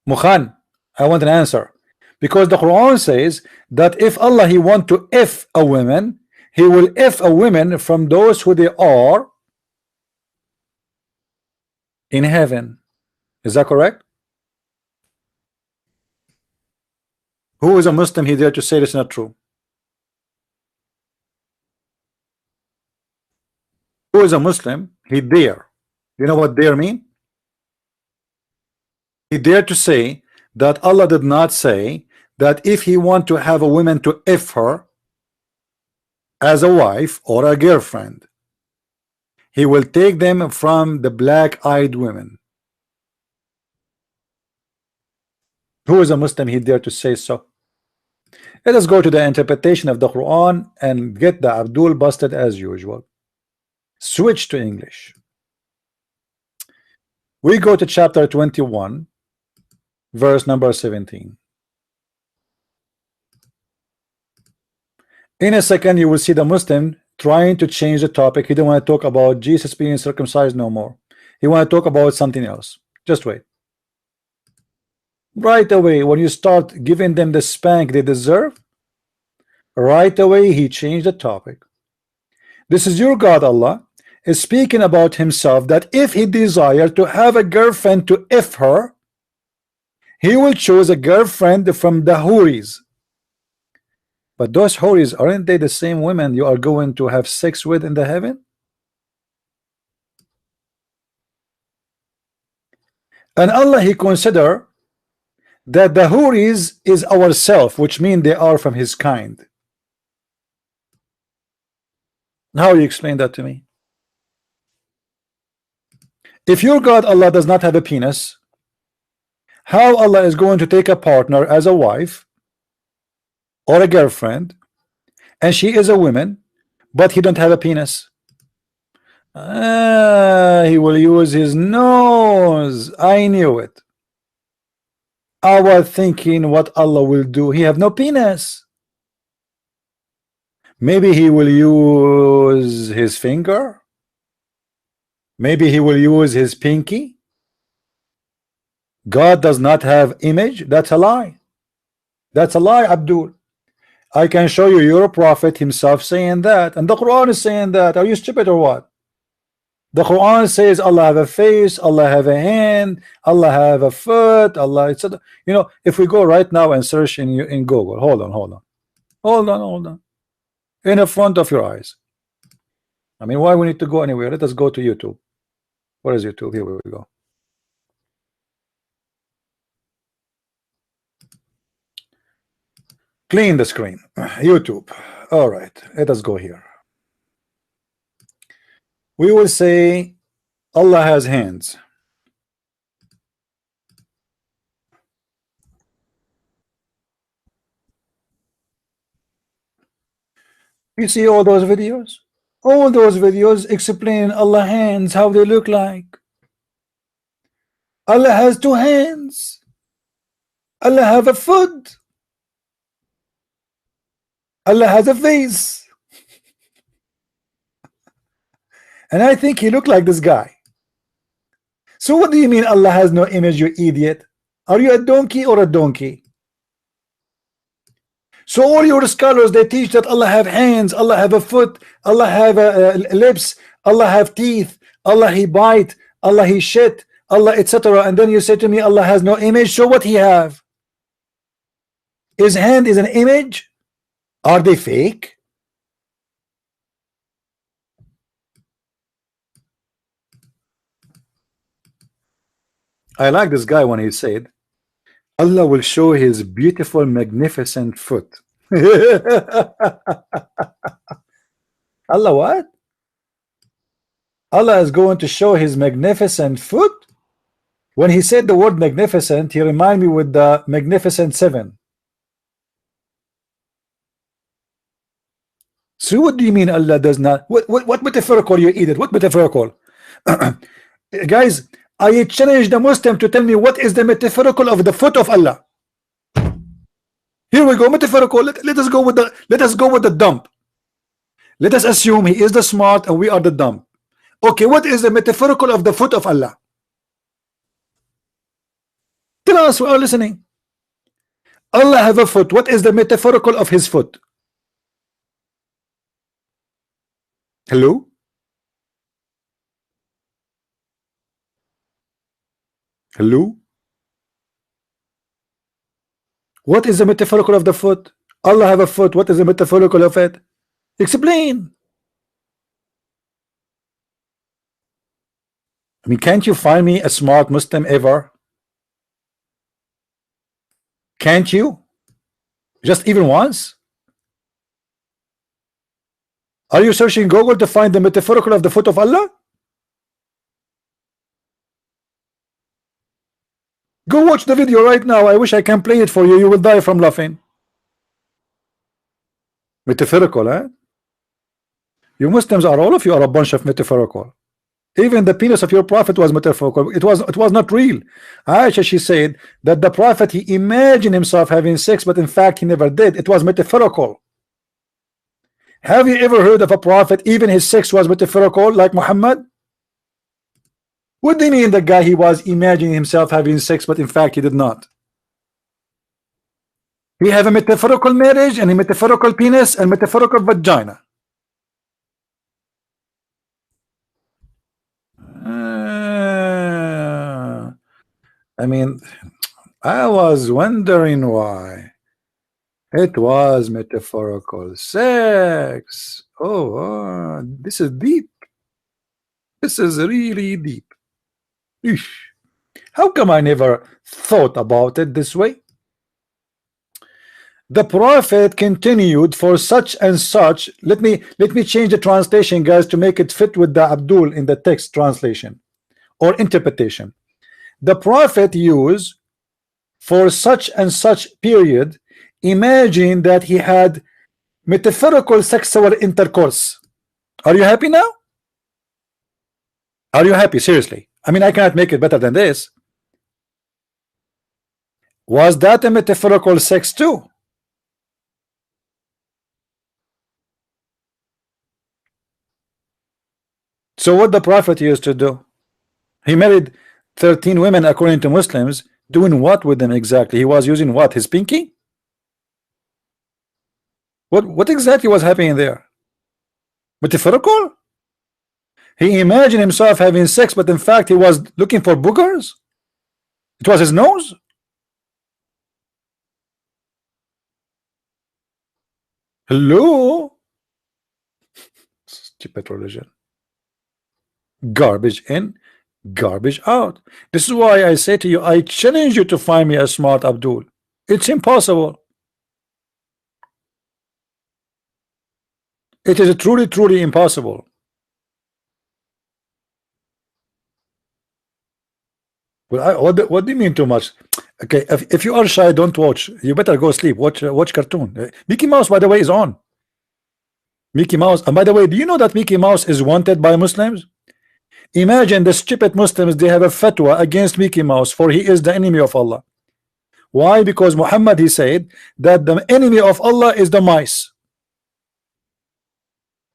Mukhan, I want an answer, because the Quran says that if Allah he want to if a woman, he will if a woman from those who they are in heaven. Is that correct? Who is a Muslim he dare to say this is not true? Who is a Muslim he dare? You know what dare mean? He dared to say that Allah did not say that if he want to have a woman to if her as a wife or a girlfriend, he will take them from the black-eyed women. Who is a Muslim he dared to say so? Let us go to the interpretation of the Quran and get the Abdul busted as usual. Switch to English. We go to chapter 21, verse number 17. In a second you will see the Muslim trying to change the topic. He don't want to talk about Jesus being circumcised no more. He want to talk about something else. Just wait. Right away, when you start giving them the spank they deserve, right away he changed the topic. This is your God Allah is speaking about himself that if he desired to have a girlfriend to if her, he will choose a girlfriend from the Houris. But those Houris, aren't they the same women you are going to have sex with in the heaven? And Allah he consider that the Houris is ourself, which means they are from his kind. How you explain that to me? If your God Allah does not have a penis, how Allah is going to take a partner as a wife or a girlfriend, and she is a woman, but he don't have a penis? He will use his nose. I knew it. I was thinking what Allah will do. He have no penis. Maybe he will use his finger. Maybe he will use his pinky. God does not have image. That's a lie. That's a lie, Abdul. I can show you your prophet himself saying that, and the Quran is saying that. Are you stupid or what? The Quran says Allah have a face, Allah have a hand, Allah have a foot, Allah, etc. You know, if we go right now and search in Google, hold on, in the front of your eyes. I mean, why we need to go anywhere? Let us go to YouTube. Where is YouTube? Here we go. Clean the screen. YouTube. All right, let us go here. We will say Allah has hands. You see all those videos? All those videos explain Allah hands, how they look like. Allah has two hands. Allah have a foot. Allah has a face. And I think he looked like this guy. So what do you mean Allah has no image, you idiot? Are you a donkey or a donkey? So all your scholars, they teach that Allah have hands, Allah have a foot, Allah have lips, Allah have teeth, Allah he bite, Allah he shit, Allah etc. And then you say to me Allah has no image. So what he have? His hand is an image? Are they fake? I like this guy when he said Allah will show his beautiful magnificent foot. Allah what? Allah is going to show his magnificent foot? When he said the word magnificent, he reminded me with the Magnificent Seven. So what do you mean Allah does not? What metaphorical you eat it? What metaphorical? Guys, I challenge the Muslim to tell me what is the metaphorical of the foot of Allah. Here we go, metaphorical. Let us go with the dump. Let us assume he is the smart and we are the dumb. Okay, what is the metaphorical of the foot of Allah? Tell us, we are listening. Allah have a foot. What is the metaphorical of his foot? Hello? Hello? What is the metaphorical of the foot? Allah have a foot. What is the metaphorical of it? Explain. I mean, can't you find me a smart Muslim ever? Can't you? Just even once? Are you searching Google to find the metaphorical of the foot of Allah? Go watch the video right now. I wish I can play it for you. You will die from laughing. Metaphorical, eh? You Muslims are, all of you are a bunch of metaphorical. Even the penis of your prophet was metaphorical. It was not real. Aisha, she said that the prophet, he imagined himself having sex, but in fact he never did. It was metaphorical. Have you ever heard of a prophet even his sex was metaphorical, like Muhammad? What do you mean the guy, he was imagining himself having sex, but in fact he did not? We have a metaphorical marriage and a metaphorical penis and metaphorical vagina. I mean, I was wondering why it was metaphorical sex. Oh, this is deep. This is really deep. Eesh. How come I never thought about it this way? The prophet continued for such and such. Let me change the translation, guys, to make it fit with the Abdul in the text translation. or interpretation. The Prophet used for such and such period. Imagine that he had metaphorical sexual intercourse. Are you happy now? Are you happy? Seriously. I mean, I cannot make it better than this. Was that a metaphorical sex too? So what the Prophet used to do? He married 13 women according to Muslims. Doing what with them exactly? He was using what? His pinky? What exactly was happening there? Metaphorical? He imagined himself having sex, but in fact he was looking for boogers. It was his nose. Hello? Stupid religion. Garbage in, garbage out. This is why I say to you, I challenge you to find me a smart Abdul. It's impossible. It is truly impossible. Well, what do you mean too much? Okay, if you are shy, don't watch. You better go sleep. Watch cartoon. Mickey Mouse, by the way, is on. Mickey Mouse. And by the way, do you know that Mickey Mouse is wanted by Muslims? Imagine the stupid Muslims, they have a fatwa against Mickey Mouse, for he is the enemy of Allah. Why? Because Muhammad, he said that the enemy of Allah is the mice.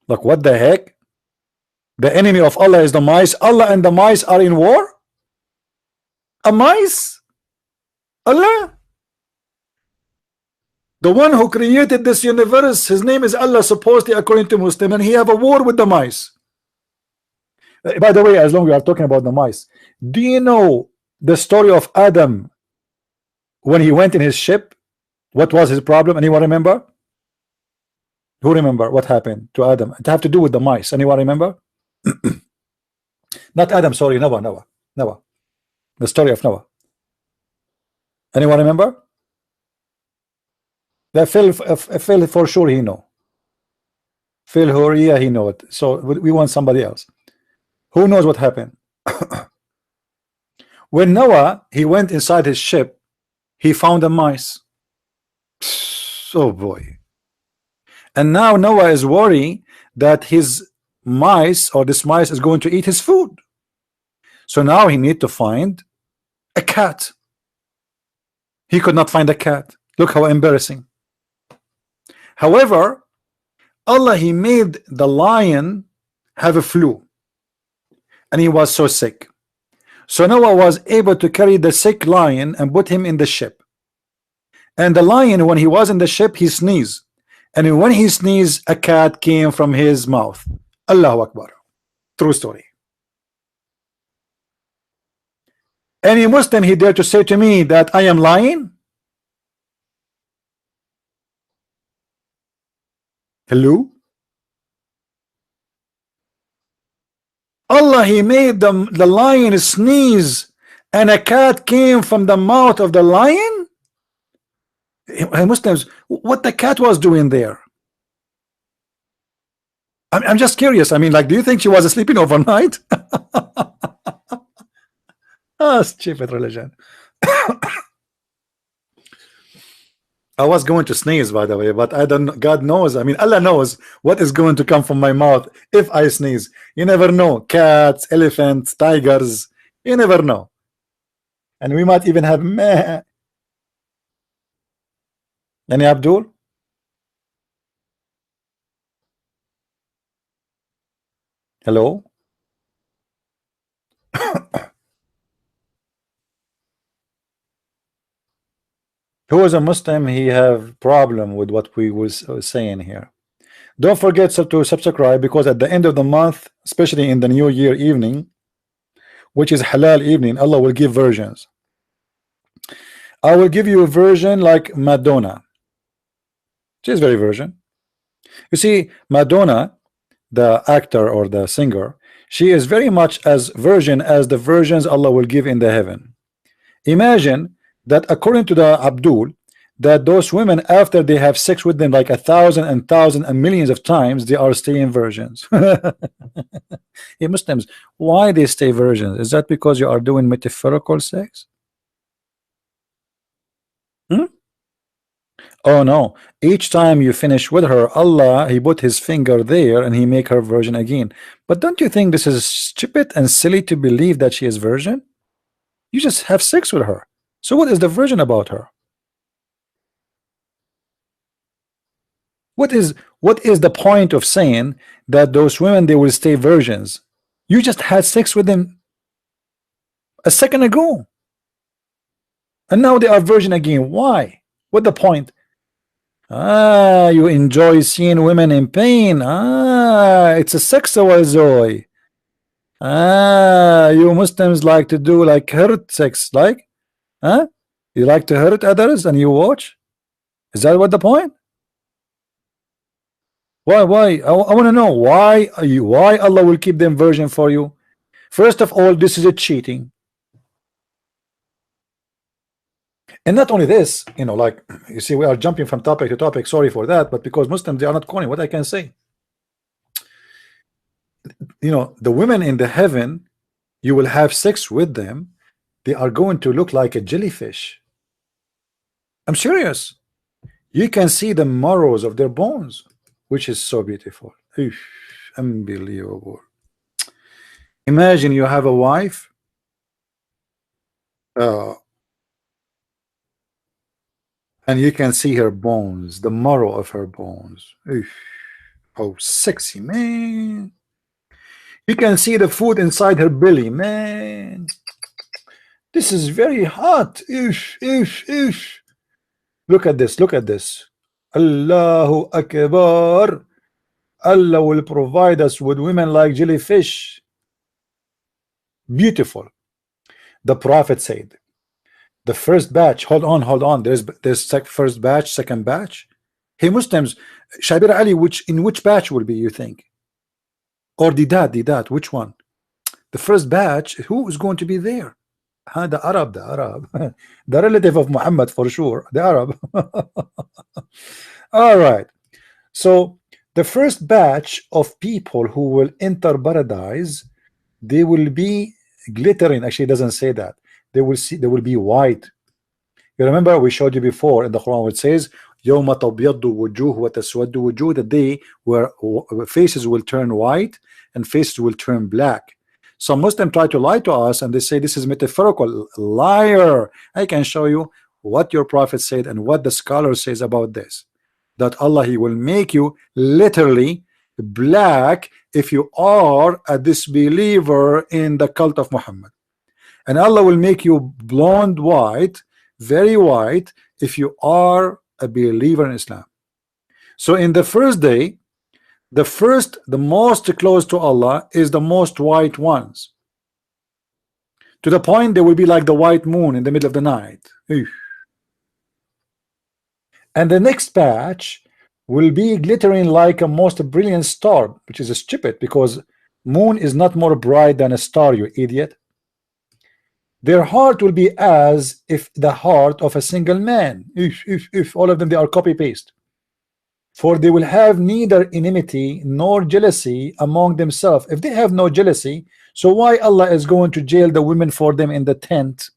Like, what the heck? The enemy of Allah is the mice. Allah and the mice are in war? A mice? Allah? The one who created this universe, his name is Allah, supposedly according to Muslim, and he have a war with the mice. By the way, as long as we are talking about the mice, do you know the story of Adam when he went in his ship? What was his problem? Anyone remember? Who remember what happened to Adam? It have to do with the mice. Anyone remember? Not Adam, sorry, Noah. The story of Noah. Anyone remember? That Phil for sure he know. Phil Horia, he know it. So we want somebody else. Who knows what happened? When Noah, he went inside his ship, he found a mice. Oh boy. And now Noah is worried that his mice, or this mice, is going to eat his food. So now he need to find a cat. He could not find a cat. Look how embarrassing. However, Allah, he made the lion have a flu, and he was so sick. So Noah was able to carry the sick lion and put him in the ship. And the lion, when he was in the ship, he sneezed. And when he sneezed, a cat came from his mouth. Allahu Akbar. True story. Any Muslim, he dare to say to me that I am lying? Hello? Allah, he made the lion sneeze, and a cat came from the mouth of the lion? Muslims, what the cat was doing there? I'm just curious. I mean, like, do you think she was sleeping overnight? Ah, stupid religion. I was going to sneeze, by the way, but I don't. God knows. I mean, Allah knows what is going to come from my mouth if I sneeze. You never know. Cats, elephants, tigers. You never know. And we might even have meh. Any Abdul? Hello? Who is a Muslim, he have problem with what we was saying here. Don't forget to subscribe, because at the end of the month, especially in the New Year evening, which is halal evening, Allah will give versions. I will give you a version like Madonna. She's very version. You see, Madonna, the actor or the singer, she is very much as version as the versions Allah will give in the heaven. Imagine that according to the Abdul, that those women, after they have sex with them like 1,000 and 1,000 and millions of times, they are staying virgins. Hey, Muslims, why they stay virgins? Is that because you are doing metaphorical sex? Hmm? Oh no, each time you finish with her, Allah, he put his finger there and he make her virgin again. But don't you think this is stupid and silly to believe that she is virgin? You just have sex with her. So what is the virgin about her? What is the point of saying that those women, they will stay virgins? You just had sex with them a second ago, and now they are virgin again. Why? What the point? Ah, you enjoy seeing women in pain. Ah, it's a sexual joy. Ah, you Muslims like to do like hurt sex, like, huh? You like to hurt others and you watch? Is that what the point? Why? I want to know why Allah will keep them virgin for you. First of all, this is a cheating. And not only this, you know, like, you see, we are jumping from topic to topic. Sorry for that, but because Muslims, they are not calling what I can say. You know, the women in the heaven, you will have sex with them, they are going to look like a jellyfish. I'm serious. You can see the marrows of their bones, which is so beautiful. Oof, unbelievable. Imagine you have a wife, and you can see her bones, the marrow of her bones. Oof, how sexy, man. You can see the food inside her belly, man. This is very hot. Oof, oof, oof. Look at this, look at this. Allahu Akbar. Allah will provide us with women like jellyfish. Beautiful. The Prophet said, the first batch, hold on, there's first batch, second batch. Hey Muslims, Shabir Ali, in which batch will be, you think? Or Didat, which one? The first batch, who is going to be there? The Arab, the relative of Muhammad for sure, the Arab. All right, so the first batch of people who will enter paradise, they will be glittering. Actually, it doesn't say that. They will be white. You remember we showed you before in the Quran, it says يَوْمَ تَبْيَضُّ وُجُوهُ وَتَسْوَدُّ وُجُوهُ, the day where faces will turn white and faces will turn black. Some Muslims try to lie to us and they say this is metaphorical. Liar. I can show you what your prophet said and what the scholar says about this, that Allah, he will make you literally black if you are a disbeliever in the cult of Muhammad, and Allah will make you blonde white, very white, if you are a believer in Islam. So in the first day, the most close to Allah is the most white ones, to the point they will be like the white moon in the middle of the night. And the next batch will be glittering like a most brilliant star, which is stupid because moon is not more bright than a star, you idiot. Their heart will be as if the heart of a single man. If all of them, they are copy paste. For they will have neither enmity nor jealousy among themselves. If they have no jealousy, so why Allah is going to jail the women for them in the tent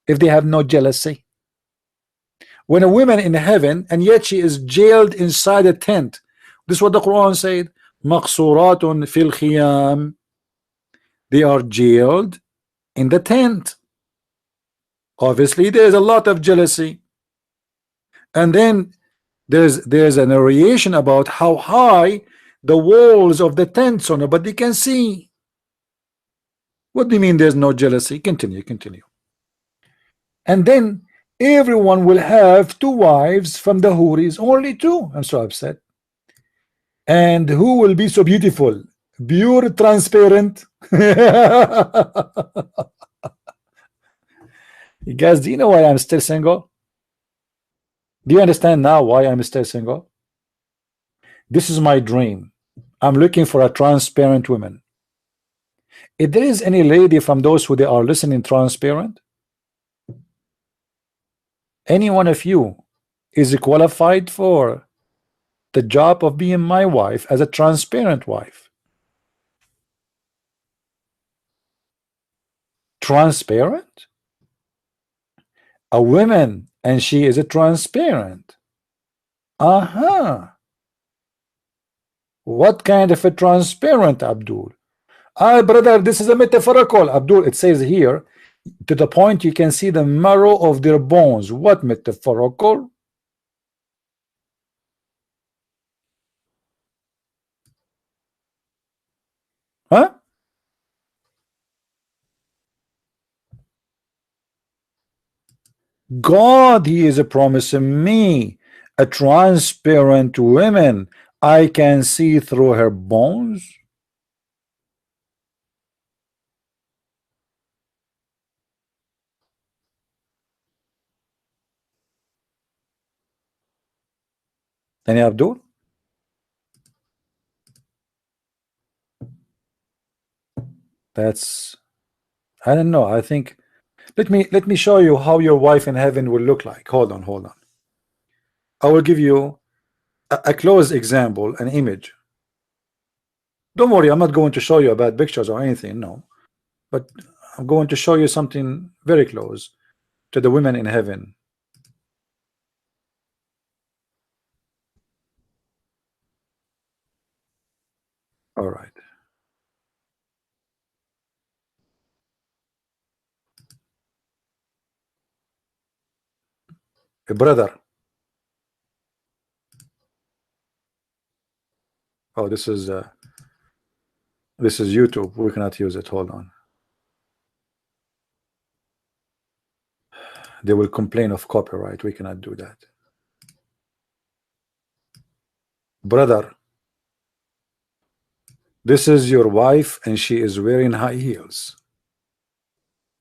if they have no jealousy? When a woman in heaven, and yet she is jailed inside a tent. This is what the Quran said. Maqsuratun fil khiyam. They are jailed in the tent. Obviously there is a lot of jealousy. And then there's a narration about how high the walls of the tents are, nobody can see. What do you mean there's no jealousy? Continue. And then everyone will have 2 wives from the Houris, only 2. I'm so upset. And who will be so beautiful? Pure transparent. You guys, do you know why I'm still single? Do you understand now why I'm still single? This is my dream. I'm looking for a transparent woman. If there is any lady from those who they are listening transparent, any one of you is qualified for the job of being my wife as a transparent wife? Transparent? A woman, and she is a transparent. What kind of a transparent, Abdul? Brother, this is a metaphorical, Abdul. It says here, to the point you can see the marrow of their bones. What metaphorical? Huh? God, he is promising me a transparent woman. I can see through her bones. Any Abdul? That's, I don't know. I think let me show you how your wife in heaven will look like. Hold on, hold on. I will give you a close example, an image. Don't worry, I'm not going to show you bad pictures or anything, no. But I'm going to show you something very close to the women in heaven. All right. A brother. Oh, this is YouTube. We cannot use it. Hold on. They will complain of copyright. We cannot do that. Brother, this is your wife and she is wearing high heels.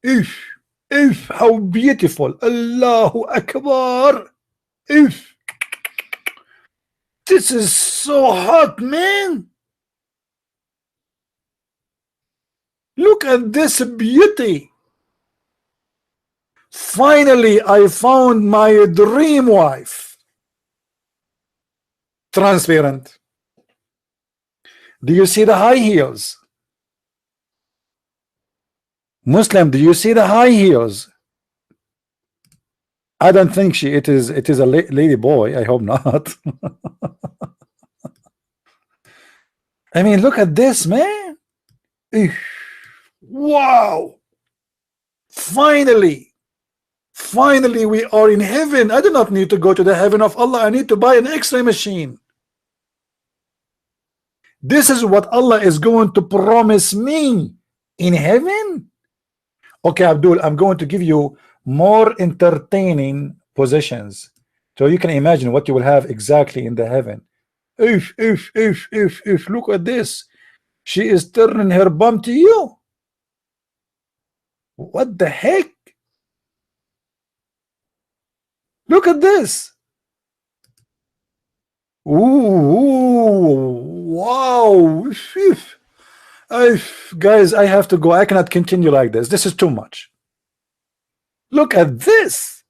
If how beautiful. Allahu Akbar. If this is so hot, man. Look at this beauty. Finally, I found my dream wife. Transparent. Do you see the high heels? Muslim, do you see the high heels? I don't think it is a lady boy. I hope not. I mean, look at this, man. Wow. Finally we are in heaven. I do not need to go to the heaven of Allah. I need to buy an X-ray machine. This is what Allah is going to promise me in heaven. Okay, Abdul, I'm going to give you more entertaining positions so you can imagine what you will have exactly in the heaven. If look at this. She is turning her bum to you. What the heck? Look at this. Ooh, wow. Guys, I have to go. I cannot continue like this. This is too much. Look at this.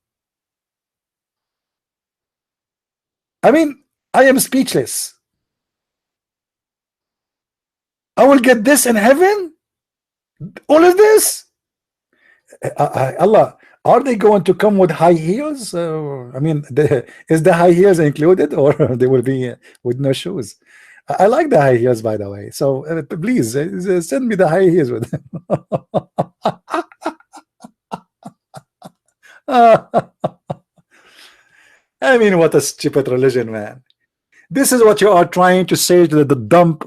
I mean, I am speechless. I will get this in heaven? All of this? Allah, are they going to come with high heels? I mean, is the high heels included, or they will be with no shoes? I like the high heels, by the way. So please send me the high heels with them. I mean, what a stupid religion, man. This is what you are trying to say to the dumb,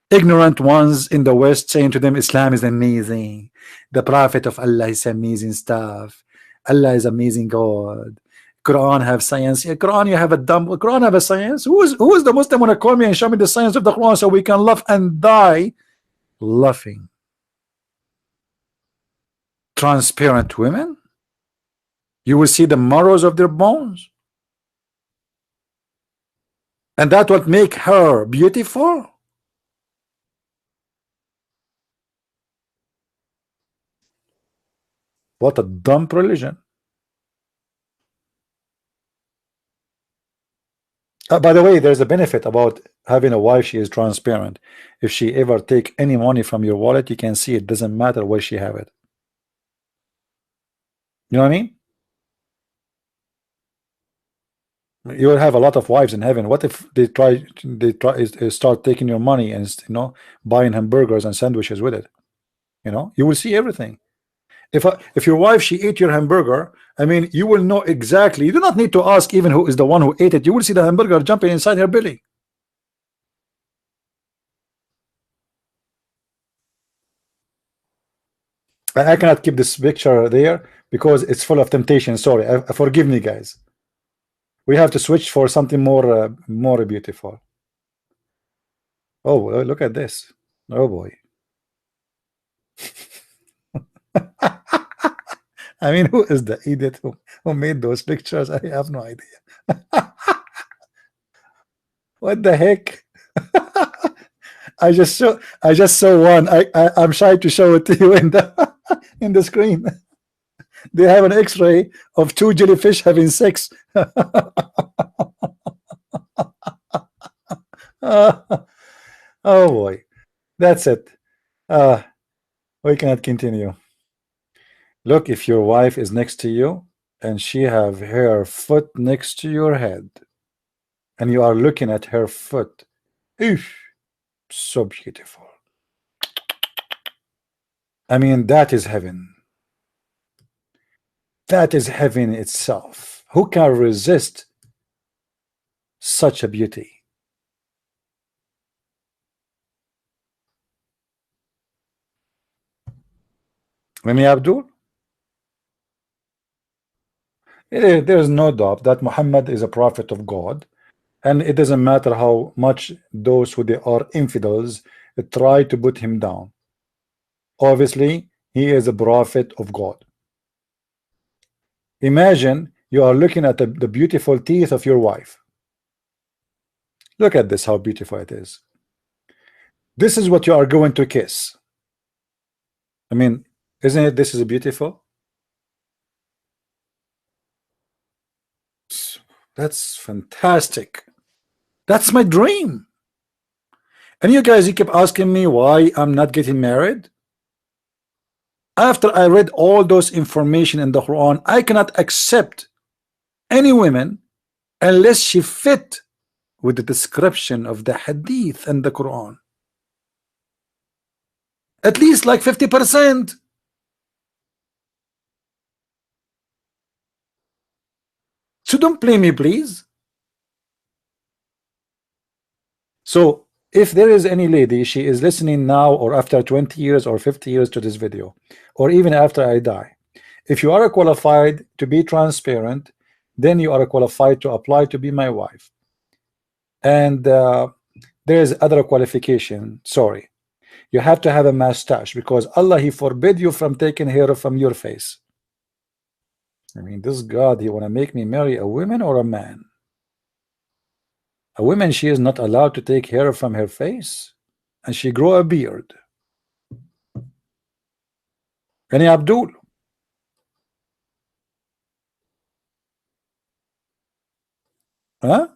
ignorant ones in the West, saying to them, Islam is amazing. The Prophet of Allah is amazing stuff. Allah is amazing God. Quran have science. Quran, you have a dumb. Quran have a science. Who is the Muslim want to call me and show me the science of the Quran so we can laugh and die laughing? Transparent women. You will see the marrows of their bones. And that what make her beautiful? What a dumb religion. By the way, there's a benefit about having a wife. She is transparent. If she ever take any money from your wallet, you can see it. Doesn't matter where she have it. You know what I mean? You will have a lot of wives in heaven. What if they start taking your money and buying hamburgers and sandwiches with it? You will see everything. If your wife, she ate your hamburger, I mean, you will know exactly. You do not need to ask even who is the one who ate it. You will see the hamburger jumping inside her belly. I cannot keep this picture there because it's full of temptation. Sorry, forgive me, guys. We have to switch for something more beautiful. Oh, look at this. Oh boy. I mean, who is the idiot who made those pictures? I have no idea. What the heck? I just saw one. I'm shy to show it to you in the screen. They have an X-ray of 2 jellyfish having sex. Oh boy, that's it. We cannot continue. Look, if your wife is next to you and she have her foot next to your head and you are looking at her foot, oof, so beautiful. I mean, that is heaven. That is heaven itself. Who can resist such a beauty? Rami Abdul? There is no doubt that Muhammad is a prophet of God, and it doesn't matter how much those who they are infidels try to put him down. Obviously, he is a prophet of God. Imagine you are looking at the beautiful teeth of your wife. Look at this, how beautiful it is. This is what you are going to kiss. I mean, isn't it? This is beautiful. That's fantastic. That's my dream. And you guys, you keep asking me why I'm not getting married. After I read all those information in the Quran, I cannot accept any women unless she fit with the description of the hadith and the Quran. At least like 50%. So don't blame me, please. So if there is any lady, she is listening now or after 20 years or 50 years to this video, or even after I die, if you are qualified to be transparent, then you are qualified to apply to be my wife. And there is other qualification. Sorry, you have to have a mustache because Allah, he forbid you from taking hair from your face. I mean, this God, he want to make me marry a woman or a man? A woman, she is not allowed to take hair from her face, and she grow a beard. Any Abdul? Huh?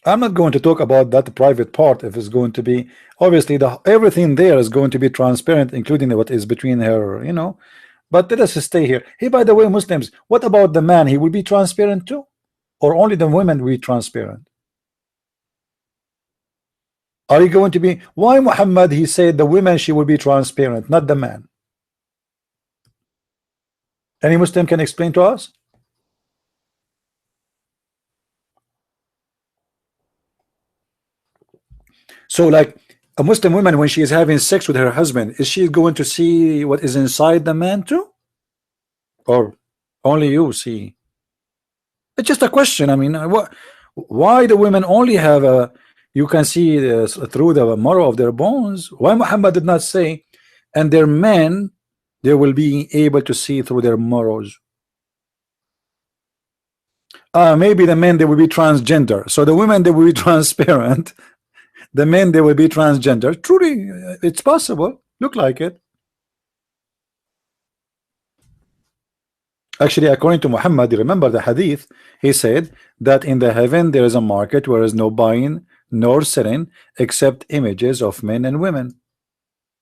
I'm not going to talk about that private part. If it's going to be, obviously, everything there is going to be transparent, including what is between her, But let us stay here. Hey, by the way, Muslims, what about the man? He will be transparent too? Or only the women will be transparent? Are you going to be, why Muhammad, he said the women, she will be transparent, not the man? Any Muslim can explain to us? So like a Muslim woman, when she is having sex with her husband, is she going to see what is inside the man too? Or only you see? It's just a question. I mean, why the women only have you can see through the marrow of their bones? Why Muhammad did not say, and their men, they will be able to see through their marrows? Maybe the men, they will be transgender. So the women, they will be transparent. The men, they will be transgender. Truly, it's possible. Look like it. Actually, according to Muhammad, you remember the hadith, he said that in the heaven there is a market where is no buying nor selling except images of men and women.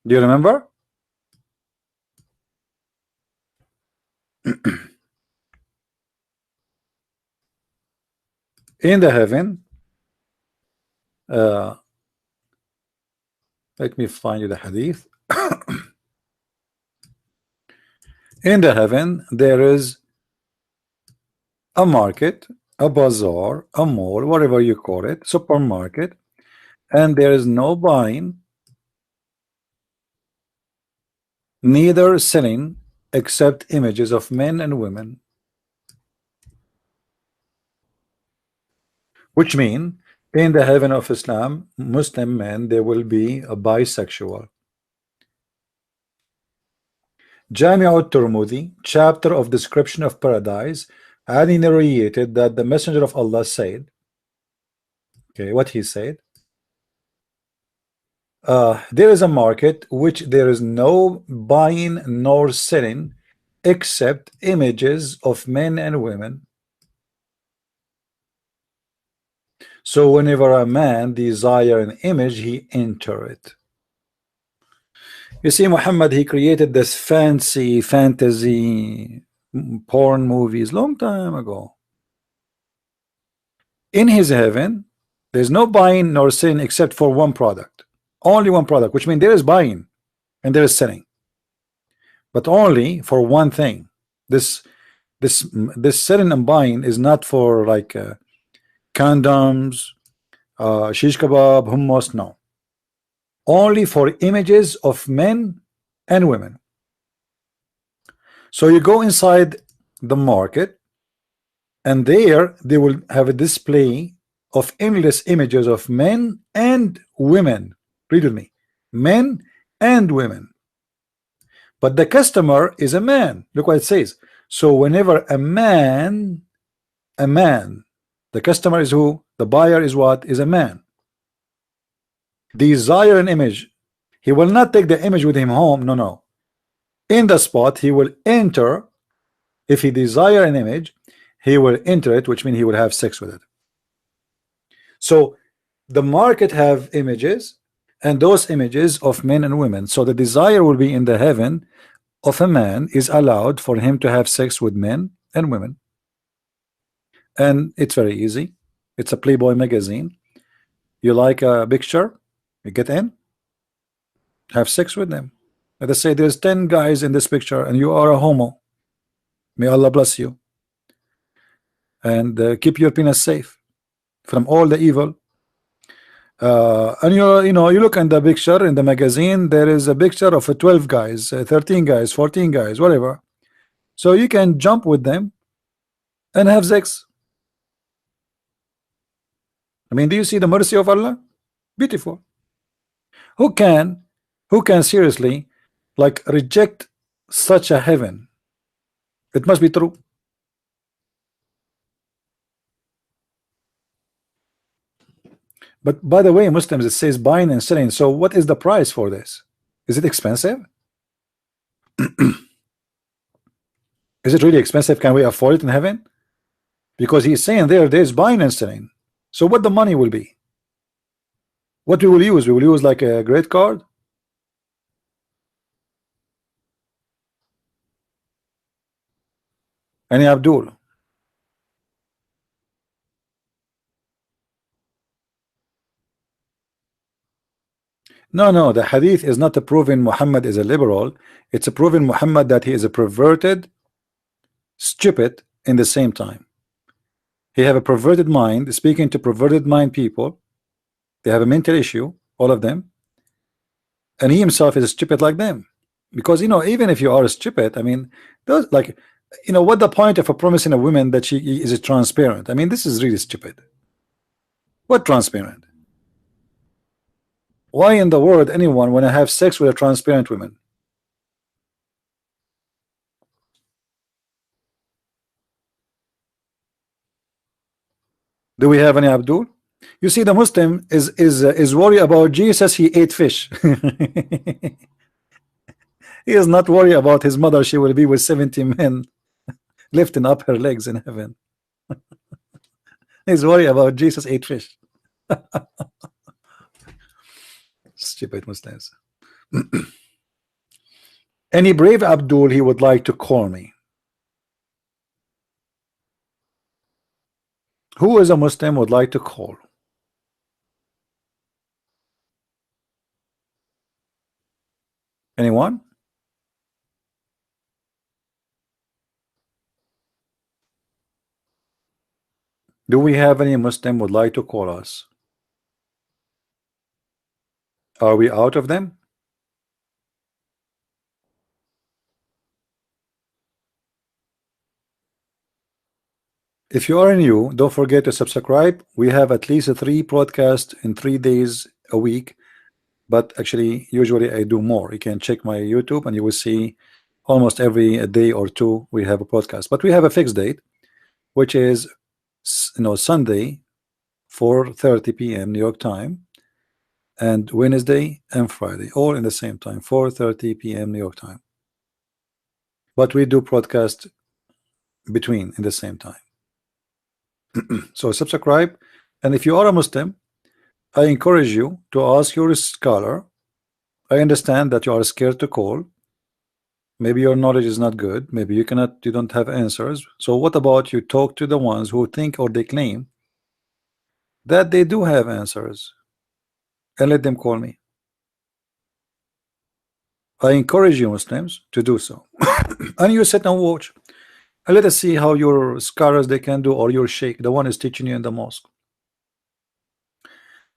Do you remember? In the heaven, uh, let me find you the hadith. In the heaven there is a market, a bazaar, a mall, whatever you call it, supermarket, and there is no buying, neither selling except images of men and women, which mean in the heaven of Islam, Muslim men, they will be a bisexual. Jami At Tirmidhi, chapter of description of paradise, Ali narrated that the messenger of Allah said, okay, what he said, there is a market which there is no buying nor selling except images of men and women. So whenever a man desire an image, he enter it. You see, Muhammad, he created this fancy fantasy porn movies long time ago. In his heaven, there's no buying nor selling except for one product. Only one product, which means there is buying and there is selling, but only for one thing. This selling and buying is not for like condoms, shish kebab, hummus. No, only for images of men and women. So you go inside the market, and there they will have a display of endless images of men and women. Read with me, men and women. But the customer is a man. Look what it says. So whenever a man, the customer is who? The buyer is what? Is a man. Desire an image. He will not take the image with him home. No, no. In the spot, he will enter. If he desire an image, he will enter it, which means he will have sex with it. So the market have images, and those images of men and women. So the desire will be in the heaven of a man is allowed for him to have sex with men and women. And it's very easy. It's a Playboy magazine. You like a picture, you get in, have sex with them. Let us say there's 10 guys in this picture and you are a homo. May Allah bless you. And keep your penis safe from all the evil. And you know, you look in the picture in the magazine, there is a picture of 12 guys, 13 guys, 14 guys, whatever. So you can jump with them and have sex. I mean, do you see the mercy of Allah? Beautiful. Who can seriously like reject such a heaven? It must be true. But by the way, Muslims, it says buying and selling. So what is the price for this? Is it expensive? Is it really expensive? Can we afford it in heaven? Because he's saying there's buying and selling. So what the money will be? What we will use? We will use like a credit card? Any Abdul? No, the hadith is not a proving Muhammad is a liberal. It's a proving Muhammad that he is a perverted, stupid in the same time. He have a perverted mind, speaking to perverted mind people. They have a mental issue, all of them. And he himself is stupid like them. Because, you know, even if you are stupid, I mean, those, like, you know, what the point of a promising a woman that she is transparent? I mean, this is really stupid. What transparent? Why in the world anyone want to have sex with a transparent woman? Do we have any Abdul? You see, the Muslim is worried about Jesus. He ate fish. He is not worried about his mother. She will be with 70 men. lifting up her legs in heaven. He's worried about Jesus ate fish. Stupid Muslims. Any brave Abdul he would like to call me. Who is a Muslim would like to call? Anyone? Do we have any Muslim would like to call us? Are we out of them? If you are new, don't forget to subscribe. We have at least 3 broadcasts in 3 days a week, but actually usually I do more. You can check my YouTube and you will see almost every day or two we have a podcast, but we have a fixed date, which is Sunday 4:30 p.m. New York time, and Wednesday and Friday all in the same time, 4:30 p.m. New York time, but we do broadcast between in the same time. So subscribe, and if you are a Muslim, I encourage you to ask your scholar. I understand that you are scared to call. Maybe your knowledge is not good. Maybe you don't have answers. So what about you talk to the ones who think or they claim that they do have answers, and let them call me. I encourage you Muslims to do so. And you sit and watch. And let us see how your scholars they can do, or your sheikh, the one is teaching you in the mosque.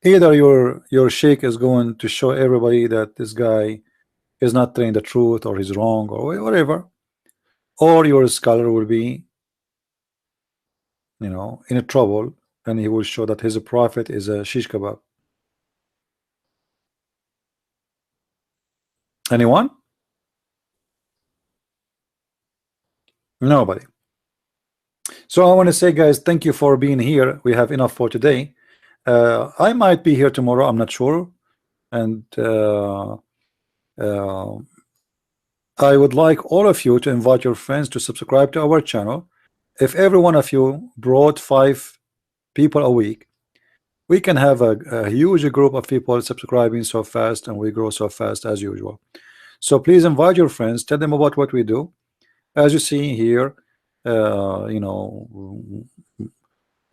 Either your sheikh is going to show everybody that this guy is not telling the truth, or he's wrong, or whatever, or your scholar will be in a trouble, and he will show that his prophet is a shish kebab. Anyone? Nobody. So I want to say, guys, thank you for being here. We have enough for today. I might be here tomorrow, I'm not sure, and I would like all of you to invite your friends to subscribe to our channel. If every one of you brought 5 people a week, we can have a huge group of people subscribing so fast, and we grow so fast as usual. So please invite your friends, tell them about what we do. As you see here,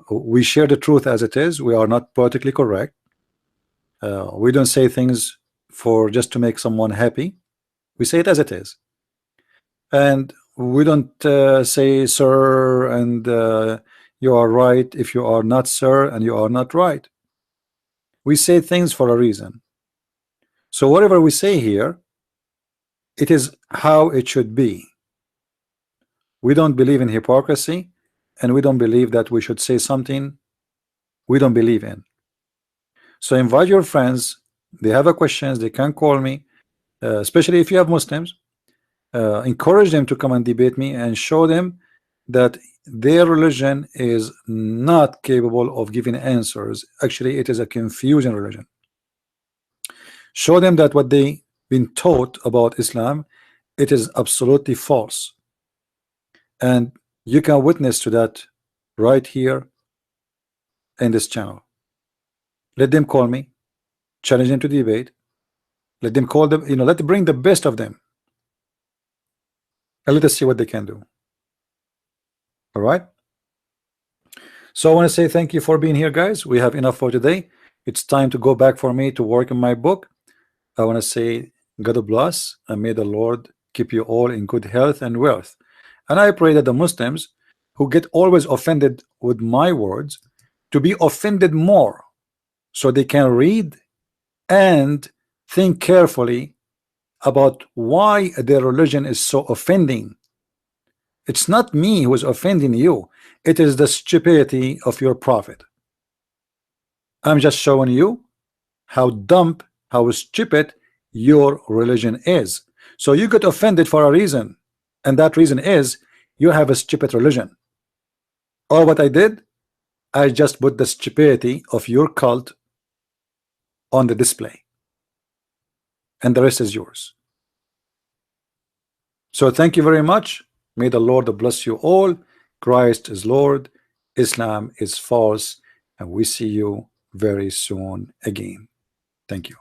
we share the truth as it is. We are not politically correct. We don't say things for just to make someone happy. We say it as it is, and we don't say sir and you are right if you are not sir and you are not right. We say things for a reason. So whatever we say here, it is how it should be. We don't believe in hypocrisy, and we don't believe that we should say something we don't believe in. So invite your friends. They have a questions, they can call me, especially if you have Muslims. Encourage them to come and debate me, and show them that their religion is not capable of giving answers. Actually, it is a confusion religion. Show them that what they've been taught about Islam, it is absolutely false, and you can witness to that right here in this channel. Let them call me, challenge them to debate. Let them call them, let them bring the best of them, and let us see what they can do. All right. So I want to say thank you for being here, guys. We have enough for today. It's time to go back for me to work on my book. I want to say God bless, and may the Lord keep you all in good health and wealth. And I pray that the Muslims who get always offended with my words to be offended more, so they can read and think carefully about why their religion is so offending. It's not me who is offending you. It is the stupidity of your prophet. I'm just showing you how dumb, how stupid your religion is. So you get offended for a reason, and that reason is you have a stupid religion. All what I did, I just put the stupidity of your cult on the display, and the rest is yours. So thank you very much. May the Lord bless you all. Christ is Lord, Islam is false, and we see you very soon again. Thank you.